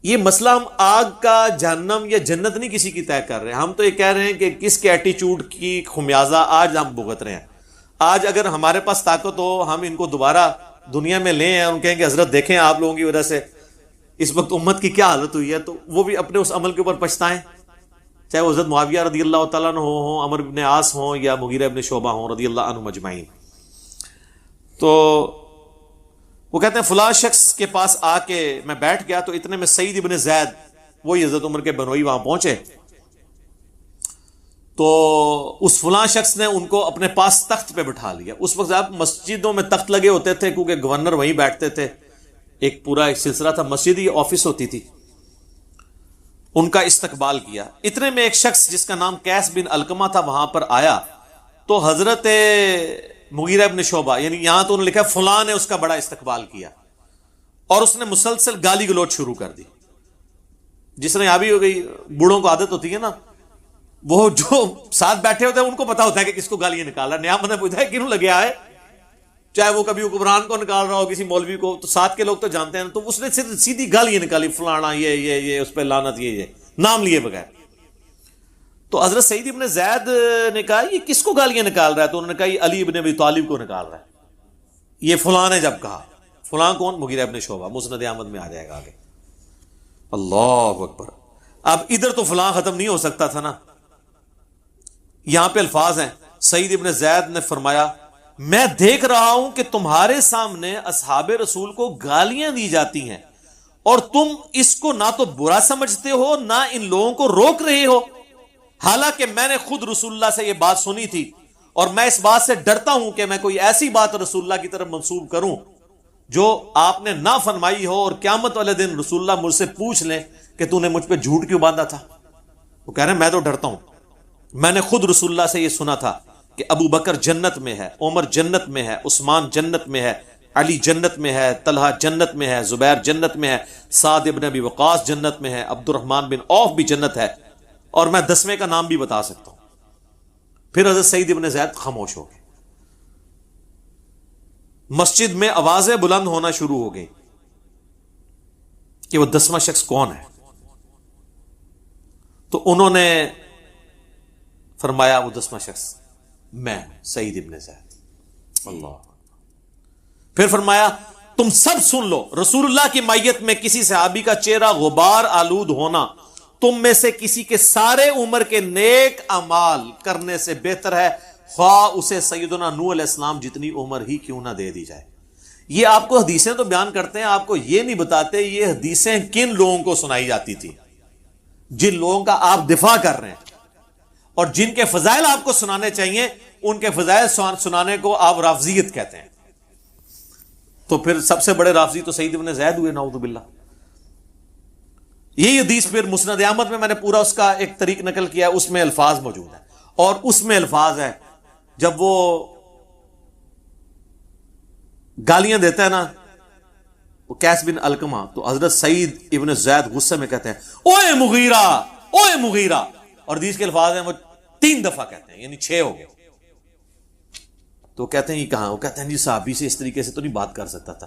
یہ مسئلہ ہم آگ کا جہنم یا جنت نہیں کسی کی طے کر رہے ہیں, ہم تو یہ کہہ رہے ہیں کہ کس کے ایٹیچیوڈ کی خمیازہ آج ہم بھگت رہے ہیں. آج اگر ہمارے پاس طاقت ہو ہم ان کو دوبارہ دنیا میں لیں ہیں, ان کہیں کہ حضرت دیکھیں آپ لوگوں کی وجہ سے اس وقت امت کی کیا حالت ہوئی ہے, تو وہ بھی اپنے اس عمل کے اوپر پچھتائیں, چاہے وہ حضرت معاویہ رضی اللہ تعالیٰ عنہ ہوں, عمر بن عاص ہوں یا مغیرہ ابن شعبہ ہوں رضی اللہ عنہم اجمعین. تو وہ کہتے ہیں فلاں شخص کے پاس آ کے میں بیٹھ گیا تو اتنے میں سعید ابن زید وہی حضرت عمر کے بنوئی وہاں پہنچے, تو اس فلاں شخص نے ان کو اپنے پاس تخت پہ بٹھا لیا. اس وقت آپ مسجدوں میں تخت لگے ہوتے تھے کیونکہ گورنر وہیں بیٹھتے تھے, ایک پورا ایک سلسلہ تھا, مسجد ہی آفس ہوتی تھی. ان کا استقبال کیا. اتنے میں ایک شخص جس کا نام قیس بن علقمہ تھا وہاں پر آیا, تو حضرت مغیرہ ابن شعبہ, یعنی یہاں تو انہوں نے لکھا فلاں نے اس کا بڑا استقبال کیا اور اس نے مسلسل گالی گلوچ شروع کر دی. جس نے بھی ہو گئی, بوڑھوں کو عادت ہوتی ہے نا, وہ جو ساتھ بیٹھے ہوتے ہیں ان کو پتا ہوتا ہے کہ کس کو گالیاں نکالا, نیا بندہ پوچھتا ہے کیوں لگیا ہے, چاہے وہ کبھی حکمران کو نکال رہا ہو کسی مولوی کو, تو ساتھ کے لوگ تو جانتے ہیں, تو اس نے سیدھی گالیاں نکالی, فلانا یہ اس پہ لعنت, یہ نام لیے بغیر. تو حضرت سعید ابن زید نے کہا یہ کس کو گالیاں نکال رہا ہے, تو انہوں نے کہا یہ علی ابن ابی طالب کو نکال رہا ہے. یہ فلاں نے جب کہا, فلاں کون, مغیرہ ابن شعبہ, مسند احمد میں آ جائے گا آگے. اللہ اکبر. اب ادھر تو فلاں ختم نہیں ہو سکتا تھا نا, یہاں پہ الفاظ ہیں. سعید ابن زید نے فرمایا میں دیکھ رہا ہوں کہ تمہارے سامنے اصحاب رسول کو گالیاں دی جاتی ہیں اور تم اس کو نہ تو برا سمجھتے ہو نہ ان لوگوں کو روک رہے ہو, حالانکہ میں نے خود رسول اللہ سے یہ بات سنی تھی اور میں اس بات سے ڈرتا ہوں کہ میں کوئی ایسی بات رسول اللہ کی طرف منسوب کروں جو آپ نے نہ فرمائی ہو اور قیامت والے دن رسول اللہ مجھ سے پوچھ لیں کہ تو نے مجھ پہ جھوٹ کیوں باندھا تھا. وہ کہہ رہے ہیں میں تو ڈرتا ہوں, میں نے خود رسول اللہ سے یہ سنا تھا کہ ابو بکر جنت میں ہے, عمر جنت میں ہے, عثمان جنت میں ہے, علی جنت میں ہے, طلحہ جنت میں ہے, زبیر جنت میں ہے, سعد ابن ابی وقاص جنت میں ہے, عبد الرحمن بن عوف بھی جنت ہے, اور میں 10ویں کا نام بھی بتا سکتا ہوں. پھر حضرت سعید ابن زید خاموش ہو گئے. مسجد میں آوازیں بلند ہونا شروع ہو گئی کہ وہ 10واں شخص کون ہے. تو انہوں نے فرمایا وہ 10واں شخص میں سعید ابن زید. اللہ. پھر فرمایا تم سب سن لو, رسول اللہ کی مائیت میں کسی صحابی کا چہرہ غبار آلود ہونا تم میں سے کسی کے سارے عمر کے نیک اعمال کرنے سے بہتر ہے, خواہ اسے سیدنا نوح علیہ السلام جتنی عمر ہی کیوں نہ دے دی جائے. یہ آپ کو حدیثیں تو بیان کرتے ہیں, آپ کو یہ نہیں بتاتے یہ حدیثیں کن لوگوں کو سنائی جاتی تھی, جن لوگوں کا آپ دفاع کر رہے ہیں اور جن کے فضائل آپ کو سنانے چاہیے ان کے فضائل سنانے کو آپ رافضیت کہتے ہیں. تو پھر سب سے بڑے رافضی تو سعید ابن زید ہوئے, نعوذ باللہ. یہی حدیث پھر مسند احمد میں میں نے پورا اس کا ایک طریق نقل کیا, اس میں الفاظ موجود ہیں, اور اس میں الفاظ ہے جب وہ گالیاں دیتا ہے نا وہ قیس بن علقمہ, تو حضرت سعید ابن زید غصے میں کہتے ہیں اوے مغیرہ, اوے مغیرہ, اور حدیث کے الفاظ ہیں وہ 3 دفعہ کہتے ہیں, یعنی 6 ہو گئے. تو کہتے ہیں یہ کہاں, وہ کہتے ہیں جی صحابی سے اس طریقے سے تو نہیں بات کر سکتا تھا.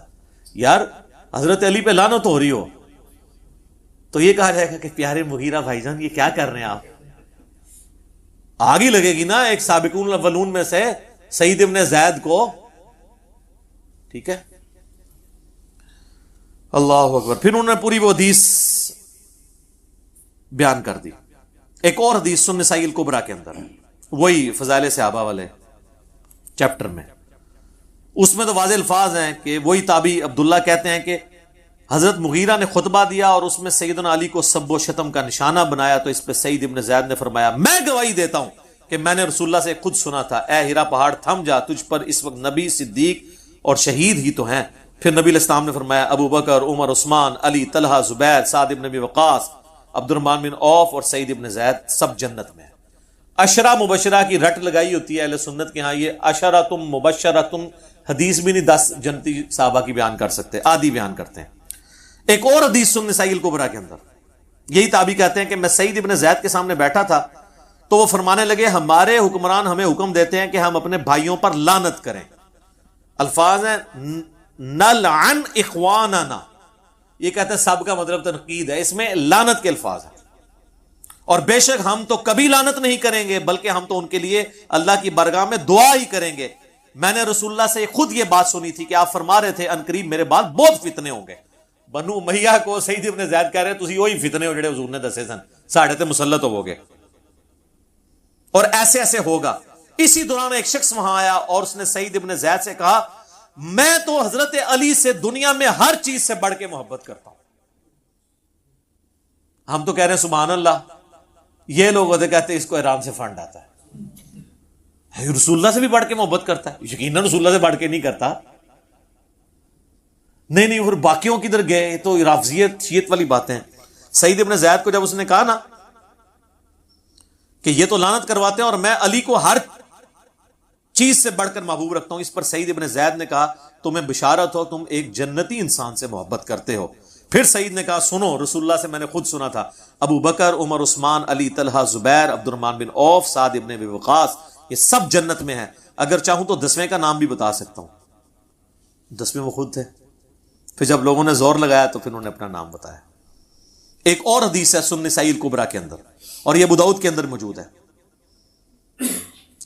یار حضرت علی پہ لعنت ہو رہی ہو تو یہ کہا جائے گا کہ پیارے مغیرہ بھائی جان یہ کیا کر رہے ہیں آپ, آگ ہی لگے گی نا ایک سابقون الاولون میں سے سعید ابن زید کو. ٹھیک ہے, اللہ اکبر. پھر انہوں نے پوری وہ حدیث بیان کر دی. ایک اور حدیث سنن نسائی الکبریٰ کے اندر ہے, وہی فضائل صحابہ والے چیپٹر میں, اس میں تو واضح الفاظ ہیں کہ وہی تابعی عبداللہ کہتے ہیں کہ حضرت مغیرہ نے خطبہ دیا اور اس میں سیدنا علی کو سب و شتم کا نشانہ بنایا, تو اس پہ سعید ابن زید نے فرمایا میں گواہی دیتا ہوں کہ میں نے رسول اللہ سے خود سنا تھا, اے ہیرا پہاڑ تھم جا, تجھ پر اس وقت نبی, صدیق اور شہید ہی تو ہیں. پھر نبی علیہ السلام نے فرمایا ابو بکر, عمر, عثمان, علی, طلحہ, زبیر, سعد ابن ابی وقاص, عبد الرحمن بن عوف اور سعید ابن زید سب جنت میں ہیں. عشرہ مبشرہ کی رٹ لگائی ہوتی ہے اہل سنت کے ہاں، یہ عشرۃ مبشرۃ حدیث بھی نہیں 10 جنتی صحابہ کی بیان کر سکتے، آدھی بیان کرتے ہیں۔ ایک اور حدیث سن نسائی الکبریٰ کے اندر، یہی تابعی کہتے ہیں کہ میں سعید ابن زید کے سامنے بیٹھا تھا تو وہ فرمانے لگے ہمارے حکمران ہمیں حکم دیتے ہیں کہ ہم اپنے بھائیوں پر لعنت کریں۔ الفاظ ہیں نلعن اخواننا، یہ کہتے ہیں سب کا مطلب تنقید ہے، اس میں لعنت کے الفاظ ہیں، اور بے شک ہم تو کبھی لعنت نہیں کریں گے بلکہ ہم تو ان کے لیے اللہ کی بارگاہ میں دعا ہی کریں گے۔ میں نے رسول اللہ سے خود یہ بات سنی تھی کہ آپ فرما رہے تھے ان قریب میرے بعد بہت فتنے ہوں گے۔ بنو امیہ کو سعید ابن زید کہہ رہے تسی وہی فتنے ہو جڑے حضور نے دسے سن، ساڑھے تے مسلط ہو گے، اور ایسے ایسے ہوگا۔ اسی دوران ایک شخص وہاں آیا اور اس نے سعید ابن زید سے کہا میں تو حضرت علی سے دنیا میں ہر چیز سے بڑھ کے محبت کرتا ہوں۔ ہم تو کہہ رہے ہیں سبحان اللہ، یہ لوگ ہوتے کہتے ہیں اس کو ایران سے فنڈ آتا ہے، رسول اللہ سے بھی بڑھ کے محبت کرتا ہے، یقیناً رسول اللہ سے بڑھ کے نہیں کرتا۔ نہیں پھر باقیوں کی ادھر گئے تو رافضیت شیعت والی باتیں۔ سعید ابن زید کو جب اس نے کہا نا کہ یہ تو لعنت کرواتے ہیں اور میں علی کو ہر چیز سے بڑھ کر محبوب رکھتا ہوں، اس پر سعید ابن زید نے کہا تمہیں بشارت ہو، تم ایک جنتی انسان سے محبت کرتے ہو۔ پھر سعید نے کہا سنو، رسول اللہ سے میں نے خود سنا تھا ابو بکر، عمر، عثمان، علی، طلحہ، زبیر، عبد الرحمن بن عوف، سعد ابن ابی وقاص، یہ سب جنت میں ہیں، اگر چاہوں تو 10ویں کا نام بھی بتا سکتا ہوں۔ 10ویں وہ خود تھے۔ پھر جب لوگوں نے زور لگایا تو پھر انہوں نے اپنا نام بتایا۔ ایک اور حدیث ہے سنن نسائی الکبریٰ کے اندر، اور یہ ابو داؤد کے اندر موجود ہے۔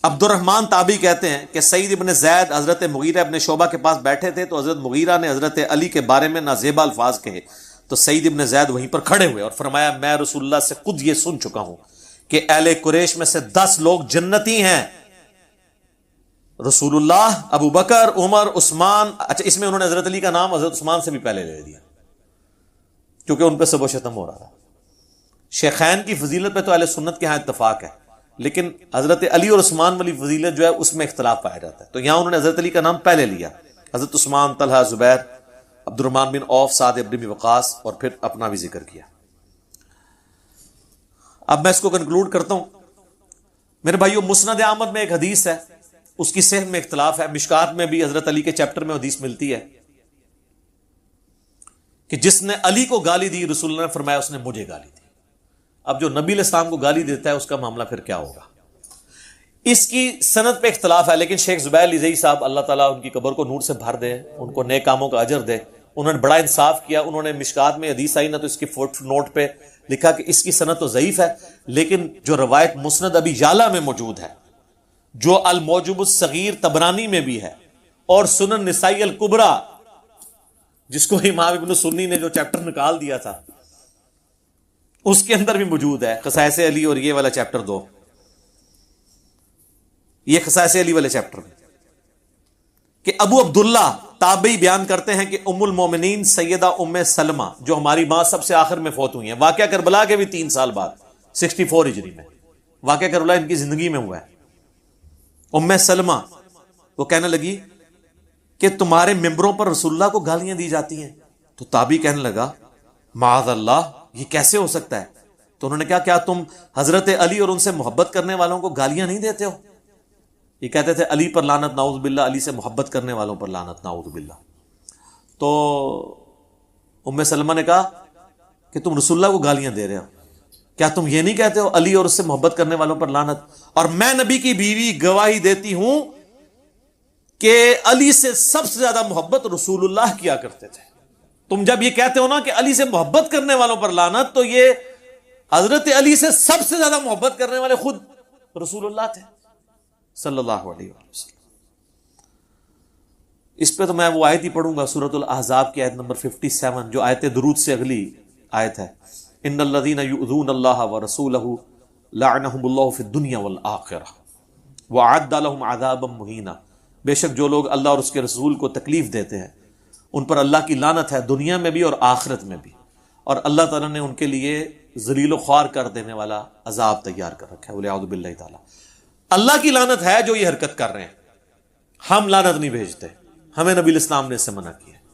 عبد الرحمن تابعی کہتے ہیں کہ سعید ابن زید حضرت مغیرہ ابن شعبہ کے پاس بیٹھے تھے تو حضرت مغیرہ نے حضرت علی کے بارے میں نازیبا الفاظ کہے تو سعید ابن زید وہیں پر کھڑے ہوئے اور فرمایا میں رسول اللہ سے خود یہ سن چکا ہوں کہ اہل قریش میں سے 10 لوگ جنتی ہیں، رسول اللہ، ابو بکر، عمر، عثمان۔ اچھا، اس میں انہوں نے حضرت علی کا نام حضرت عثمان سے بھی پہلے لے دیا کیونکہ ان پہ سب و شتم ہو رہا تھا۔ شیخین کی فضیلت پہ تو اہل سنت کے ہاں اتفاق ہے، لیکن حضرت علی اور عثمان والی فضیلت جو ہے اس میں اختلاف پایا جاتا ہے، تو یہاں انہوں نے حضرت علی کا نام پہلے لیا، حضرت عثمان، طلحہ، زبیر، عبد الرحمن بن عوف، سعد ابن ابی وقاص، اور پھر اپنا بھی ذکر کیا۔ اب میں اس کو کنکلوڈ کرتا ہوں۔ میرے بھائیو، مسند احمد میں ایک حدیث ہے، اس کی صحت میں اختلاف ہے، مشکات میں بھی حضرت علی کے چیپٹر میں حدیث ملتی ہے کہ جس نے علی کو گالی دی رسول اللہ نے فرمایا اس نے مجھے گالی دی۔ اب جو نبی علیہ السلام کو گالی دیتا ہے اس کا معاملہ پھر کیا ہوگا؟ اس کی سند پہ اختلاف ہے، لیکن شیخ زبیر لزئی صاحب اللہ تعالیٰ ان کی قبر کو نور سے بھر دے، ان کو نیک کاموں کا اجر دے، انہوں نے بڑا انصاف کیا۔ انہوں نے مشکات میں حدیث آئی نا تو اس کی فوٹ نوٹ پہ لکھا کہ اس کی سند تو ضعیف ہے، لیکن جو روایت مسند ابی یعلا میں موجود ہے، جو الموجب الصغیر طبرانی میں بھی ہے، اور سنن نسائی الکبریٰ جس کو امام ابن سنی نے جو چیپٹر نکال دیا تھا اس کے اندر بھی موجود ہے، خصائص علی اور یہ والا چیپٹر 2، یہ خصائص علی والے چیپٹر میں، کہ ابو عبداللہ تابعی بیان کرتے ہیں کہ ام المومنین سیدہ ام سلمہ جو ہماری ماں سب سے آخر میں فوت ہوئی ہیں، واقعہ کربلا کے بھی 3 سال بعد 64 ہجری میں واقعہ کربلا ان کی زندگی میں ہوا ہے۔ ام سلمہ وہ کہنے لگی کہ تمہارے ممبروں پر رسول اللہ کو گالیاں دی جاتی ہیں، تو تابعی کہنے لگا معاذ اللہ، یہ کیسے ہو سکتا ہے؟ تو انہوں نے کہا کیا تم حضرت علی اور ان سے محبت کرنے والوں کو گالیاں نہیں دیتے ہو؟ یہ کہتے تھے علی پر لعنت نعوذ باللہ، علی سے محبت کرنے والوں پر لعنت نعوذ باللہ۔ تو ام سلمہ نے کہا کہ تم رسول اللہ کو گالیاں دے رہے ہو، کیا تم یہ نہیں کہتے ہو علی اور اس سے محبت کرنے والوں پر لعنت؟ اور میں نبی کی بیوی گواہی دیتی ہوں کہ علی سے سب سے زیادہ محبت رسول اللہ کیا کرتے تھے۔ تم جب یہ کہتے ہو نا کہ علی سے محبت کرنے والوں پر لعنت، تو یہ حضرت علی سے سب سے زیادہ محبت کرنے والے خود رسول اللہ تھے صلی اللہ علیہ وسلم۔ اس پہ تو میں وہ آیت ہی پڑھوں گا، سورۃ الاحزاب کی آیت نمبر 57 جو آیت درود سے اگلی آیت ہے، ان الذین یؤذون اللہ ورسولہ لعنہم اللہ فی الدنیا والآخرہ وأعد لهم عذابا مہینا، بے شک جو لوگ اللہ اور اس کے رسول کو تکلیف دیتے ہیں ان پر اللہ کی لعنت ہے، دنیا میں بھی اور آخرت میں بھی، اور اللہ تعالیٰ نے ان کے لیے ذلیل و خوار کر دینے والا عذاب تیار کر رکھا ہے، والعیاذ باللہ تعالیٰ۔ اللہ کی لعنت ہے جو یہ حرکت کر رہے ہیں، ہم لعنت نہیں بھیجتے، ہمیں نبی الاسلام نے اس سے منع کیا ہے۔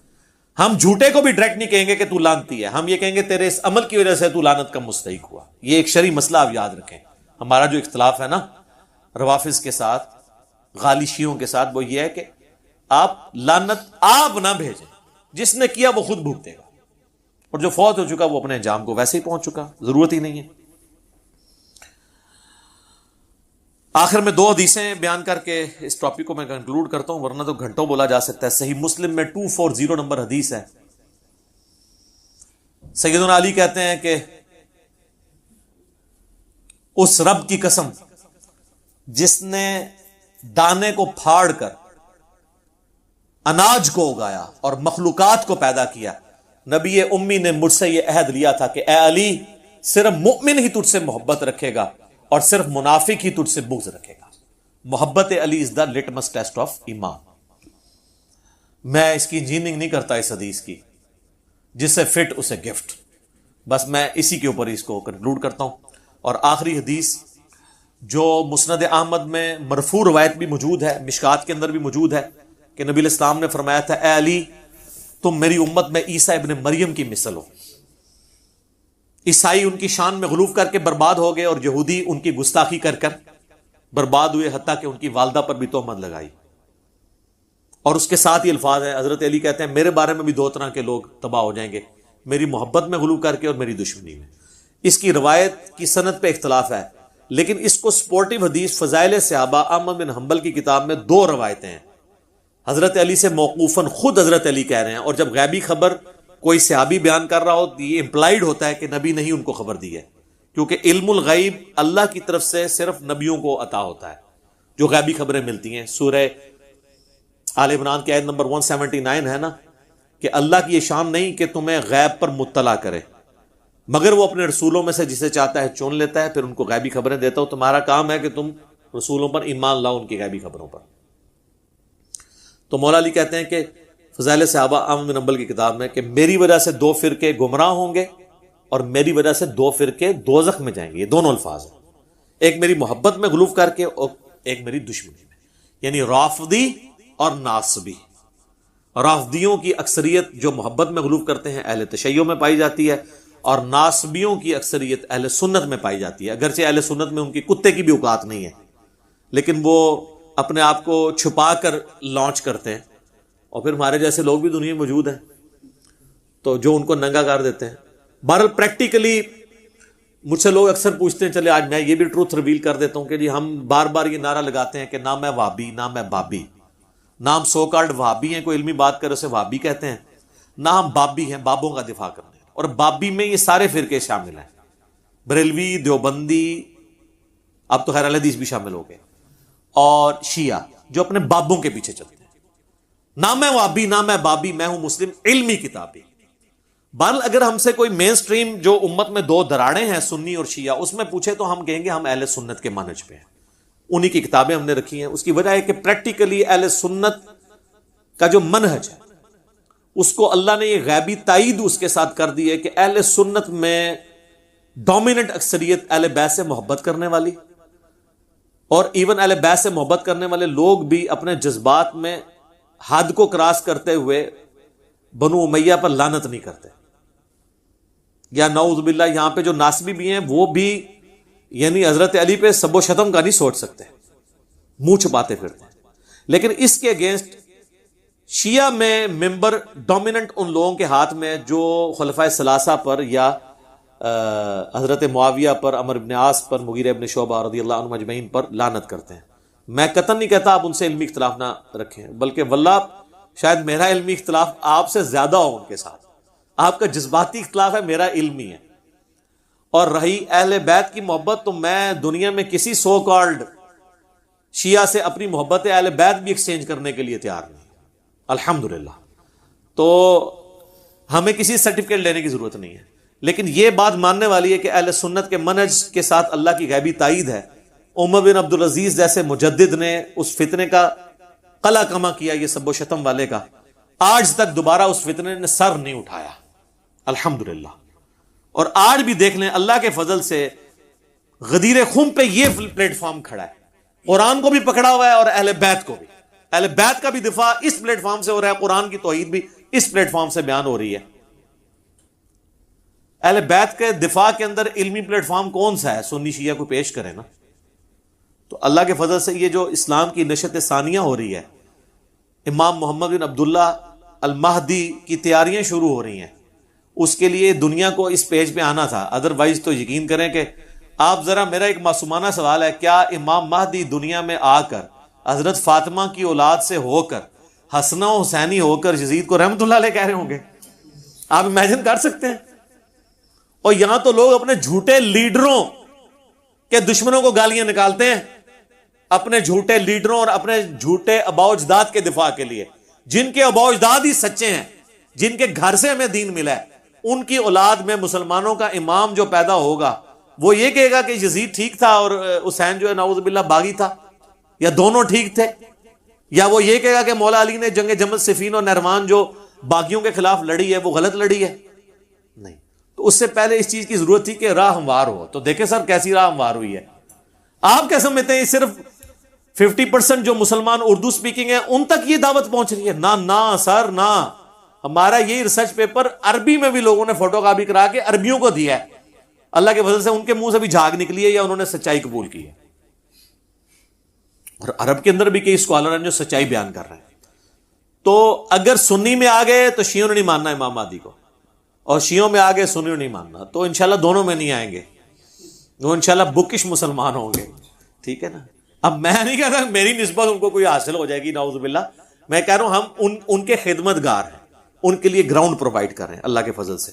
ہم جھوٹے کو بھی ڈائریکٹ نہیں کہیں گے کہ تو لعنتی ہے، ہم یہ کہیں گے تیرے اس عمل کی وجہ سے تو لعنت کا مستحق ہوا۔ یہ ایک شرعی مسئلہ آپ یاد رکھیں، ہمارا جو اختلاف ہے نا روافظ کے ساتھ، غالی شیعوں کے ساتھ، وہ یہ ہے کہ آپ لعنت آپ نہ بھیجیں، جس نے کیا وہ خود بھگتے گا، اور جو فوت ہو چکا وہ اپنے انجام کو ویسے ہی پہنچ چکا، ضرورت ہی نہیں ہے۔ آخر میں 2 حدیثیں بیان کر کے اس ٹاپک کو میں کنکلوڈ کرتا ہوں، ورنہ تو گھنٹوں بولا جا سکتا ہے۔ صحیح مسلم میں 240 نمبر حدیث ہے، سیدنا علی کہتے ہیں کہ اس رب کی قسم جس نے دانے کو پھاڑ کر اناج کو اگایا اور مخلوقات کو پیدا کیا، نبی امی نے مجھ سے یہ عہد لیا تھا کہ اے علی، صرف مؤمن ہی تجھ سے محبت رکھے گا اور صرف منافق ہی تجھ سے بغض رکھے گا۔ محبت علی از دا لٹمس ٹیسٹ آف ایمان۔ میں اس کی انجینئرنگ نہیں کرتا اس حدیث کی، جس سے فٹ اسے گفٹ، بس میں اسی کے اوپر اس کو کنکلوڈ کرتا ہوں۔ اور آخری حدیث جو مسند احمد میں مرفوع روایت بھی موجود ہے، مشکات کے اندر بھی موجود ہے، کہ نبی علیہ السلام نے فرمایا تھا اے علی، تم میری امت میں عیسیٰ ابن مریم کی مثل ہو۔ عیسائی ان کی شان میں غلو کر کے برباد ہو گئے، اور یہودی ان کی گستاخی کر کر برباد ہوئے، حتیٰ کہ ان کی والدہ پر بھی تہمت لگائی۔ اور اس کے ساتھ ہی الفاظ ہیں، حضرت علی کہتے ہیں میرے بارے میں بھی 2 طرح کے لوگ تباہ ہو جائیں گے، میری محبت میں غلو کر کے اور میری دشمنی میں۔ اس کی روایت کی سند پہ اختلاف ہے، لیکن اس کو سپورٹیو حدیث فضائل صحابہ احمد بن حنبل کی کتاب میں 2 روایتیں ہیں حضرت علی سے موقوفاً، خود حضرت علی کہہ رہے ہیں، اور جب غیبی خبر کوئی صحابی بیان کر رہا ہو تو یہ امپلائیڈ ہوتا ہے کہ نبی نے ہی ان کو خبر دی ہے، کیونکہ علم الغیب اللہ کی طرف سے صرف نبیوں کو عطا ہوتا ہے جو غیبی خبریں ملتی ہیں۔ سورہ آل عمران کی آیت نمبر 179 ہے نا، کہ اللہ کی یہ شان نہیں کہ تمہیں غیب پر مطلع کرے، مگر وہ اپنے رسولوں میں سے جسے چاہتا ہے چن لیتا ہے، پھر ان کو غیبی خبریں دیتا ہو۔ تمہارا کام ہے کہ تم رسولوں پر ایمان لاؤ، ان کی غیبی خبروں پر۔ تو مولا علی کہتے ہیں کہ فضائل صحابہ احمد بن حنبل کی کتاب میں کہ میری وجہ سے 2 فرقے گمراہ ہوں گے، اور میری وجہ سے 2 فرقے دوزخ میں جائیں گے۔ یہ دونوں الفاظ ہیں، ایک میری محبت میں غلو کر کے اور ایک میری دشمنی میں، یعنی رافضی اور ناصبی۔ رافضیوں کی اکثریت جو محبت میں غلو کرتے ہیں اہل تشیع میں پائی جاتی ہے، اور ناصبیوں کی اکثریت اہل سنت میں پائی جاتی ہے۔ اگرچہ اہل سنت میں ان کی کتے کی بھی اوقات نہیں ہے، لیکن وہ اپنے آپ کو چھپا کر لانچ کرتے ہیں، اور پھر ہمارے جیسے لوگ بھی دنیا میں موجود ہیں تو جو ان کو ننگا کر دیتے ہیں۔ بہرحال پریکٹیکلی مجھ سے لوگ اکثر پوچھتے ہیں، چلے آج میں یہ بھی ٹروتھ ریویل کر دیتا ہوں کہ جی ہم بار بار یہ نعرہ لگاتے ہیں کہ نہ میں وہابی، نہ میں بابی، نہ ہم سو کالڈ وہابی ہیں، کوئی علمی بات کرے اسے وہابی کہتے ہیں، نہ ہم بابی ہیں، بابوں کا دفاع کرنے۔ اور بابی میں یہ سارے فرقے شامل ہیں، بریلوی، دیوبندی، اب تو خیر اہل حدیث بھی شامل ہو گئے، اور شیعہ جو اپنے بابوں کے پیچھے چلتے ہیں۔ نہ میں وہابی، نہ میں بابی، میں ہوں مسلم علمی کتابی۔ بہرحال اگر ہم سے کوئی مین سٹریم جو امت میں 2 دراڑیں ہیں، سنی اور شیعہ، اس میں پوچھے تو ہم کہیں گے ہم اہل سنت کے منہج پہ ہیں، انہی کی کتابیں ہم نے رکھی ہیں۔ اس کی وجہ ہے کہ پریکٹیکلی اہل سنت کا جو منہج ہے اس کو اللہ نے یہ غیبی تائید اس کے ساتھ کر دی ہے کہ اہل سنت میں ڈومیننٹ اکثریت اہل بیت سے محبت کرنے والی، اور ایون اہل بیت سے محبت کرنے والے لوگ بھی اپنے جذبات میں حد کو کراس کرتے ہوئے بنو امیہ پر لعنت نہیں کرتے، یا نعوذ باللہ یہاں پہ جو ناسبی بھی ہیں وہ بھی یعنی حضرت علی پہ سب و شتم کا نہیں سوچ سکتے، منہ چھپاتے پھرتے ہیں۔ لیکن اس کے اگینسٹ شیعہ میں ممبر ڈومیننٹ ان لوگوں کے ہاتھ میں جو خلفائے ثلاثہ پر یا حضرت معاویہ پر، عمرو بن عاص پر، مغیرہ بن شعبہ رضی اللہ عنہم اجمعین پر لعنت کرتے ہیں۔ میں قطعاً نہیں کہتا آپ ان سے علمی اختلاف نہ رکھیں، بلکہ واللہ شاید میرا علمی اختلاف آپ سے زیادہ ہو ان کے ساتھ، آپ کا جذباتی اختلاف ہے، میرا علمی ہے۔ اور رہی اہل بیت کی محبت، تو میں دنیا میں کسی سو کالڈ شیعہ سے اپنی محبت اہل بیت بھی ایکسچینج کرنے کے لیے تیار نہیں، الحمدللہ۔ تو ہمیں کسی سرٹیفکیٹ لینے کی ضرورت نہیں ہے، لیکن یہ بات ماننے والی ہے کہ اہل سنت کے منہج کے ساتھ اللہ کی غیبی تائید ہے۔ عمر بن عبدالعزیز جیسے مجدد نے اس فتنے کا قلع کما کیا، یہ سب و شتم والے کا، آج تک دوبارہ اس فتنے نے سر نہیں اٹھایا، الحمدللہ۔ اور آج بھی دیکھ لیں اللہ کے فضل سے غدیر خم پہ یہ پلیٹ فارم کھڑا ہے، قرآن کو بھی پکڑا ہوا ہے اور اہل بیت کو بھی، اہل بیت کا بھی دفاع اس پلیٹ فارم سے ہو رہا ہے، قرآن کی توحید بھی اس پلیٹ فارم سے بیان ہو رہی ہے۔ اہل بیت کے دفاع کے اندر علمی پلیٹ فارم کون سا ہے؟ سنی شیعہ کو پیش کرے نا. تو اللہ کے فضل سے یہ جو اسلام کی نشت ثانیہ ہو رہی ہے، امام محمد بن عبداللہ المہدی کی تیاریاں شروع ہو رہی ہیں، اس کے لیے دنیا کو اس پیج پہ آنا تھا. ادروائز تو یقین کریں کہ آپ ذرا، میرا ایک معصومانہ سوال ہے، کیا امام مہدی دنیا میں آ کر حضرت فاطمہ کی اولاد سے ہو کر حسن و حسینی ہو کر یزید کو رحمت اللہ علیہ کہہ رہے ہوں گے؟ آپ امیجن کر سکتے ہیں؟ اور یہاں تو لوگ اپنے جھوٹے لیڈروں کے دشمنوں کو گالیاں نکالتے ہیں، اپنے جھوٹے لیڈروں اور اپنے جھوٹے آباء و اجداد کے دفاع کے لیے، جن کے آباء و اجداد ہی سچے ہیں، جن کے گھر سے ہمیں دین ملا ہے. ان کی اولاد میں مسلمانوں کا امام جو پیدا ہوگا وہ یہ کہے گا کہ یزید ٹھیک تھا اور حسین جو ہے نعوذ باللہ باغی تھا، یا دونوں ٹھیک تھے؟ یا وہ یہ کہے گا کہ مولا علی نے جنگ جمل صفین اور نہروان جو باغیوں کے خلاف لڑی ہے وہ غلط لڑی ہے؟ نہیں. تو اس سے پہلے اس چیز کی ضرورت تھی کہ راہ ہموار ہو. تو دیکھیں سر کیسی راہ ہموار ہوئی ہے. آپ کیا سمجھتے ہیں صرف 50% جو مسلمان اردو سپیکنگ ہیں ان تک یہ دعوت پہنچ رہی ہے؟ نہ سر نہ. ہمارا یہی ریسرچ پیپر عربی میں بھی لوگوں نے فوٹو کاپی کرا کے عربیوں کو دیا ہے. اللہ کے فضل سے ان کے منہ سے بھی جھاگ نکلی ہے یا انہوں نے سچائی قبول کی ہے. اور عرب کے اندر بھی کئی اسکالر ہیں جو سچائی بیان کر رہے ہیں. تو اگر سنی میں آ گئے تو شیعوں نے نہیں ماننا امام مہدی کو، اور شیعوں میں آ گئے سنیوں نے نہیں ماننا. تو انشاءاللہ دونوں میں نہیں آئیں گے، وہ انشاءاللہ بکش مسلمان ہوں گے. ٹھیک ہے نا؟ اب میں نہیں کہتا میری نسبت ان کو کوئی حاصل ہو جائے گی نعوذ باللہ. میں کہہ رہا ہوں ہم ان کے خدمت گار ہیں، ان کے لیے گراؤنڈ پرووائڈ کر رہے ہیں اللہ کے فضل سے.